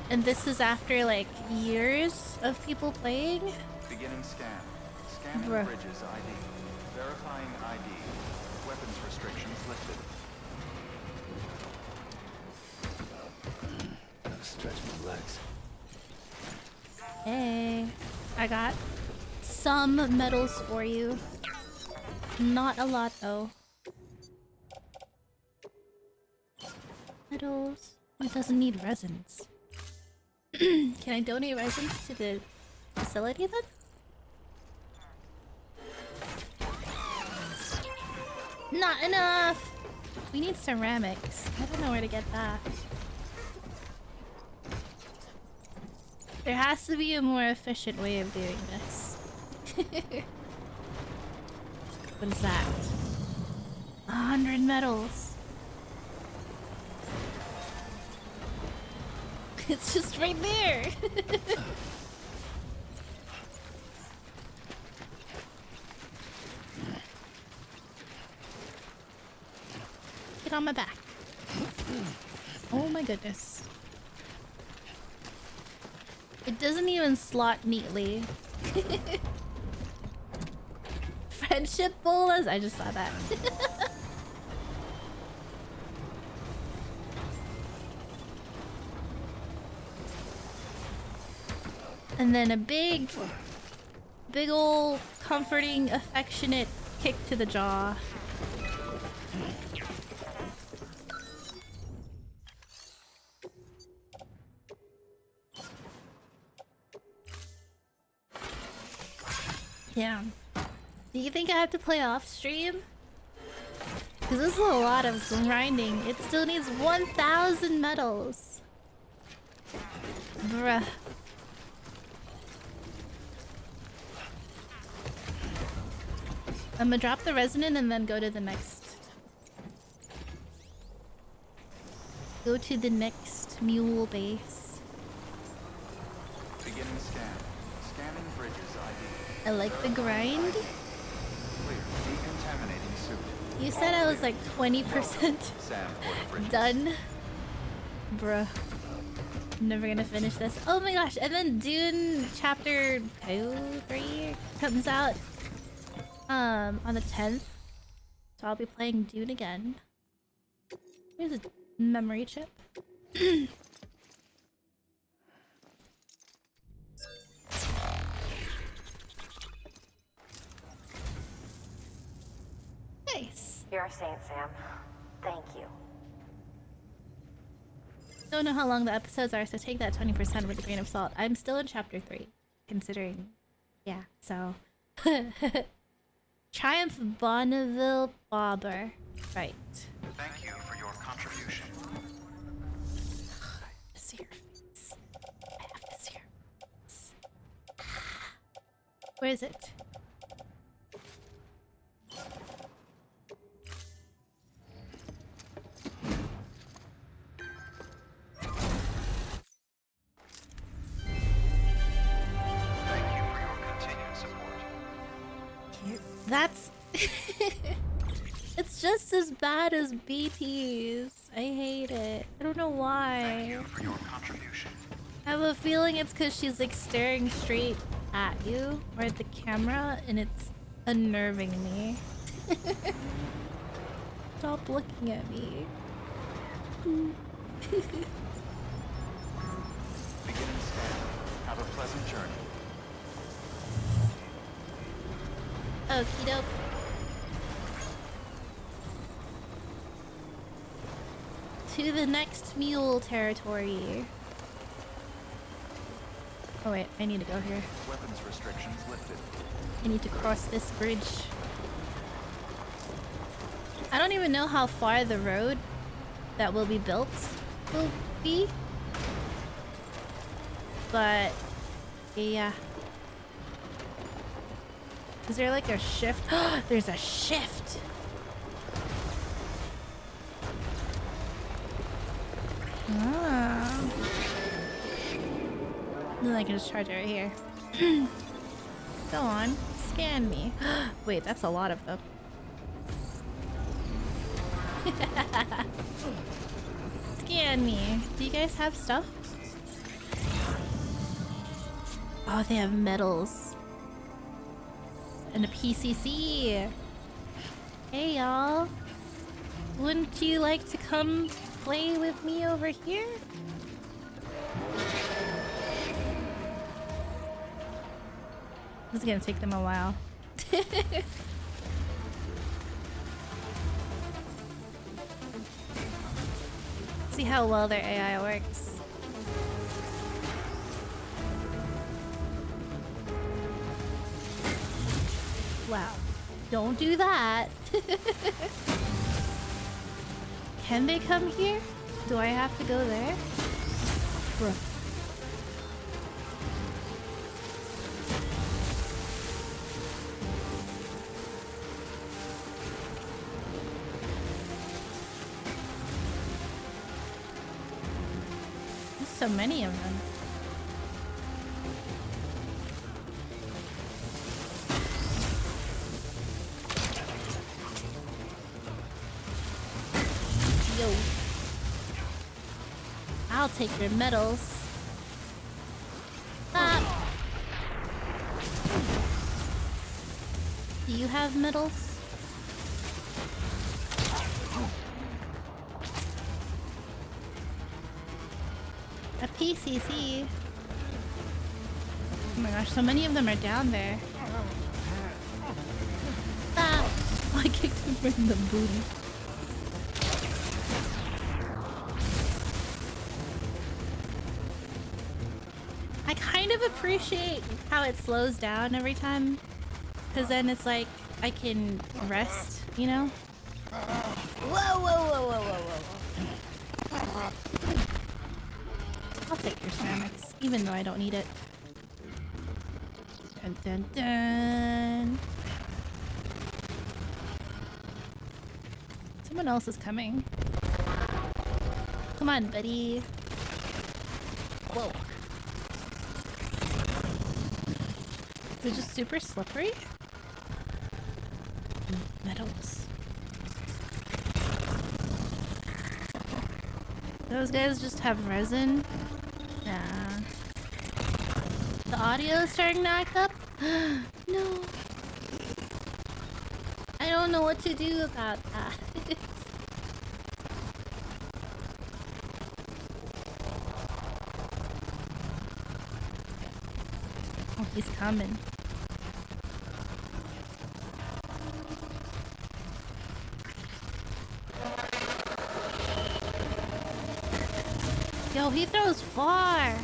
Speaker 1: And this is after like years of people playing?
Speaker 2: Beginning scan. Scanning
Speaker 1: Bruh.
Speaker 2: bridges ID. Verifying ID. Weapons restrictions lifted.
Speaker 5: Gotta stretch my legs.
Speaker 1: Hey, I got some medals for you. Not a lot though. Medals. It doesn't need resins. Can I donate resins to the facility then? Not enough! We need ceramics. I don't know where to get that. There has to be a more efficient way of doing this. What is that? 100 medals. It's just right there. Get on my back. Oh my goodness. It doesn't even slot neatly. Friendship bolas? I just saw that. And then a big ol' comforting, affectionate kick to the jaw. Yeah. Do you think I have to play off stream? Because this is a lot of grinding. It still needs 1,000 medals. Bruh. I'm gonna drop the resonant and then go to the next. Go to the next mule base.
Speaker 2: Beginning scan. Scanning bridges ID.
Speaker 1: I like the grind.
Speaker 2: Clear. Decontaminating suit.
Speaker 1: You said I was like 20%
Speaker 2: Sam Port bridges.
Speaker 1: done. Bruh. I'm never gonna finish this. Oh my gosh, and then Dune chapter 2, 3 comes out on the 10th. So I'll be playing Dune again. Here's a memory chip. Nice.
Speaker 6: You're a saint, Sam. Thank you.
Speaker 1: Don't know how long the episodes are, so take that 20% with a grain of salt. I'm still in chapter 3, considering. Yeah, so. Triumph Bonneville Bobber. Right.
Speaker 2: Thank you for your contribution.
Speaker 1: I have to see your face. I have to see your face. Where is it?
Speaker 2: Thank you for your continued support.
Speaker 1: That's... It's just as bad as BT's. I hate it. I don't know why.
Speaker 2: Thank you for your contribution.
Speaker 1: I have a feeling it's because she's like staring straight at you or at the camera and it's unnerving me. Stop looking at me.
Speaker 2: Beginning scan. Have a pleasant journey.
Speaker 1: Okie doke. To the next mule territory. Oh wait, I need to go here.
Speaker 2: Weapons restrictions lifted.
Speaker 1: I need to cross this bridge. I don't even know how far the road that will be built will be. But yeah. Is there like a shift? There's a shift! Ah. Then I can just charge it right here. Go on, scan me. Wait, that's a lot of them. Scan me. Do you guys have stuff? Oh, they have medals. And a PCC. Hey, y'all. Wouldn't you like to come play with me over here? This is gonna take them a while. See how well their AI works. Wow. Don't do that. Can they come here? Do I have to go there? Bruh. There's so many of them. Yo. I'll take your medals. Stop. Do you have medals? A PCC. Oh my gosh, so many of them are down there. Stop. Oh, I kicked him in the booty. I kind of appreciate how it slows down every time, because then it's like I can rest, you know? Whoa, whoa, whoa, whoa, whoa, whoa. I'll take your ceramics, even though I don't need it. Dun dun dun. Someone else is coming. Come on, buddy. Whoa. Is it just super slippery? Metals. Those guys just have resin? Nah. The audio is starting to act up? No. I don't know what to do about that. Oh, he's coming. Yo, he throws far.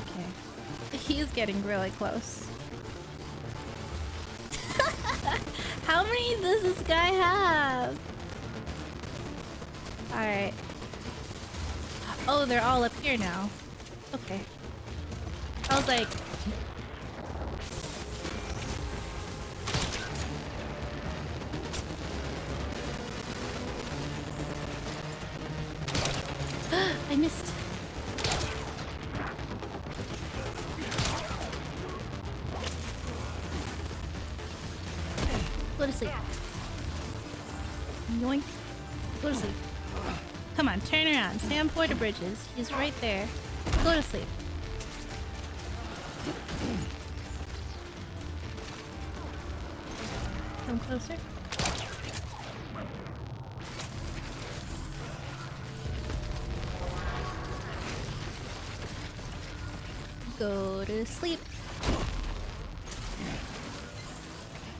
Speaker 1: Okay. He's getting really close. How many does this guy have? Alright. Oh, they're all up here now. Okay. I was like... I missed. Go to sleep. Yoink. Go to sleep. Come on, turn around. Sam Porter Bridges. He's right there. Go to sleep. Come closer. Go to sleep.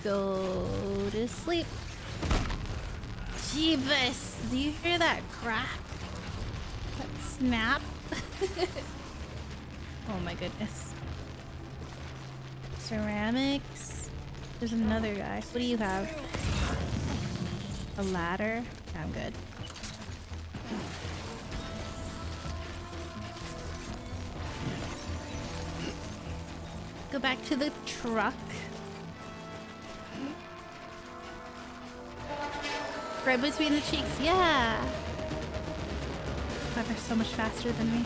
Speaker 1: Go to sleep. Jeebus! Do you hear that crack? That snap? Oh my goodness. Ceramics. There's another guy. What do you have? A ladder? I'm good. Go back to the truck. Right between the cheeks, yeah! God, they're so much faster than me.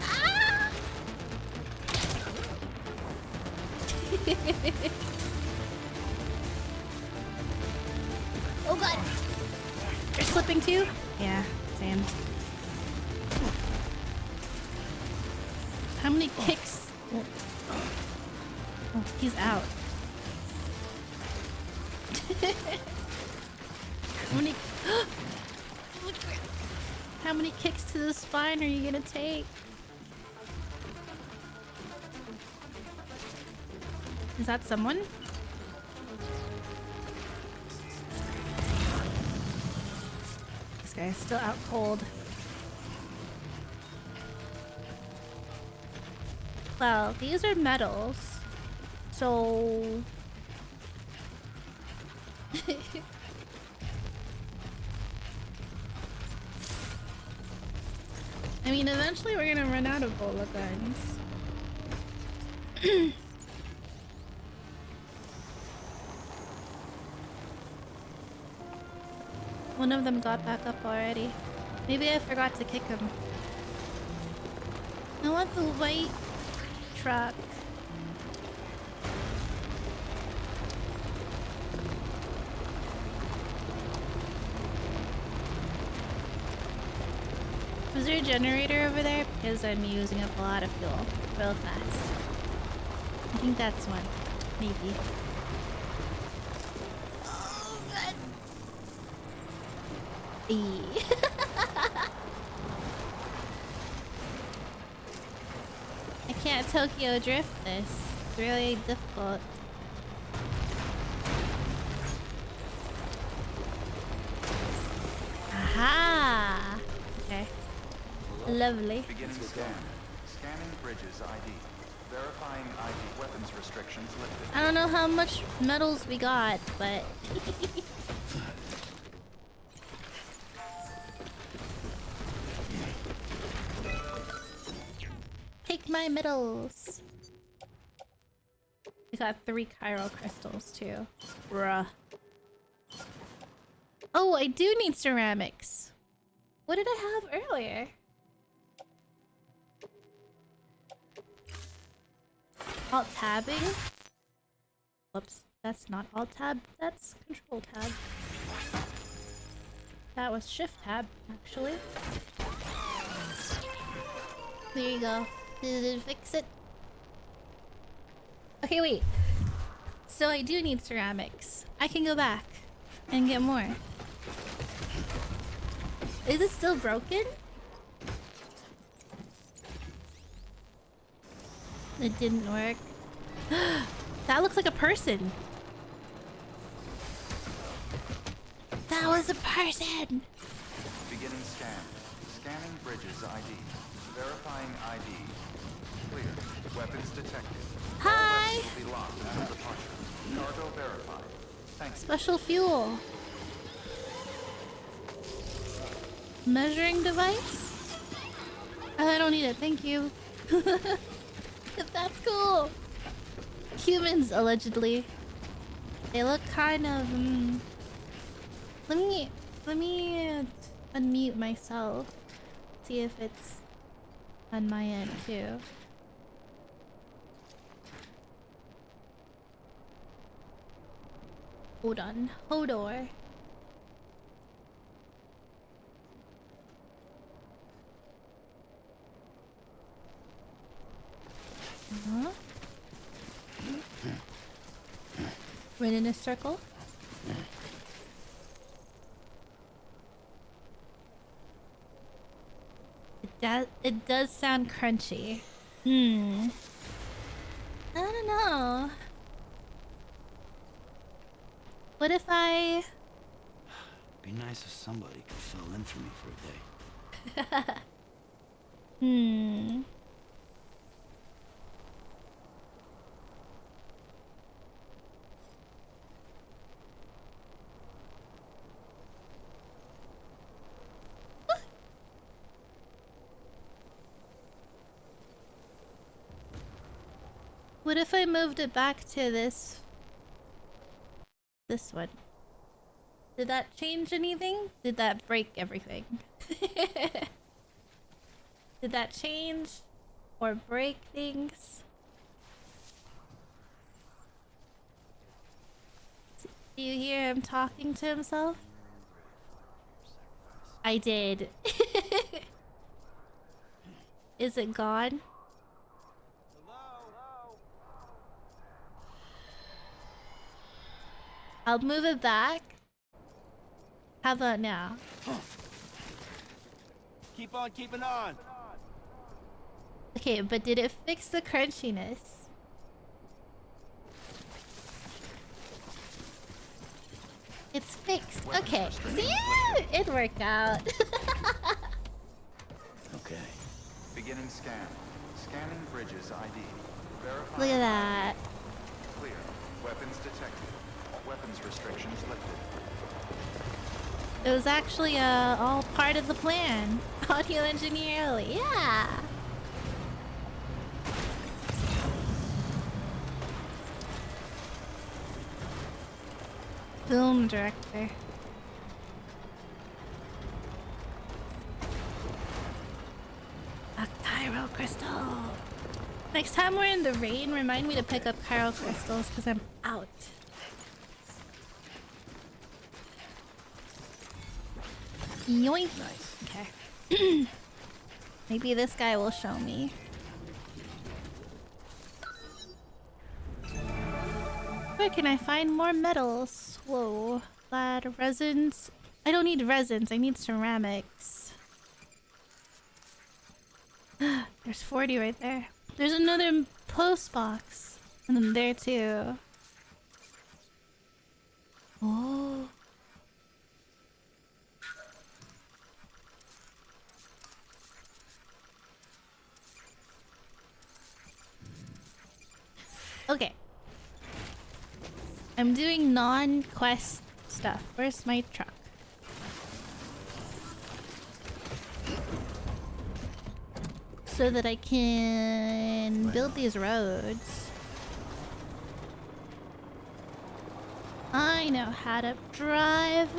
Speaker 1: Ah! slipping too? Yeah, same. How many kicks? Oh, he's out. How many... How many kicks to the spine are you gonna take? Is that someone? This guy's still out cold. Well, these are metals, so... I mean, eventually we're gonna run out of bullet guns. One of them got back up already. Maybe I forgot to kick him. I want the white truck. Was there a generator over there? Because I'm using up a lot of fuel real fast. I think that's one. Maybe. Oh, God. I can't Tokyo drift this. It's really difficult. Aha! Okay. Lovely.
Speaker 2: Beginning scan. Scanning bridges ID. Verifying ID weapons restrictions lifted.
Speaker 1: I don't know how much medals we got, but... Take my medals! We got 3 chiral crystals, too. Bruh. Oh, I do need ceramics! What did I have earlier? Alt tabbing? Whoops, that's not alt tab, that's control tab. That was shift tab, actually. There you go. Did it fix it? Okay, wait. So I do need ceramics. I can go back and get more. Is it still broken? It didn't work. That looks like a person. That was a person.
Speaker 2: Beginning scan. Scanning bridges ID. Verifying ID. Clear. Weapons detected.
Speaker 1: Hi.
Speaker 2: All weapons will be locked after departure. Cargo verified. Thank you.
Speaker 1: Special fuel. Measuring device? I don't need it, thank you. That's cool. Humans, allegedly. They look kind of... Let me unmute myself. See if it's on my end too. Hold on. Hodor. Huh? Run in a circle. It does sound crunchy. I don't know. What if I...
Speaker 5: Be nice if somebody could fill in for me for a day.
Speaker 1: What if I moved it back to this one? Did that change anything? Did that break everything? Did that change or break things? Do you hear him talking to himself? I did. Is it gone? I'll move it back. How about now?
Speaker 10: Keep on keeping on.
Speaker 1: Okay, but did it fix the crunchiness? It's fixed. Okay. See? It worked out.
Speaker 5: Okay.
Speaker 2: Beginning scan. Scanning bridges ID. Verifying
Speaker 1: Look at that.
Speaker 2: Clear. Weapons detected. Weapons restrictions lifted.
Speaker 1: It was actually all part of the plan. Audio engineer, yeah. Film director. A chiral crystal. Next time we're in the rain, remind me to pick up chiral crystals because I'm out. Yoink.
Speaker 5: Nice.
Speaker 1: Okay. Maybe this guy will show me. Where can I find more metals? Whoa. Lead, resins. I don't need resins, I need ceramics. There's 40 right there. There's another post box. And then there too. Oh. Okay. I'm doing non-quest stuff. Where's my truck? So that I can build these roads. I know how to drive.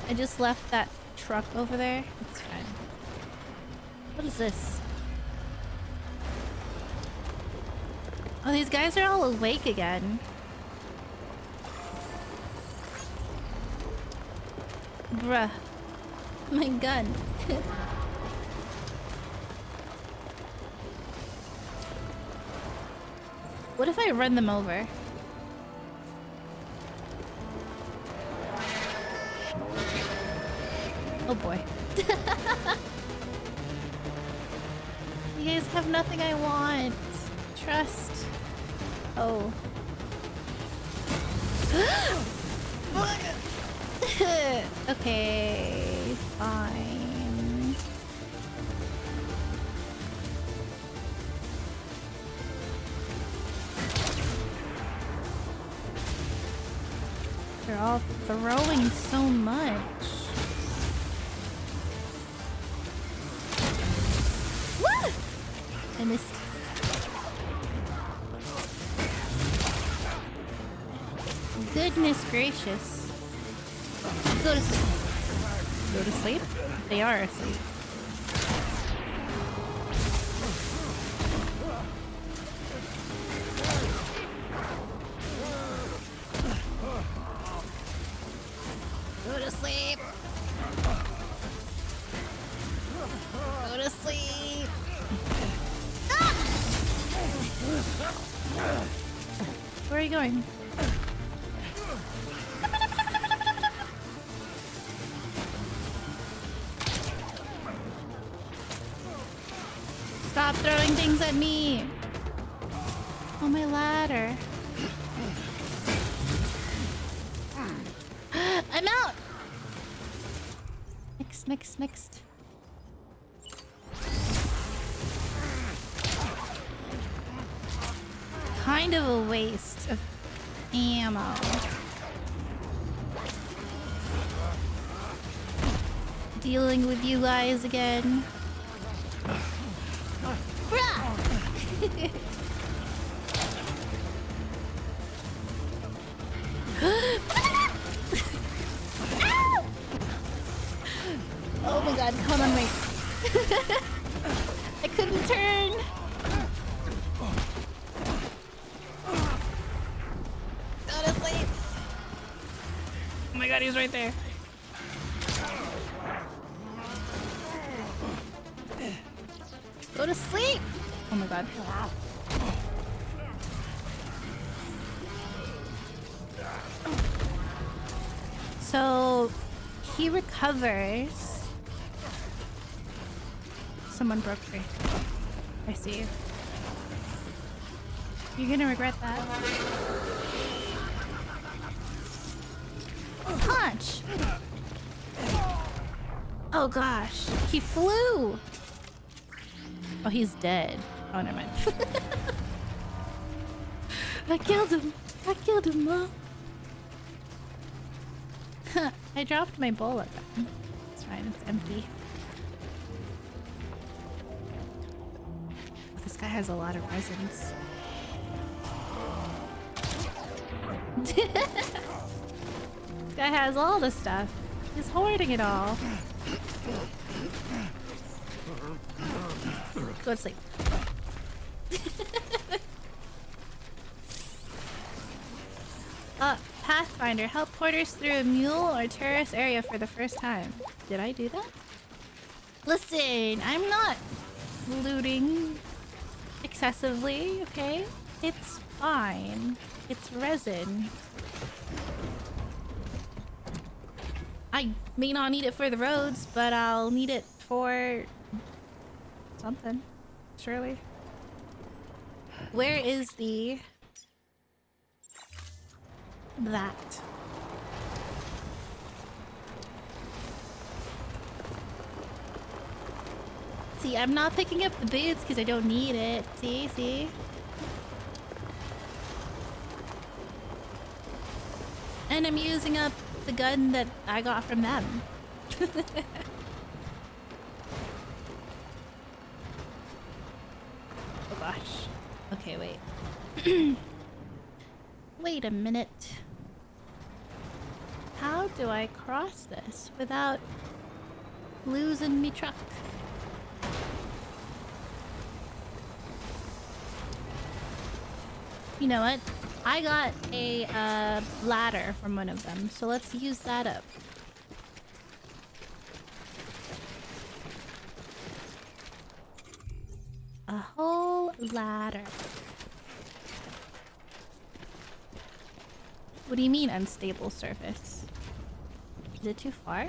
Speaker 1: I just left that truck over there. It's fine. What is this? Oh, these guys are all awake again. Bruh. My gun. What if I run them over? Oh boy. You guys have nothing I want. Trust. Oh. Okay, fine. They're all throwing so much. Woo! I missed. Goodness gracious. Go to sleep. Go to sleep? They are asleep. Go to sleep. Go to sleep. Ah! Where are you going? Stop throwing things at me! Oh, my ladder. I'm out! Next. Kind of a waste of ammo. Dealing with you guys again. Oh my god, hold on, wait. I couldn't turn. god, he's right there. Go to sleep! Oh my god. So he recovers. Someone broke free. I see you. You're gonna regret that. Punch! Oh gosh, he flew! Oh, he's dead. Oh, never mind. I killed him! I killed him, Mom! I dropped my bullet gun. It's fine, it's empty. Oh, this guy has a lot of resins. This guy has all the stuff. He's hoarding it all. Go to sleep. Pathfinder, help porters through a mule or terrorist area for the first time. Did I do that? Listen, I'm not looting excessively, okay? It's fine. It's resin. I may not need it for the roads, but I'll need it for something. Surely. Where is the... that? See, I'm not picking up the boots because I don't need it. See? And I'm using up the gun that I got from them. Oh gosh. Okay, wait. Wait a minute. How do I cross this without losing me truck? You know what? I got a ladder from one of them, so let's use that up. A whole ladder. What do you mean unstable surface? Is it too far?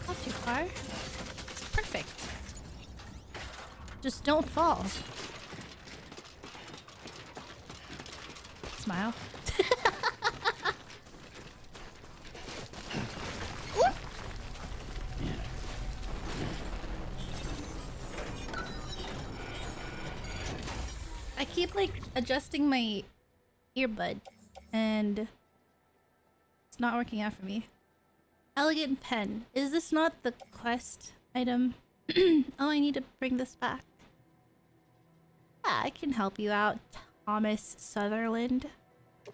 Speaker 1: Not too far. It's perfect. Just don't fall. Smile. I keep like adjusting my earbud and it's not working out for me. Elegant pen. Is this not the quest item? Oh, I need to bring this back. Yeah, I can help you out, Thomas Sutherland. Oh,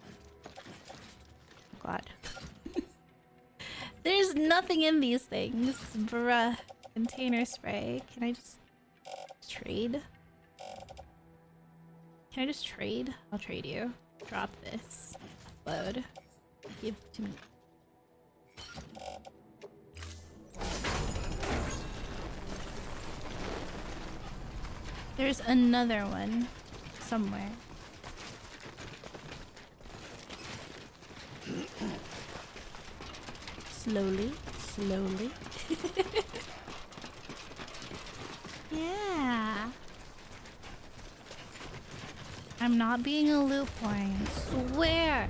Speaker 1: God. There's nothing in these things. Bruh. Container spray. Can I just trade? Can I just trade? I'll trade you. Drop this. Upload. Give to me. There's another one somewhere. Slowly, slowly. Yeah. I'm not being a loophorn, I swear.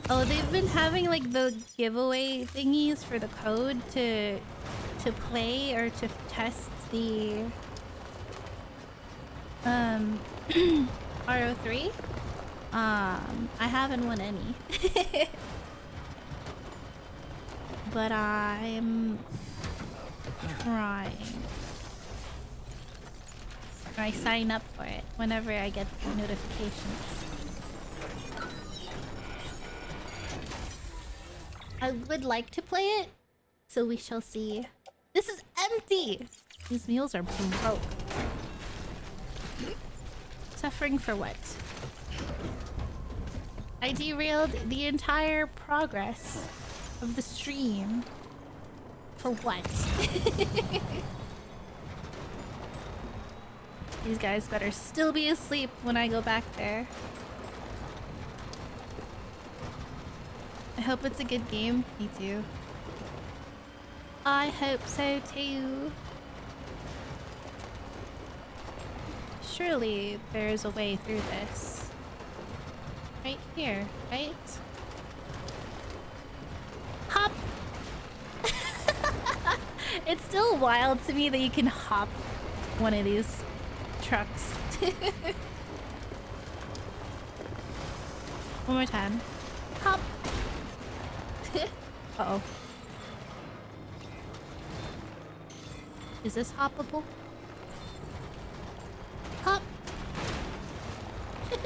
Speaker 1: Oh, they've been having like the giveaway thingies for the code to play or to test the RO3. I haven't won any. But I'm trying. I sign up for it whenever I get the notifications. I would like to play it, so we shall see. This is empty! These mules are broke. Suffering for what? I derailed the entire progress of the stream. For what? These guys better still be asleep when I go back there. I hope it's a good game. Me too. I hope so too. Surely there's a way through this. Right here, right? Hop! It's still wild to me that you can hop one of these trucks. One more time. Hop! Uh-oh. Is this hoppable? Hop!
Speaker 5: Okay,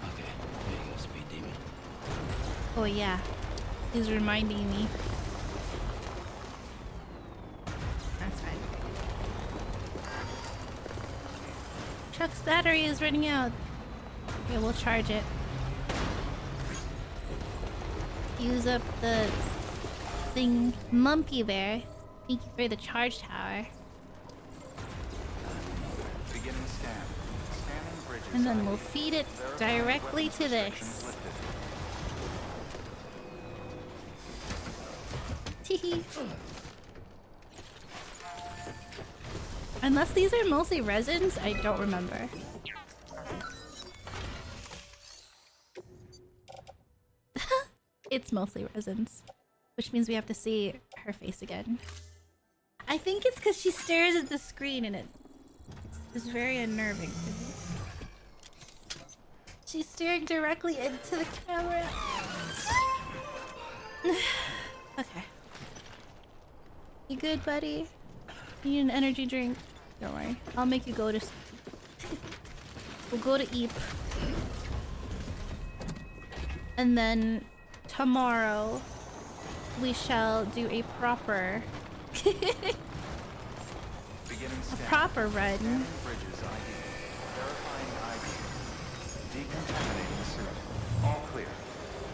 Speaker 5: there you go, speed demon.
Speaker 1: Oh yeah, he's reminding me. That's fine. Truck's battery is running out. Okay, we'll charge it. Use up the thing. Mumpy Bear, thank you for the charge tower.
Speaker 2: Beginning scan. Scanning bridges.
Speaker 1: And then we'll
Speaker 2: ID.
Speaker 1: feed it
Speaker 2: Verifying
Speaker 1: directly
Speaker 2: weapons
Speaker 1: to
Speaker 2: restrictions
Speaker 1: this.
Speaker 2: lifted.
Speaker 1: Teehee. Unless these are mostly resins, I don't remember. It's mostly resins, which means we have to see her face again. I think it's because she stares at the screen and it is very unnerving to me. She's staring directly into the camera. Okay. You good, buddy? You need an energy drink? Don't worry. I'll make you go to sleep. We'll go to Eep. And then tomorrow we shall do a proper
Speaker 2: Beginning scan.
Speaker 1: proper run.
Speaker 2: Scanning bridges ID. Verifying ID. Decontaminating the suit. All clear.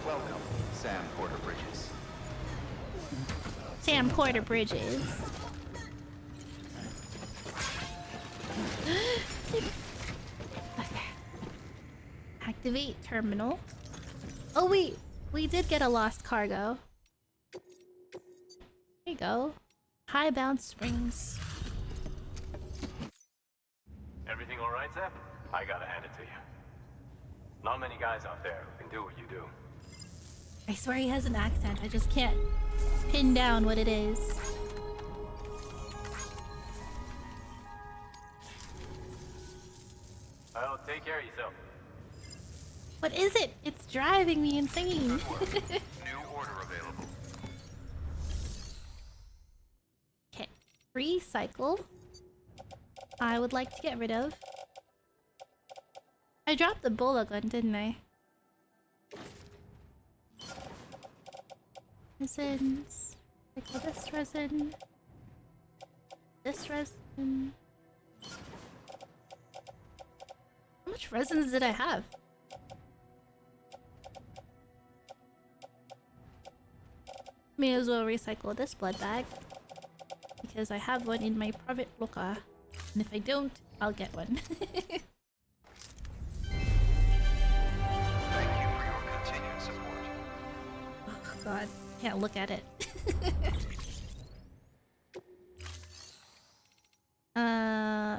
Speaker 2: Welcome, Sam Porter Bridges.
Speaker 1: Sam Porter Bridges. Okay. Activate terminal. Oh wait, we did get a lost cargo. There you go. High bounce springs.
Speaker 4: Everything all right, Sam? I gotta hand it to you. Not many guys out there who can do what you do.
Speaker 1: I swear he has an accent. I just can't pin down what it is.
Speaker 4: Well, take care of yourself.
Speaker 1: What is it? It's driving me insane.
Speaker 2: New order available.
Speaker 1: Okay. Recycle. I would like to get rid of. I dropped the bola gun, didn't I? Resins. Recycle this resin. This resin. How much resins did I have? May as well recycle this blood bag. Because I have one in my private locker. And if I don't, I'll get one.
Speaker 2: Thank you for your continued support.
Speaker 1: Oh god, can't look at it.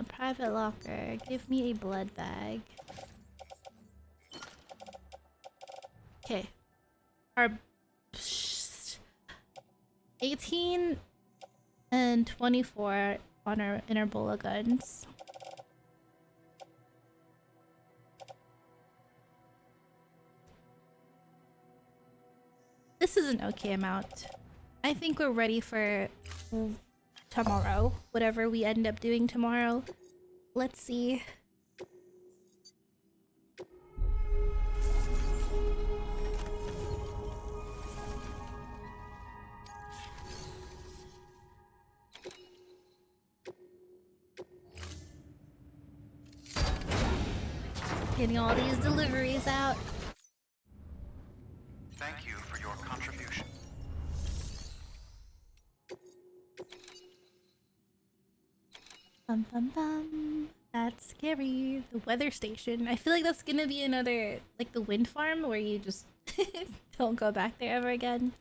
Speaker 1: Private locker. Give me a blood bag. Okay. Our 18 and 24 on our Bola guns. This is an okay amount. I think we're ready for tomorrow. Whatever we end up doing tomorrow. Let's see. Getting all these deliveries out.
Speaker 2: Thank you for your contribution.
Speaker 1: Bum bum bum. That's scary. The weather station. I feel like that's gonna be another, like the wind farm where you just don't go back there ever again.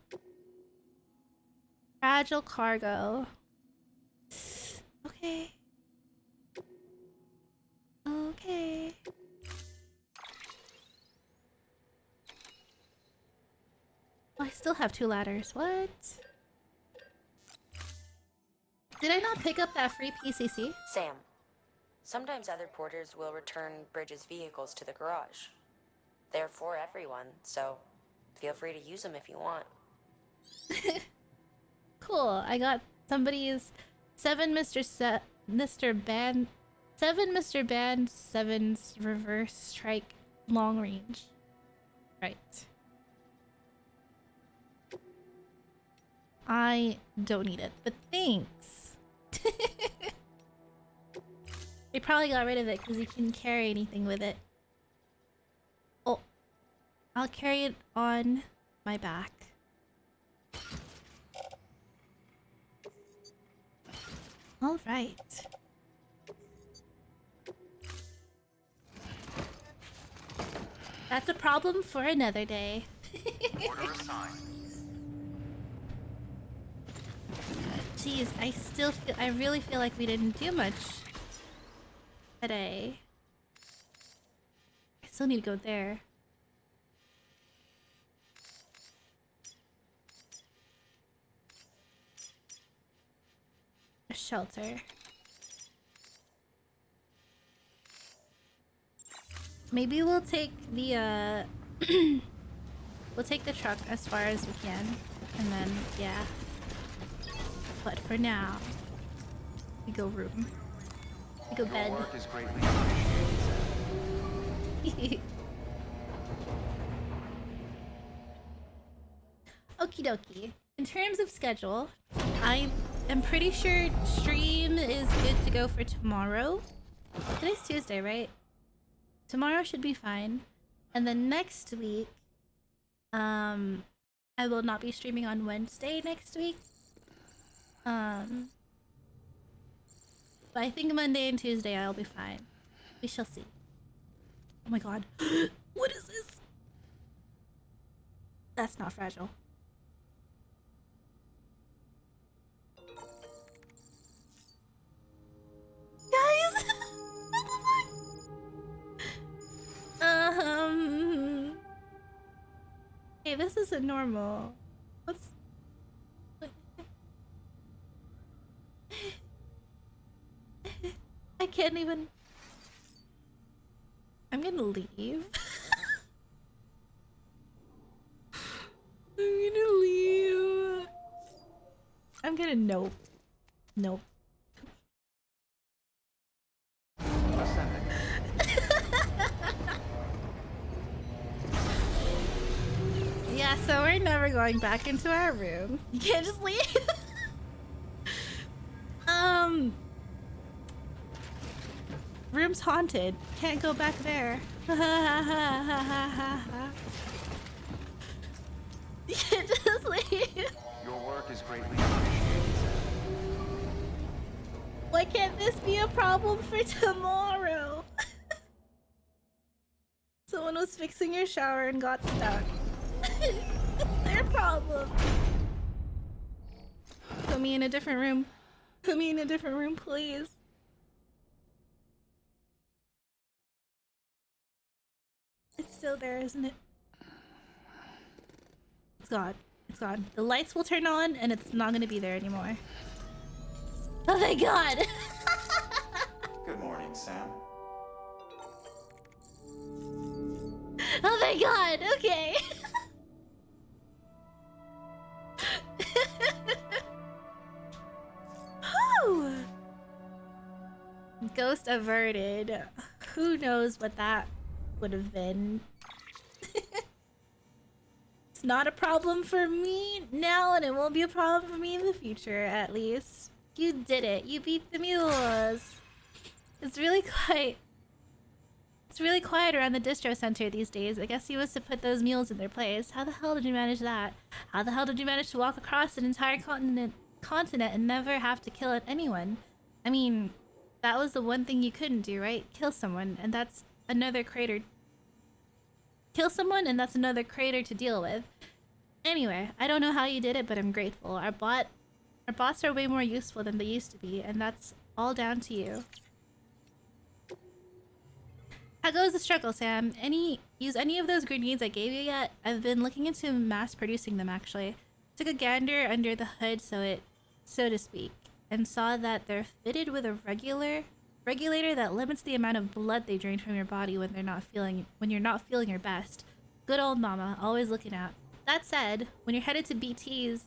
Speaker 1: Fragile cargo. Okay. Okay. Oh, I still have 2 ladders. What? Did I not pick up that free PCC?
Speaker 6: Sam, sometimes other porters will return Bridges' vehicles to the garage. They're for everyone, so feel free to use them if you want.
Speaker 1: Cool. I got somebody's 7 Mr. Band, 7's reverse strike long range. Right. I don't need it, but thanks. They probably got rid of it because you couldn't carry anything with it. Oh, I'll carry it on my back. All right. That's a problem for another day.
Speaker 2: Order assigned.
Speaker 1: Jeez, I really feel like we didn't do much today. I still need to go there. A shelter. Maybe we'll take the we'll take the truck as far as we can, and then yeah. But for now, we go room. We go bed.
Speaker 2: Your work is greatly appreciated.
Speaker 1: Okie dokie. In terms of schedule, I am pretty sure stream is good to go for tomorrow. Today's Tuesday, right? Tomorrow should be fine. And then next week, I will not be streaming on Wednesday next week. But I think Monday and Tuesday I'll be fine. We shall see. Oh my god. What is this? That's not fragile. Guys! What the fuck? Hey, this isn't normal. What's... I can't even... I'm gonna leave. I'm gonna leave. I'm gonna... Nope. Nope.
Speaker 2: Ascending.
Speaker 1: Yeah, so we're never going back into our room. You can't just leave. Room's haunted. Can't go back there. You can't just leave.
Speaker 2: Your work is greatly appreciated.
Speaker 1: Why can't this be a problem for tomorrow? Someone was fixing your shower and got stuck. It's their problem. Put me in a different room. Put me in a different room, please. It's still there, isn't it? It's gone. It's gone. The lights will turn on and it's not gonna be there anymore. Oh my god!
Speaker 2: Good morning, Sam.
Speaker 1: Oh my god, okay. Whew. Ghost averted. Who knows what that would have been. It's not a problem for me now, and it won't be a problem for me in the future, at least. You did it. You beat the mules. It's really quite It's really quiet around the distro center these days. I guess he was to put those mules in their place. How the hell did you manage that? How the hell did you manage to walk across an entire continent and never have to kill anyone? I mean, that was the one thing you couldn't do, right? Kill someone, and that's another crater. Kill someone, and that's another crater to deal with. Anyway, I don't know how you did it, but I'm grateful. Our bots are way more useful than they used to be, and that's all down to you. How goes the struggle, Sam? Use any of those grenades I gave you yet? I've been looking into mass producing them, actually. Took a gander under the hood, so to speak, and saw that they're fitted with a regulator that limits the amount of blood they drain from your body when you're not feeling your best. Good old mama, always looking out. That said, when you're headed to BTs,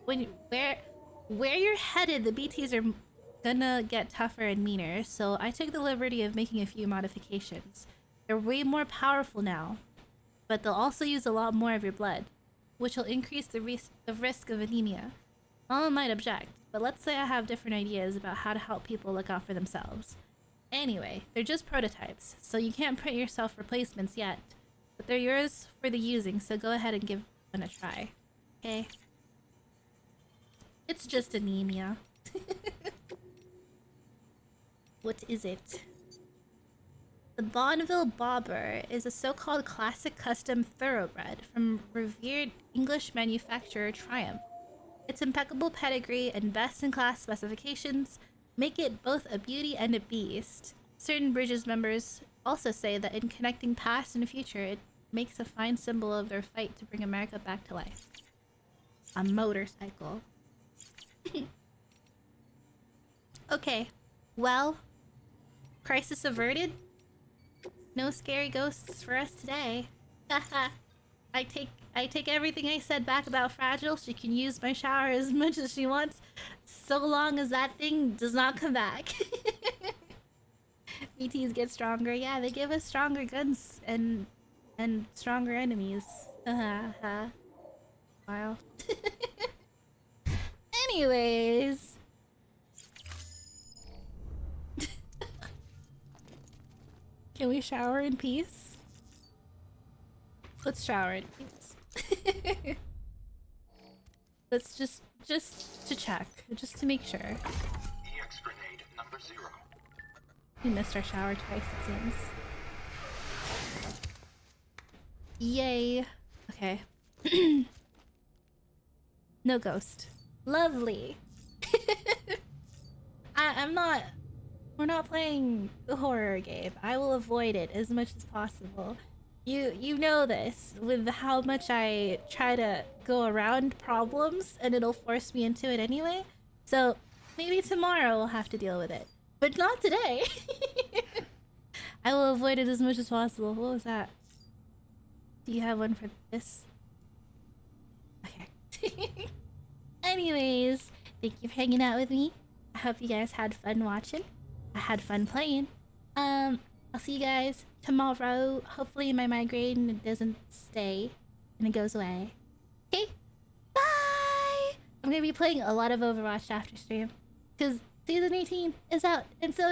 Speaker 1: where you're headed, the BTs are gonna get tougher and meaner, so I took the liberty of making a few modifications. They're way more powerful now, but they'll also use a lot more of your blood, which will increase the risk of anemia. Mama might object, but let's say I have different ideas about how to help people look out for themselves. Anyway, they're just prototypes, so you can't print yourself replacements yet, but they're yours for the using, so go ahead and give one a try. Okay? It's just anemia. What is it? The Bonneville Bobber is a so-called classic custom thoroughbred from revered English manufacturer Triumph. Its impeccable pedigree and best-in-class specifications make it both a beauty and a beast. Certain Bridges members also say that in connecting past and future, it makes a fine symbol of their fight to bring America back to life. A motorcycle. Okay, well, crisis averted? No scary ghosts for us today. Haha. I take everything I said back about Fragile. She can use my shower as much as she wants, so long as that thing does not come back. BTs get stronger. Yeah, they give us stronger guns and stronger enemies. Wow. Anyways. Can we shower in peace? Let's shower in peace. Let's just to check, just to make sure.
Speaker 10: EX grenade number 0.
Speaker 1: We missed our shower twice, it seems. Yay. Okay. No ghost. Lovely. We're not playing the horror game. I will avoid it as much as possible. You know this, with how much I try to go around problems and it'll force me into it anyway. So maybe tomorrow we'll have to deal with it. But not today. I will avoid it as much as possible. What was that? Do you have one for this? Okay. Anyways, thank you for hanging out with me. I hope you guys had fun watching. I had fun playing. I'll see you guys tomorrow. Hopefully my migraine doesn't stay and it goes away. Okay? Bye! I'm gonna be playing a lot of Overwatch after stream, because Season 18 is out, and so